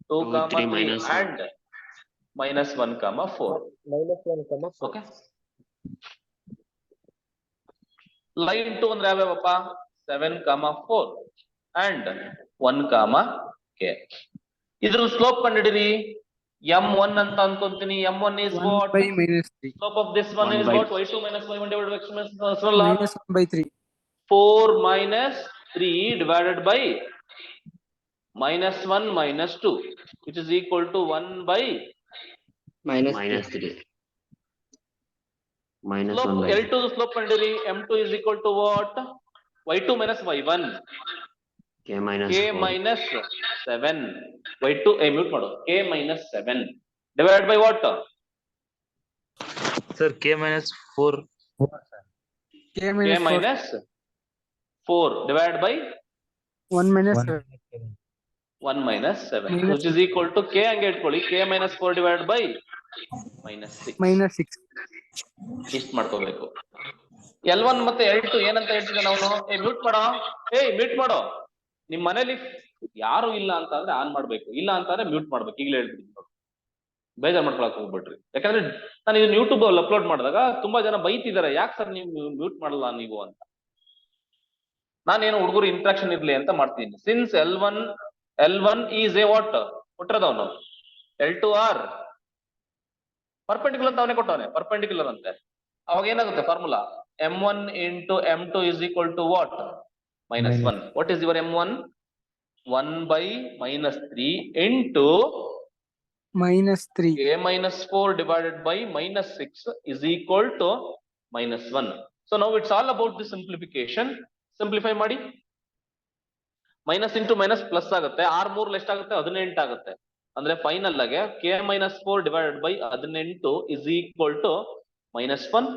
2,3 and -1,4. ಓಕೆ, ಲೈನ್ 2 ಅಂದ್ರೆ ಯಾವ್ಯಾವಪ್ಪ? 7,4 and 1, K. ಇದ್ರ ಸ್ಲೋಪ್ ಕಂಡಿಡಿರಿ. M1 ಅಂತ ಅನ್ಕೊಂತೀನಿ. M1 is what? Slope of this one is what? y2 minus y1 divided by x minus 1/3. 4 minus 3 divided by -1 -2, which is equal to 1 by -3. slope. L2 slope ಕಂಡಿರಿ. M2 is equal to what? y2 minus y1. K minus 7. y2 mute ಮಾಡು. K minus 7 divided by what? Sir, K minus 4. K minus 4 divided by 1 minus 7, which is equal to K ಹಂಗೆ ಇಟ್ಕೊಳ್ಳಿ. K minus 4 divided by -6. ಇಷ್ಟ ಮಾಡ್ಕೋಬೇಕು. L1 ಮತ್ತೆ L2 ಏನಂತ ಹೇಳ್ತಿದ್ದೆ ನಾವು, mute ಮಾಡೋ. ನಿಮ್ ಮನೇಲಿ ಯಾರು ಇಲ್ಲ ಅಂತ ಅಂದ್ರೆ ಆನ್ ಮಾಡ್ಬೇಕು, ಇಲ್ಲ ಅಂತಂದ್ರೆ ಮ್ಯೂಟ್ ಮಾಡ್ಬೇಕು. ಈಗಲೇ ಹೇಳ್ಬಿಡ್ತೀನಿ ನೋಡಿ, ಬೇಜಾರ್ ಮಾಡ್ಕೊಳಕ್ ಹೋಗ್ಬಿಟ್ರಿ. ಯಾಕಂದ್ರೆ ನಾನು ಇದನ್ನ ಯೂಟ್ಯೂಬ್ ಅಲ್ಲಿ ಅಪ್ಲೋಡ್ ಮಾಡಿದಾಗ ತುಂಬಾ ಜನ ಬೈತಿದ್ದಾರೆ, ಯಾಕೆ ಸರ್ ನೀವು ಮ್ಯೂಟ್ ಮಾಡಲ್ಲ ನೀವು ಅಂತ. ನಾನೇನು ಹುಡುಗರು ಇಂಟ್ರಾಕ್ಷನ್ ಇರ್ಲಿ ಅಂತ ಮಾಡ್ತೀನಿ. Since L1 is a what ಕೊಟ್ಟಿರೋದವನು, L2 ಆರ್ ಪರ್ಪೆಂಡಿಕ್ಯುಲರ್ ಅಂತ ಅವನೇ ಕೊಟ್ಟವನೆ, ಪರ್ಪೆಂಡಿಕ್ಯುಲರ್ ಅಂತೆ. ಅವಾಗ ಏನಾಗುತ್ತೆ formula, M1 into M2 is equal to what? -1. What is your M1? 1 by -3 into -3 a -4 divided by -6 is equal to -1. So now it's all about the simplification. Simplify ಮಾಡಿ, minus into minus plus ಆಗುತ್ತೆ. 6 3 ಎಷ್ಟಾಗುತ್ತೆ? 18 ಆಗುತ್ತೆ. ಅಂದ್ರೆ final ಆಗಿ k-4 divided by 18 is equal to -1.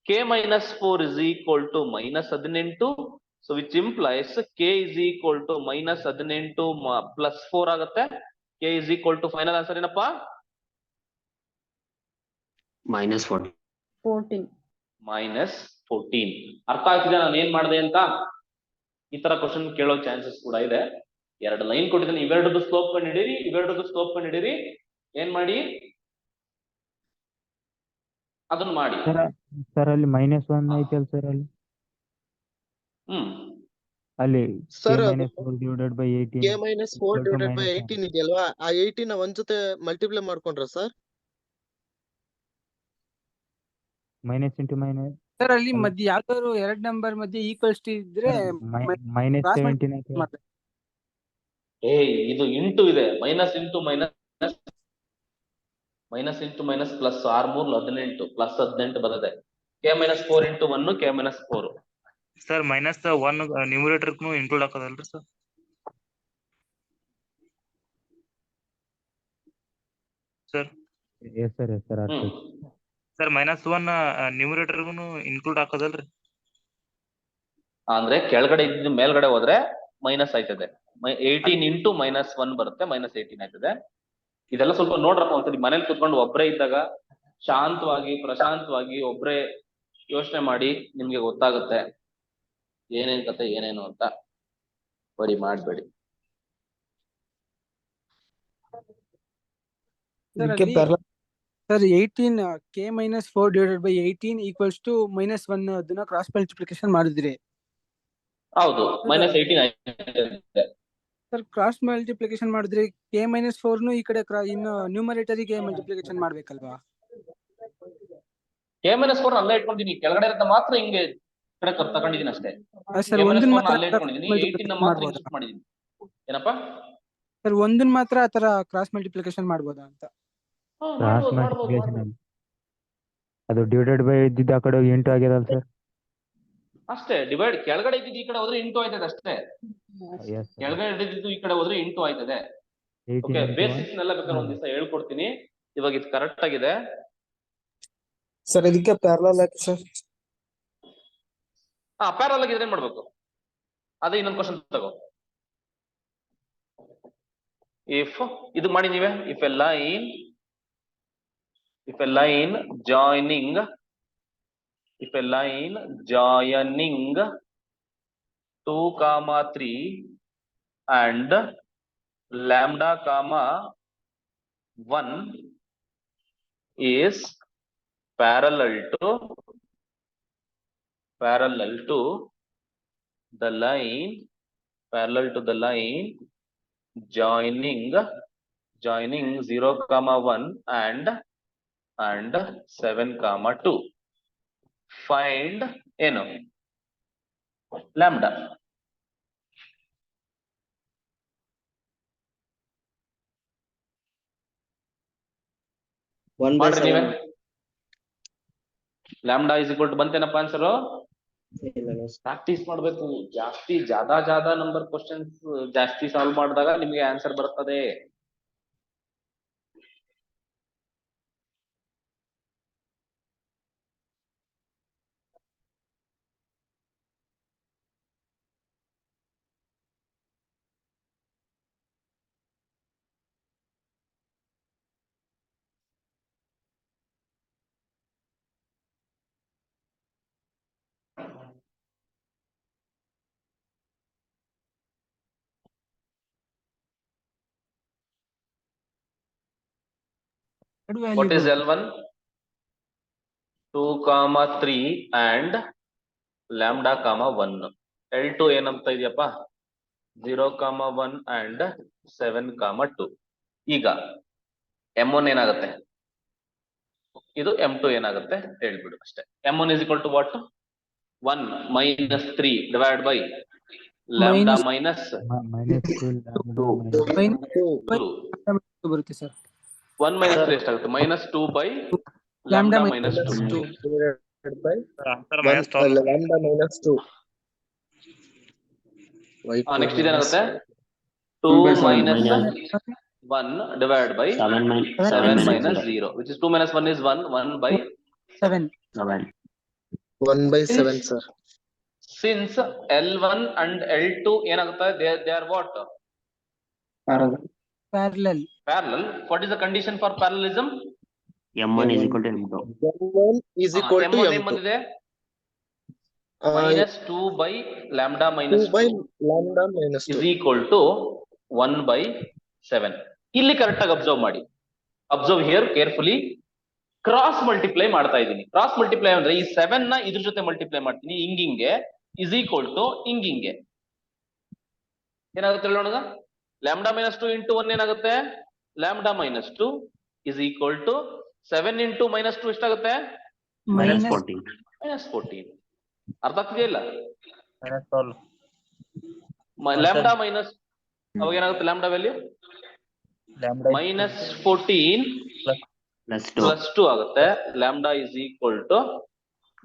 k-4 is equal to -18. So which implies k is equal to -18 plus 4 ಆಗುತ್ತೆ. k is equal to final answer ಏನಪ್ಪಾ? -14. -14. ಅರ್ಥ ಆಗ್ತಿದೆ ನಾನು ಏನ್ ಮಾಡಿದೆ ಅಂತ? ಈ ತರ ಕ್ವಶನ್ ಕೇಳೋ ಚಾನ್ಸಸ್ ಕೂಡ ಇದೆ. 2 ಲೈನ್ ಕೊಟ್ಟಿದ್ದೀನಿ, ಇವೆರಡದ್ದು ಸ್ಲೋಪ್ ಕಂಡಿಡೀರಿ. ಏನ್ ಮಾಡಿ ಅದನ್ನ ಮಾಡಿ. ಸರ್ ಅಲ್ಲಿ -1 ಐತಲ್ ಸರ್ ಅಲ್ಲಿ? ಅಲ್ಲಿ sir k-4 divided by 18 k-4 divided by 18 ಇದೆಯಲ್ವಾ, ಆ 18 ಒಂದ್ ಜೊತೆ ಮಲ್ಟಿಪ್ಲೈ ಮಾಡ್ಕೊಂಡ್ರ sir? Minus into minus sir ಅಲ್ಲಿ ಮಧ್ಯೆ ಯಾವ್ದಾದ್ರು 2 ನಂಬರ್ ಮಧ್ಯೆ ಈಕ್ವಲ್ಸ್ ಇದ್ರೆ -17 ಇದು ಇಂಟು ಇದೆ, minus into minus plus 6 3 18 plus 18 ಬರುತ್ತೆ. k-4 into 1 k-4. Sir -1 numerator include ಹಾಕೋದಲ್ರಿ sir? Sir sir -1 numerator include ಹಾಕೋದಲ್ರಿ? ಅಂದ್ರೆ ಕೆಳಗಡೆ ಇದ್ದು ಮೇಲ್ಗಡೆ ಹೋದ್ರೆ ಮೈನಸ್ ಆಯ್ತದೆ. 18 into -1 ಬರುತ್ತೆ, -18 ಆಯ್ತದೆ. ಇದೆಲ್ಲ ಸ್ವಲ್ಪ ನೋಡ್ರಪ್ಪ ಒಂದ್ಸರಿ ಮನೇಲಿ ಕುತ್ಕೊಂಡು ಒಬ್ರೇ ಇದ್ದಾಗ ಶಾಂತವಾಗಿ ಪ್ರಶಾಂತವಾಗಿ ಒಬ್ರೇ ಯೋಚನೆ ಮಾಡಿ, ನಿಮ್ಗೆ ಗೊತ್ತಾಗುತ್ತೆ ಏನೇನ್ ಕತೆ ಏನೇನು ಅಂತ. ಬರಿ ಮಾಡ್ಬೇಡಿ. Sir 18 k-4 divided by 18 equals to -1 ಅದನ್ನ ಕ್ರಾಸ್ ಮಲ್ಟಿಪ್ಲಿಕೇಶನ್ ಮಾಡಿದ್ರಿ. ಹೌದು, -18 ಆಯ್ತು ಸರ್. ಕ್ರಾಸ್ ಮಲ್ಟಿಪ್ಲಿಕೇಶನ್ ಮಾಡಿದ್ರೆ k-4 ಈ ಕಡೆ ಇನ್ನು ನ್ಯೂಮರೇಟರಿಗೆ ಮಲ್ಟಿಪ್ಲಿಕೇಶನ್ ಮಾಡ್ಬೇಕಲ್ವಾ? k-4 ಅಲ್ಲೇ ಇಟ್ಕೊಂಡಿದ್ದೀನಿ, ಕೆಳಗಡೆ ಇರೋದ ಮಾತ್ರ ಹಿಂಗೆ ಕಡೆ ತಗೊಂಡಿದ್ದೀನಿ ಅಷ್ಟೇ. ಸರ್ ಒಂದನ್ನ ಮಾತ್ರ ಅಲ್ಲೇ ಇಟ್ಕೊಂಡಿದ್ದೀನಿ, 18 ಮಾತ್ರ ಶಿಫ್ಟ್ ಮಾಡಿದ್ದೀನಿ. ಏನಪ್ಪಾ ಸರ್ ಒಂದನ್ನ ಮಾತ್ರ ಆತರ ಕ್ರಾಸ್ ಮಲ್ಟಿಪ್ಲಿಕೇಶನ್ ಮಾಡ್ಬೋದಾ ಅಂತ? ಕ್ರಾಸ್ ಮಲ್ಟಿಪ್ಲಿಕೇಶನ್ ಅದು ಡಿವೈಡೆಡ್ ಬೈ ಇದ್ದಿದ್ದು ಆ ಕಡೆ 8 ಆಗ್ಯದಲ್ಲ ಸರ್? ಅಷ್ಟೇ. ಡಿವೈಡ್ ಕೆಳಗಡೆ ಇದ್ದಿದ್ದು ಈ ಕಡೆ ಹೋದ್ರೆ 8 ಆಯ್ತದೆ ಅಷ್ಟೇ. ಕೆಳಗಡೆ ಇದ್ದಿದ್ದು ಈ ಕಡೆ ಹೋದ್ರೆ 8 ಆಯ್ತದೆ. ಓಕೆ, ಬೇಸಿಕ್ಸ್ ನೆಲ್ಲ ಬೇಕಾದ್ರೆ ಒಂದ್ ದಿವಸ ಹೇಳ್ಕೊಡ್ತೀನಿ. ಇವಾಗ ಇದು ಕರೆಕ್ಟ್ ಆಗಿದೆ ಸರ್. ಇದಕ್ಕೆ ಪ್ಯಾರಲಲ್ ಆಯ್ತು ಸರ್. ಪ್ಯಾರಲಲ್ ಆಗಿದ್ರೆ ಏನ್ ಮಾಡ್ಬೇಕು? ಅದೇ ಇನ್ನೊಂದು ಕ್ವಶನ್ ತಗೋ. ಇಫ್ ಇದು ಮಾಡಿ ನೀವೇ, if a line joining 2, 3 and lambda, 1 is parallel to the line joining 0, 1 and 7, 2. Find ಏನು lambda. ಮಾಡ್ರಿ ನೀವೇ. lambda is equal to ಬಂತೇನಪ್ಪ ಆನ್ಸರು? ಪ್ರಾಕ್ಟೀಸ್ ಮಾಡ್ಬೇಕು ಜಾಸ್ತಿ. ಜಾದಾ ನಂಬರ್ ಕ್ವಶನ್ಸ್ ಜಾಸ್ತಿ ಸಾಲ್ವ್ ಮಾಡಿದಾಗ ನಿಮಗೆ ಆನ್ಸರ್ ಬರ್ತದೆ. What is L1? 2, 3 and lambda, 1. L2 ಏನಂತ ಇದೆಯಪ್ಪ? 0, 1 and 7, 2. ಈಗ M1 ಏನಾಗುತ್ತೆ? ಇದು M2 ಏನಾಗುತ್ತೆ ಹೇಳ್ಬಿಡು ಅಷ್ಟೇ. M1 is equal to what? 1 minus 3 divided by lambda minus ಬರುತ್ತೆ ಸರ್. 1 minus 3 ಎಷ್ಟಾಗುತ್ತೆ? minus 2 by lambda minus 2. lambda minus 2. Next ಇದೇನಾಗುತ್ತೆ? 2 minus 1 divided by 7 minus 0, which is 2 minus 1 is 1, 1 by 7. 1 by 7 sir. Since L1 and L2 ಏನಾಗುತ್ತೆ? They are what? Parallel. What is the condition for parallelism? M1 is equal to M2. M1 is equal to M1 M2. minus 2 by lambda minus 2 by lambda minus 2 is equal to 1 by 7. ಇಲ್ಲಿ correct ಆಗಿ observe here carefully. Cross multiply ಮಾಡ್ತಾ ಇದ್ದೀನಿ. Cross multiply ಅಂದ್ರೆ ಈ 7 ನ ಇದ್ರ ಜೊತೆ multiply ಮಾಡ್ತೀನಿ, ಹಿಂಗಿಂಗೆ ಇಸ್ ಈಕ್ವಲ್ ಟು ಹಿಂಗಿಂಗೆ. ಏನಾಗುತ್ತೆ ನೋಡೋಣ? ಲ್ಯಾಂಬ್ಡಾ ಮೈನಸ್ 2 ಇಂಟು 1 ಏನಾಗುತ್ತೆ? Lambda minus 2 is equal to 7 into minus 2 ಎಷ್ಟಾಗುತ್ತೆ? Minus 14. ಮೈನಸ್ 14. ಅರ್ಥ ಆಗ್ತಿದೆಯಾ ಇಲ್ಲ? ಲ್ಯಾಂಬ್ಡಾ ಮೈನಸ್ ಅವಾಗ ಏನಾಗುತ್ತೆ? ಲ್ಯಾಂಬ್ಡಾ ವ್ಯಾಲ್ಯೂ minus 14 plus 2 ಆಗುತ್ತೆ. Lambda is equal to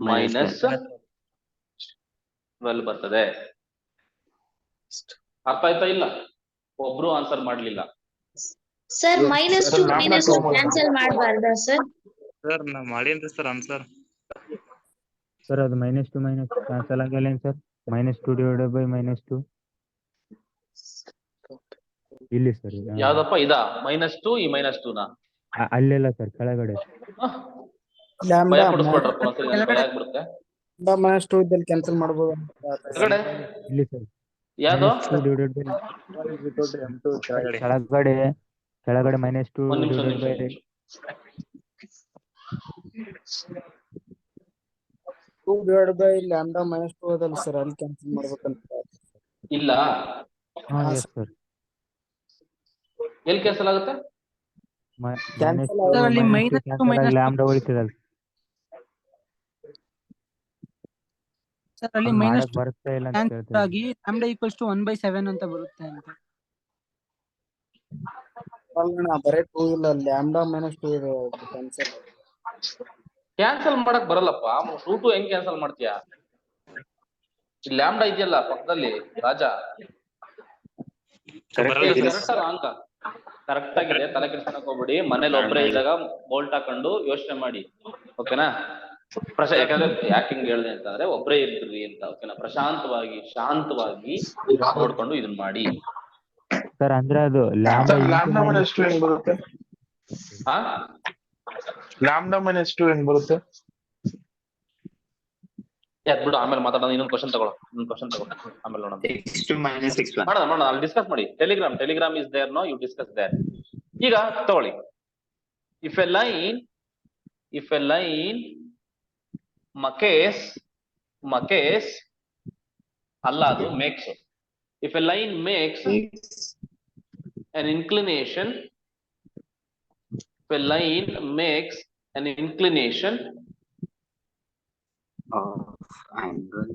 minus 12 ಬರ್ತದೆ. ಅರ್ಥ ಆಯ್ತಾ ಇಲ್ಲ? ಒಬ್ರು ಆನ್ಸರ್ ಮಾಡ್ಲಿಲ್ಲ ಸರ್. minus 2 minus 2 ಕ್ಯಾನ್ಸಲ್ ಮಾಡಬಾರ್ದಾ ಸರ್? ಸರ್ ನಾ ಮಾಡೇನ್ರಿ ಸರ್ ಆನ್ಸರ್. ಸರ್ ಅದು -2 ಕ್ಯಾನ್ಸಲ್ ಆಗಲ್ಲ ಏನ್ ಸರ್? -2 divided by -2 ಇಲ್ಲಿ ಸರ್. ಯಾವ್ದಪ್ಪ ಇದಾ? -2 ಈ -2 ನ ಅಲ್ಲೆಲ್ಲ ಸರ್ ಕೆಳಗಡೆ. ಭಯ ಪಡಿಸ್ಬೇಡ್ರಪ್ಪ, ಒಂದ್ಸರಿ ನನ್ಗೆ ಭಯ ಆಗ್ಬಿಡುತ್ತೆ. -2 ಇದ್ದಲ್ಲಿ ಕ್ಯಾನ್ಸಲ್ ಮಾಡಬಹುದು. ಕೆಳಗಡೆ ಇಲ್ಲಿ ಸರ್ ಯಾವ್ದು? -2 divided by ಕೆಳಗಡೆ -2 ಒಂದ್ ನಿಮಿಷ divided by lambda minus 2 ಅದಲ್ಲ ಸರ್, ಅಲ್ಲಿ ಕ್ಯಾನ್ಸಲ್ ಮಾಡ್ಬೇಕಂತ. ಇಲ್ಲ ಎಸ್ ಸರ್. ಎಲ್ಲಿ ಕ್ಯಾನ್ಸಲ್ ಆಗುತ್ತೆ? ಅಲ್ಲಿ ಲ್ಯಾಂಬ್ಡಾ ಉಳಿತದಲ್ಲ ಸರ್, ಅಲ್ಲಿ ಮಾಡಕ್ ಬರುತ್ತೆ ಇಲ್ಲ ಅಂತ ಕ್ಯಾನ್ಸಲ್ ಆಗಿ lambda equals to 1/7 ಅಂತ ಬರುತ್ತೆ ಅಂತ. ಬರೇ 2 ಇಲ್ಲ, ಲ್ಯಾಂಬ್ಡಾ ಮೈನಸ್ 2 ಇದೆ ಕ್ಯಾನ್ಸಲ್. ಕ್ಯಾನ್ಸಲ್ ಮಾಡಕ್ ಬರಲ್ಲಪ್ಪ. 2 ಹೆಂಗ್ ಕ್ಯಾನ್ಸಲ್ ಮಾಡ್ತೀಯಾ? ಇಲ್ಲಿ ಲ್ಯಾಂಬ್ಡಾ ಇದೆಯಲ್ಲ ಪಕ್ಕದಲ್ಲಿ ರಾಜ. ಕರೆಕ್ಟ್ ಆಗಿದೆ, ತಲೆ ಕೆಡಿಸ್ಕೊಳಕ್ ಹೋಗ್ಬಿಡಿ. ಮನೇಲಿ ಒಬ್ಬರೇ ಇದ್ದಾಗ ಬೋಲ್ಟ್ ಹಾಕೊಂಡು ಯೋಚನೆ ಮಾಡಿ, ಓಕೆನಾ? ಯಾಕಂದ್ರೆ ಯಾಕೆ ಹಿಂಗ್ ಹೇಳ್ದೆ ಅಂತಂದ್ರೆ ಒಬ್ಬರೇ ಇರ್ತೀರಿ ಅಂತ, ಓಕೆನಾ? ಪ್ರಶಾಂತವಾಗಿ ಶಾಂತವಾಗಿ ನೋಡ್ಕೊಂಡು ಇದನ್ನ ಮಾಡಿ ಸರ್. ಅಂದ್ರೆ ಅದು ಲ್ಯಾಂಬ್ಡಾ ಮೈನಸ್ 2 ಹೆಂಗ್ ಬರುತ್ತೆ? ಹಾ, ಲ್ಯಾಂಬ್ಡಾ ಮೈನಸ್ 2 ಹೆಂಗ್ ಬರುತ್ತೆ? ಬಿಡು, ಆಮೇಲೆ ಮಾತಾಡೋಣ. ಇನ್ನೊಂದು ಕ್ವಶನ್ ತಗೊಳ್ಳೋ, ಆಮೇಲೆ ನೋಡೋಣ. x2 minus x1. ಮಾಡೋಣ, ಅಲ್ಲಿ ಡಿಸ್ಕಸ್ ಮಾಡಿ. Telegram is there, no you discuss there. ಈಗ ತಗೊಳ್ಳಿ. ಇಫ್ ಎ ಲೈನ್ ಮಕೇಸ್ ಅಲ್ಲ, ಅದು makes. If a line makes an inclination, if a line makes an inclination Of angle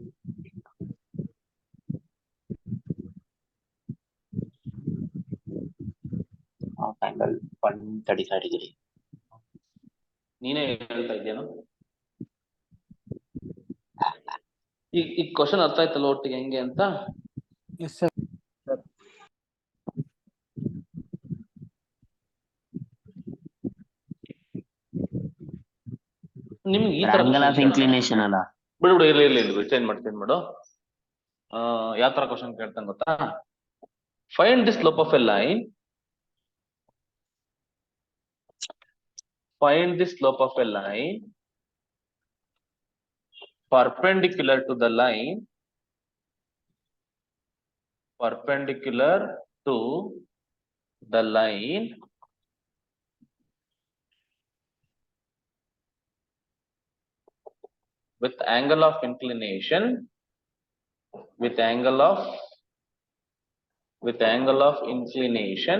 of angle 135 degree. ನೀನೇ ಹೇಳ್ತಾ ಇದ್ದೇನು? ಈ ಕ್ವಶನ್ ಅರ್ಥ ಆಯ್ತಲ್ಲ ಒಟ್ಟಿಗೆ ಹೆಂಗೆ ಅಂತ? Yes sir. ನಿಮ್ಗೆ ಈ ತರ ಇನ್ಕ್ಲಿನೇಷನ್ ಅಲ್ಲ? ಬಿಡು, ಇರ್ಲಿ ಚೇಂಜ್ ಮಾಡು. ಯಾವ ತರ ಕ್ವಶನ್ ಕೇಳ್ತಾನೆ ಗೊತ್ತಾ? Find the slope of a line. Find the slope of a line perpendicular to the line, with angle of inclination with angle of inclination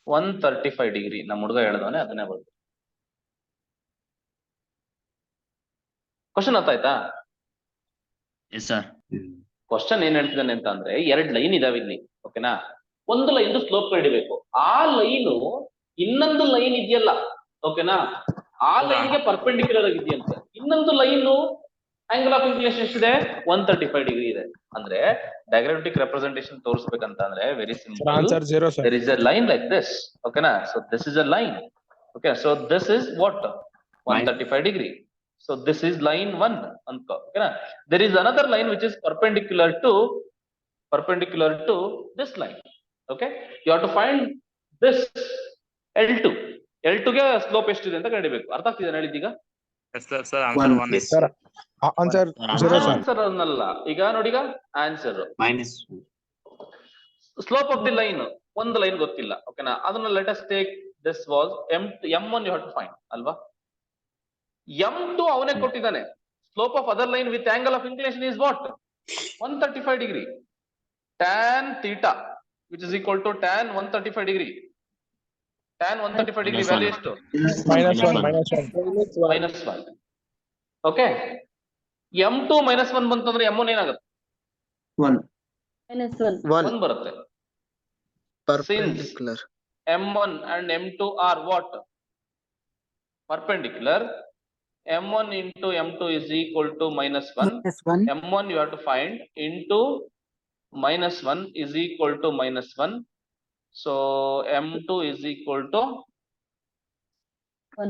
135 degree. ನಮ್ಮ ಹುಡುಗ ಹೇಳ್ದವನೆ ಅದನ್ನೇ ಬರ್ತದೆ. ಕ್ವಶನ್ ಅರ್ಥ ಆಯ್ತಾ? Yes sir. ಕ್ವಶನ್ ಏನ್ ಹೇಳ್ತಿದ್ದಾನೆ ಅಂತ ಅಂದ್ರೆ, 2 ಲೈನ್ ಇದಾವೆ ಇಲ್ಲಿ, ಓಕೆನಾ? ಒಂದು ಲೈನ್ ಸ್ಲೋಪ್ ಹಿಡಿಬೇಕು, ಆ ಲೈನು ಇನ್ನೊಂದು ಲೈನ್ ಇದೆಯಲ್ಲ, ಓಕೆನಾ, ಆ ಲೈನ್ಗೆ ಪರ್ಪೆಂಡಿಕ್ಯುಲರ್ ಆಗಿದೆಯಂತೆ. ಇನ್ನೊಂದು ಲೈನು ಆಂಗಲ್ ಆಫ್ ಇನ್ಕ್ಲಿನೇಷನ್ ಎಷ್ಟಿದೆ? 135 ಡಿಗ್ರಿ ಇದೆ. ಅಂದ್ರೆ ಡಯಾಗ್ರಾಮ್ಯಾಟಿಕ್ ರೆಪ್ರೆಸೆಂಟೇಷನ್ ತೋರಿಸ್ಬೇಕಂತ ಅಂದ್ರೆ very simple. There is a line like this, ಓಕೆನಾ? So this is a line, okay? So this is what? 135 degree. So this is line 1 anko, okay na? There is another line which is perpendicular to this line, okay? You have to find this L2 ಗೆ slope ಎಷ್ಟಿದೆ ಅಂತ ಕಂಡಿಬೇಕು. ಅರ್ಥ ಆಗ್ತಿದೆ ಹೇಳಿದ್ದೀಗ? Sir answer 1 is sir answer 0 sir. Answer ಅನ್ನಲ್ಲ, ಈಗ ನೋಡಿ, ಈಗ answer -1. Slope of the line, ಒಂದು ಲೈನ್ ಗೊತ್ತಿಲ್ಲ, ಓಕೆನಾ? ಅದನ್ನ let us take this was M1 you have to find ಅಲ್ವಾ? M2 ಅವನೇ ಕೊಟ್ಟಿದ್ದಾನೆ. Slope of other line with angle of inclination is what? 135 degree. tan theta which is equal to tan 135 degree. tan 135 degree value ಎಷ್ಟು? -1. Okay, M2 -1 ಬಂತಂದ್ರೆ M1 ಏನಾಗುತ್ತೆ? 1 ಬರುತ್ತೆ. perpendicular. M1 and M2 are what? Perpendicular. M1 into M2 is equal to -1. M1 you have to find into -1 is equal to -1. So M2 is equal to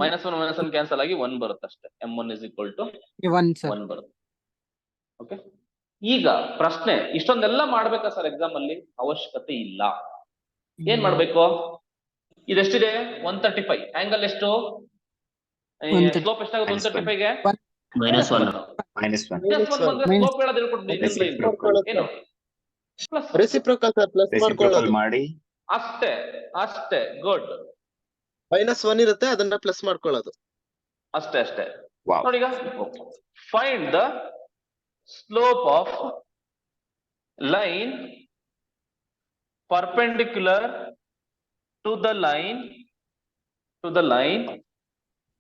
-1 cancel ಆಗಿ 1 ಬರುತ್ತೆ ಅಷ್ಟೇ. M1 is equal to 1 ಬರುತ್ತೆ. Okay, ಈಗ ಪ್ರಶ್ನೆ, ಇಷ್ಟೊಂದೆಲ್ಲ ಮಾಡ್ಬೇಕಾ sir exam ಅಲ್ಲಿ? ಅವಶ್ಯಕತೆ ಇಲ್ಲ. ಏನ್ ಮಾಡ್ಬೇಕು? ಇದೆಷ್ಟಿದೆ? 135. ಆಂಗಲ್ ಎಷ್ಟು? ಸ್ಲೋಪ್ ಎಷ್ಟಾಗುತ್ತೆ 135 ಗೆ? -1. ಸ್ಲೋಪ್ ಹೇಳೋದು ಹೇಳ್ಕೊಡ್ತೀನಿ. ಏನು? ರೆಸಿಪ್ರೋಕಲ್ ಸರ್, ಪ್ಲಸ್ ಮಾಡ್ಕೊಳ್ಳೋದು ಮಾಡಿ ಅಷ್ಟೇ. ಗುಡ್. -1 ಇರುತ್ತೆ, ಅದನ್ನ ಪ್ಲಸ್ ಮಾಡ್ಕೊಳ್ಳೋದು ಅಷ್ಟೇ. ನೋಡಿ, ಈಗ find the slope of line perpendicular to the line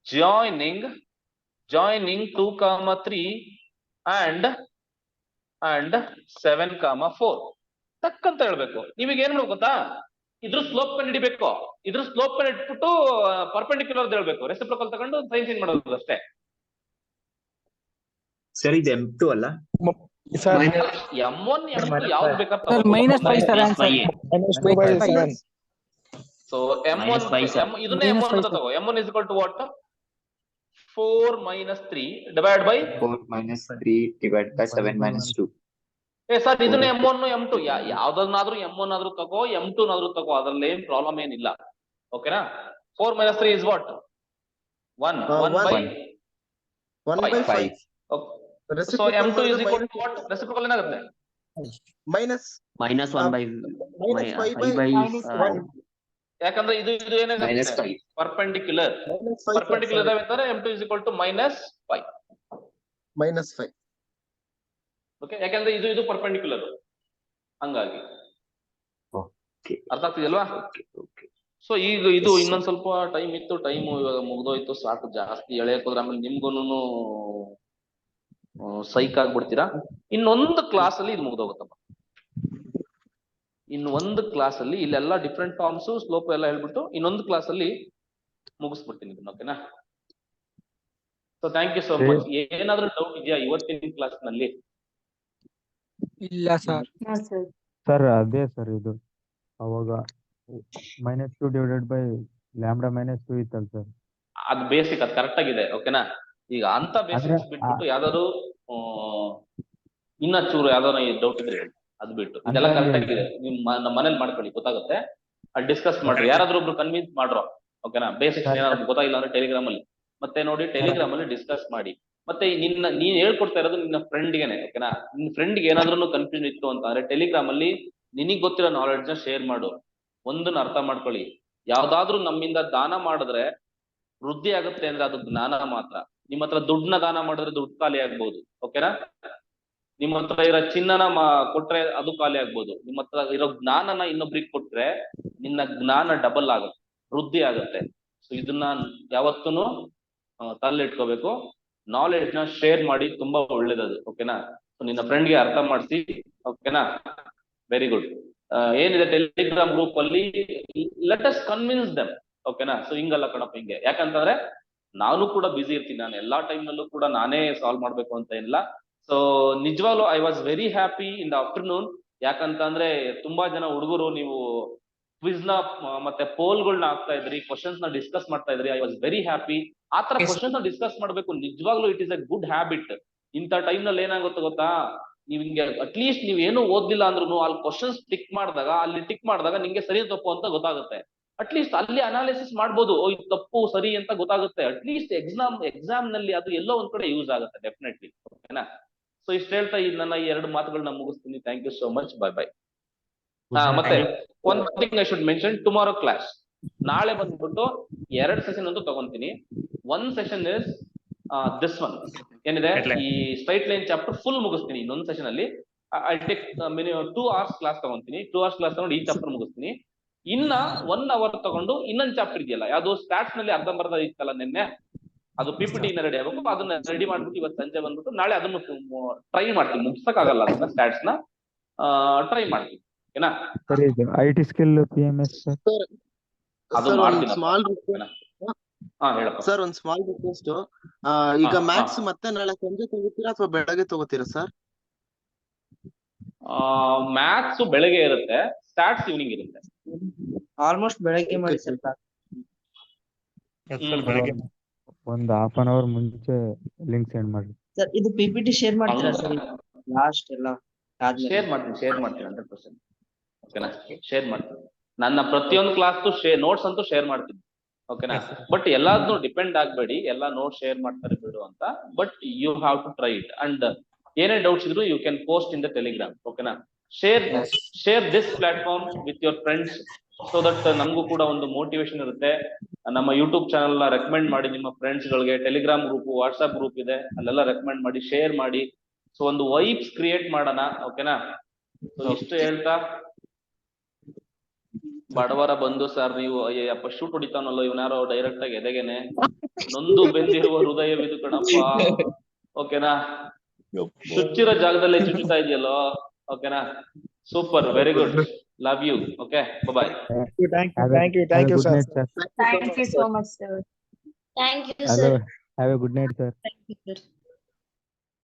joining 2, 3 and 7, 4. ತಕ್ಕಂತ ಹೇಳ್ಬೇಕು. ನೀವೀಗ ಏನ್ ಮಾಡ್ಬೇಕು ಗೊತ್ತಾ? ಇದ್ರ ಸ್ಲೋಪ್ ಕಂಡು ಹಿಡಿಬೇಕು. ಇದ್ರ ಸ್ಲೋಪ್ ಕಂಡು ಇಟ್ಬಿಟ್ಟು ಪರ್ಪೆಂಡಿಕ್ಯುಲರ್ ಹೇಳ್ಬೇಕು. ರೆಸಿಪ್ರೋಕಲ್ ತಗೊಂಡು ಸೈನ್ ಚೇಂಜ್ ಮಾಡೋದು ಅಷ್ಟೇ. ಸರ್ ಇದು M2 ಅಲ್ಲ? M1 M2 ಯಾವ್ದು ಬೇಕಾದ್ರೆ -5 ಸರ್ ಆನ್ಸರ್. ಸೊ M1 ಇದನ್ನೇ M1 ಅಂತ ತಗೋ. M1 is equal to what? 4 - 3 divided by 4 - 3 divided by 7 - 2. Sir ಇದನ್ನ M1 M2 ಯಾವ್ದನ್ನಾದ್ರೂ M1 ಆದ್ರೂ ತಗೋ, M2 ನಾದ್ರೂ ತಗೋ, ಅದ್ರಲ್ಲಿ ಏನ್ ಪ್ರಾಬ್ಲಮ್ ಏನಿಲ್ಲ, ಓಕೆನಾ? 4 - 3 is what? 1 by 5. So M2 is equal to what? Reciprocal ಏನಾಗುತ್ತೆ? -1 by ಯಾಕಂದ್ರೆ ಇದು ಏನಾಗುತ್ತೆ? ಪರ್ಪೆಂಡಿಕ್ಯುಲರ್ ಇದಾವೆ. M2 is equal to -5. Okay, ಯಾಕಂದ್ರೆ ಇದು ಪರ್ಪೆಂಡಿಕ್ಯುಲರ್, ಹಂಗಾಗಿ ಅರ್ಥ ಆಗ್ತಿದಲ್ವಾ? ಸೊ ಈಗ ಇದು ಇನ್ನೊಂದ್ ಸ್ವಲ್ಪ ಟೈಮ್ ಇತ್ತು, ಟೈಮ್ ಇವಾಗ ಮುಗ್ದೋಯ್ತು, ಸಾಕು. ಜಾಸ್ತಿ ಎಳೆಯಕ್ ಹೋದ್ರೆ ಆಮೇಲೆ ನಿಮ್ಗೂನು ಸೈಕ್ ಆಗ್ಬಿಡ್ತೀರಾ. ಇನ್ನೊಂದು ಕ್ಲಾಸ್ ಅಲ್ಲಿ ಇದು ಮುಗ್ದೋಗುತ್ತಪ್ಪ. ಇನ್ನೊಂದು ಕ್ಲಾಸ್ ಅಲ್ಲಿ ಇಲ್ಲೆಲ್ಲ ಡಿಫ್ರೆಂಟ್ ಫಾರ್ಮ್ಸ್, ಸ್ಲೋಪ್ ಎಲ್ಲ ಹೇಳ್ಬಿಟ್ಟು ಇನ್ನೊಂದು ಕ್ಲಾಸ್ ಅಲ್ಲಿ ಮುಗಿಸ್ಬಿಡ್ತೀನಿ ಇದನ್ನ, ಓಕೆನಾ? So thank you so much. ಏನಾದ್ರೂ ಡೌಟ್ ಇದೆಯಾ ಇವತ್ತಿನ ಕ್ಲಾಸ್ ನಲ್ಲಿ? ಇಲ್ಲ ಸರ್. ಸರ್ ಅದೇ ಸರ್, ಇದು ಅವಾಗ -2 divided by λ-2 ಇತ್ತಲ್ಲ ಸರ್, ಅದು ಬೇಸಿಕ್, ಅದು ಕರೆಕ್ಟ್ ಆಗಿದೆ, ಓಕೆನಾ? ಈಗ ಅಂತ ಬೇಸಿಕ್ಸ್ ಬಿಟ್ಬಿಟ್ಟು ಯಾವ್ದಾದ್ರು ಇನ್ನ ಚೂರು ಯಾವ್ದಾರ ಡೌಟ್ ಇದ್ರೆ ಅದು ಬಿಟ್ಟು ಇದೆಲ್ಲ ಕರೆಕ್ಟ್ ಆಗಿದೆ. ನಿಮ್ ನಮ್ಮ ಮನೇಲಿ ಮಾಡ್ಕೊಳ್ಳಿ, ಗೊತ್ತಾಗುತ್ತೆ. ಅಲ್ಲಿ ಡಿಸ್ಕಸ್ ಮಾಡ್ರಿ, ಯಾರಾದ್ರೂ ಒಬ್ರು ಕನ್ವಿನ್ಸ್ ಮಾಡ್ರೋ, ಓಕೆನಾ? ಬೇಸಿಕ್ಸ್ ಏನಾದ್ರು ಗೊತ್ತಾಗಿಲ್ಲ ಅಂದ್ರೆ ಟೆಲಿಗ್ರಾಮ್ ಅಲ್ಲಿ ಮತ್ತೆ ನೋಡಿ, ಟೆಲಿಗ್ರಾಮ್ ಅಲ್ಲಿ ಡಿಸ್ಕಸ್ ಮಾಡಿ. ಮತ್ತೆ ನೀನ್ ಹೇಳ್ಕೊಡ್ತಾ ಇರೋದು ನಿನ್ನ ಫ್ರೆಂಡ್ಗೆನೆ, ಓಕೆನಾ? ನಿನ್ ಫ್ರೆಂಡ್ಗೆ ಏನಾದ್ರೂ ಕನ್ಫ್ಯೂಷನ್ ಇತ್ತು ಅಂತಂದ್ರೆ ಟೆಲಿಗ್ರಾಮ್ ಅಲ್ಲಿ ನಿನಗ್ ಗೊತ್ತಿರೋ ನಾಲೆಡ್ಜ್ ನ ಶೇರ್ ಮಾಡು. ಒಂದನ್ನ ಅರ್ಥ ಮಾಡ್ಕೊಳ್ಳಿ, ಯಾವ್ದಾದ್ರು ನಮ್ಮಿಂದ ದಾನ ಮಾಡಿದ್ರೆ ವೃದ್ಧಿ ಆಗುತ್ತೆ ಅಂದ್ರೆ ಅದು ಜ್ಞಾನ ಮಾತ್ರ. ನಿಮ್ಮ ಹತ್ರ ದುಡ್ಡನ್ನ ದಾನ ಮಾಡಿದ್ರೆ ದುಡ್ಡು ಖಾಲಿ ಆಗ್ಬೋದು, ಓಕೆನಾ. ನಿಮ್ಮ ಹತ್ರ ಇರೋ ಚಿನ್ನನ ಕೊಟ್ರೆ ಅದು ಖಾಲಿ ಆಗ್ಬೋದು. ನಿಮ್ಮ ಹತ್ರ ಇರೋ ಜ್ಞಾನನ ಇನ್ನೊಬ್ರಿಗೆ ಕೊಟ್ರೆ ನಿನ್ನ ಜ್ಞಾನ ಡಬಲ್ ಆಗುತ್ತೆ, ವೃದ್ಧಿ ಆಗುತ್ತೆ. ಸೊ ಇದನ್ನ ಯಾವತ್ತೂ ತಲೆಲಿಟ್ಕೋಬೇಕು. ನಾಲೆಡ್ಜ್ ನ ಶೇರ್ ಮಾಡಿ, ತುಂಬಾ ಒಳ್ಳೇದದು, ಓಕೆನಾ. ಸೊ ನಿನ್ನ ಫ್ರೆಂಡ್ಗೆ ಅರ್ಥ ಮಾಡಿಸಿ, ಓಕೆನಾ. Very good. ಏನಿದೆ ಟೆಲಿಗ್ರಾಮ್ ಗ್ರೂಪ್ ಅಲ್ಲಿ, ಲೆಟ್ ಅಸ್ ಕನ್ವಿನ್ಸ್ ದೆಮ್, ಓಕೆನಾ. ಸೊ ಹಿಂಗಲ್ಲ ಕಣಪ್ಪ, ಹಿಂಗೆ. ಯಾಕಂತಂದ್ರೆ ನಾನು ಕೂಡ ಬಿಸಿ ಇರ್ತೀನಿ, ನಾನು ಎಲ್ಲಾ ಟೈಮ್ ನಲ್ಲೂ ಕೂಡ ನಾನೇ ಸಾಲ್ವ್ ಮಾಡ್ಬೇಕು ಅಂತ ಇಲ್ಲ. ಸೊ ನಿಜವಾಗ್ಲೂ I was very happy in the afternoon. ಯಾಕಂತಂದ್ರೆ ತುಂಬಾ ಜನ ಹುಡುಗರು ನೀವು ಕ್ವಿಜ್ ನ ಮತ್ತೆ ಪೋಲ್ಗಳನ್ನ ಹಾಕ್ತಾ ಇದ್ರಿ, ಕ್ವಶನ್ಸ್ ನ ಡಿಸ್ಕಸ್ ಮಾಡ್ತಾ ಇದ್ರಿ. I was very happy. ಆತರ ಕ್ವಶನ್ಸ್ ನ ಡಿಸ್ಕಸ್ ಮಾಡ್ಬೇಕು. ನಿಜವಾಗ್ಲೂ it is a good habit. ಇಂಥ ಟೈಮ್ ನಲ್ಲಿ ಏನಾಗುತ್ತೆ ಗೊತ್ತಾ, ನೀವ್ ಹಿಂಗೆ ಅಟ್ಲೀಸ್ಟ್ ನೀವ್ ಏನು ಓದ್ಲಿಲ್ಲ ಅಂದ್ರೂ ಅಲ್ಲಿ ಕ್ವಶನ್ಸ್ ಟಿಕ್ ಮಾಡಿದಾಗ ನಿಮ್ಗೆ ಸರಿ ತಪ್ಪು ಅಂತ ಗೊತ್ತಾಗುತ್ತೆ. ಅಟ್ಲೀಸ್ಟ್ ಅಲ್ಲಿ ಅನಾಲಿಸಿಸ್ ಮಾಡ್ಬೋದು, ಇದು ತಪ್ಪು ಸರಿ ಅಂತ ಗೊತ್ತಾಗುತ್ತೆ. ಅಟ್ಲೀಸ್ಟ್ ಎಕ್ಸಾಮ್ ನಲ್ಲಿ ಅದು ಎಲ್ಲೋ ಒಂದ್ ಕಡೆ ಯೂಸ್ ಆಗುತ್ತೆ ಡೆಫಿನೆಟ್ಲಿ, ಓಕೆನಾ. ಸೊ ಇಷ್ಟ ಹೇಳ್ತಾ ನನ್ನ ಈ 2 ಮಾತುಗಳನ್ನ ಮುಗಿಸ್ತೀನಿ. Thank you so much. Bye. ಮತ್ತೆ one thing I should mention, tomorrow class. ನಾಳೆ ಬಂದ್ಬಿಟ್ಟು 2 ಸೆಷನ್ ಅಂತೂ ತಗೊಂತೀನಿ. 1 ಸೆಷನ್ ಇಸ್ ದಿಸ್ ಒನ್, ಏನಿದೆ ಈ ಸ್ಟ್ರೈಟ್ ಲೈನ್ ಚಾಪ್ಟರ್ ಫುಲ್ ಮುಗಿಸ್ತೀನಿ ಇನ್ನೊಂದು ಸೆಷನ್ ಅಲ್ಲಿ. I take minimum 2 hours class ತಗೊಂತೀನಿ. 2 hours ಕ್ಲಾಸ್ ತಗೊಂಡು ಈ ಚಾಪ್ಟರ್ ಮುಗಿಸ್ತೀನಿ. ಇನ್ನ 1 hour ತಗೊಂಡು ಇನ್ನೊಂದು ಚಾಪ್ಟರ್ ಇದೆಯಲ್ಲ, ಯಾವ್ದು ಸ್ಟಾಟ್ಸ್ ನಲ್ಲಿ ಅರ್ಧಂಬರ್ಧ ಇತ್ತಲ್ಲ ನಿನ್ನೆ, ಅದು PPT ರೆಡಿ ಆಗ್ಬೇಕು. ಅದನ್ನ ರೆಡಿ ಮಾಡ್ಬಿಟ್ಟು ಇವತ್ತು ಸಂಜೆ ಬಂದ್ಬಿಟ್ಟು ನಾಳೆ ಅದನ್ನು ಟ್ರೈ ಮಾಡ್ತೀನಿ. ಮುಗ್ಸಕ್ಕಾಗಲ್ಲ ಅದನ್ನ, ಸ್ಟಾಟ್ಸ್ ನ ಟ್ರೈ ಮಾಡ್ತೀನಿ, ಓಕೆನಾ. ಸರ್ ಇದು IT ಸ್ಕಿಲ್ PMS ಸರ್, ಅದು ಮಾಡ್ತೀನಿ. ಹೇಳಪ್ಪ ಸರ್. ಒಂದ್ ಸ್ಮಾಲ್ ರಿಕ್ವೆಸ್ಟ್, ಈಗ ಮ್ಯಾಥ್ಸ್ ಮತ್ತೆ ನಾಳೆ ಸಂಜೆ ತಗೋತೀರಾ ಅಥವಾ ಬೆಳಗ್ಗೆ ತಗೋತೀರಾ ಸರ್? ಮ್ಯಾಥ್ಸ್ ಬೆಳಗ್ಗೆ ಇರುತ್ತೆ, ಸ್ಟಾಟ್ಸ್ ಈವ್ನಿಂಗ್ ಇರುತ್ತೆ. ಆಲ್ಮೋಸ್ಟ್ ಬೆಳಗ್ಗೆ ಮಾಡಿ ಸರ್. ಬೆಳಗ್ಗೆ ಒಂದು half an hour ಮುಂಚೆ ಲಿಂಕ್ ಸೆಂಡ್ ಮಾಡಿ ಸರ್. ಇದು PPT ಶೇರ್ ಮಾಡ್ತೀರಾ ಸರ್? ಲಾಸ್ಟ್ ಎಲ್ಲ ಶೇರ್ ಮಾಡ್ತೀನಿ 100%, ಓಕೆನಾ. ಶೇರ್ ಮಾಡ್ತೀನಿ. ನನ್ನ ಪ್ರತಿಯೊಂದು ಕ್ಲಾಸ್ ನೋಟ್ಸ್ ಅಂತೂ ಶೇರ್ ಮಾಡ್ತೀನಿ, ಓಕೆನಾ. ಬಟ್ ಎಲ್ಲಾದ್ರೂ ಡಿಪೆಂಡ್ ಆಗ್ಬೇಡಿ, ಎಲ್ಲ ನೋಟ್ಸ್ ಶೇರ್ ಮಾಡ್ತಾರೆ ಬಿಡು ಅಂತ. But you have to try it. And ಏನೇ ಡೌಟ್ಸ್ ಇದ್ರು you can post in the Telegram, ಓಕೆನಾ. Share this platform with your friends, so that ನಮಗೂ ಕೂಡ ಒಂದು ಮೋಟಿವೇಶನ್ ಇರುತ್ತೆ. ನಮ್ಮ ಯೂಟ್ಯೂಬ್ ಚಾನಲ್ ನ ರೆಕಮೆಂಡ್ ಮಾಡಿ ನಿಮ್ಮ ಫ್ರೆಂಡ್ಸ್ ಗಳಿಗೆ. ಟೆಲಿಗ್ರಾಮ್ ಗ್ರೂಪ್, ವಾಟ್ಸ್ಆಪ್ ಗ್ರೂಪ್ ಇದೆ, ಅಲ್ಲೆಲ್ಲ ರೆಕಮೆಂಡ್ ಮಾಡಿ, ಶೇರ್ ಮಾಡಿ. ಸೊ ಒಂದು ವೈಬ್ಸ್ ಕ್ರಿಯೇಟ್ ಮಾಡೋಣ, ಓಕೆನಾ. ಸೊ ಇಷ್ಟು ಹೇಳ್ತಾ, ಬಡವರ ಬಂದು ಸರ್ ನೀವು ಅಪ್ಪ ಶೂಟ್ ಹೊಡಿತಾನಲ್ಲೋ ಇವನಾರೋ ಡೈರೆಕ್ಟ್ ಆಗಿ ಎದೆಗೆನೆ, ನೊಂದು ಬೆಂದಿರುವ ಹೃದಯವಿದು ಕಣಪ್ಪ, ಓಕೆನಾ. ಚುಚ್ಚಿರೋ ಜಾಗದಲ್ಲೇ ಚುಚ್ಚುತ್ತಾ ಇದೆಯಲ್ಲೋ, ಓಕೆನಾ. Super, very good, love you, okay, bye. Thank you so much, sir. Thank you, sir. Have a good night, sir. Thank you, sir.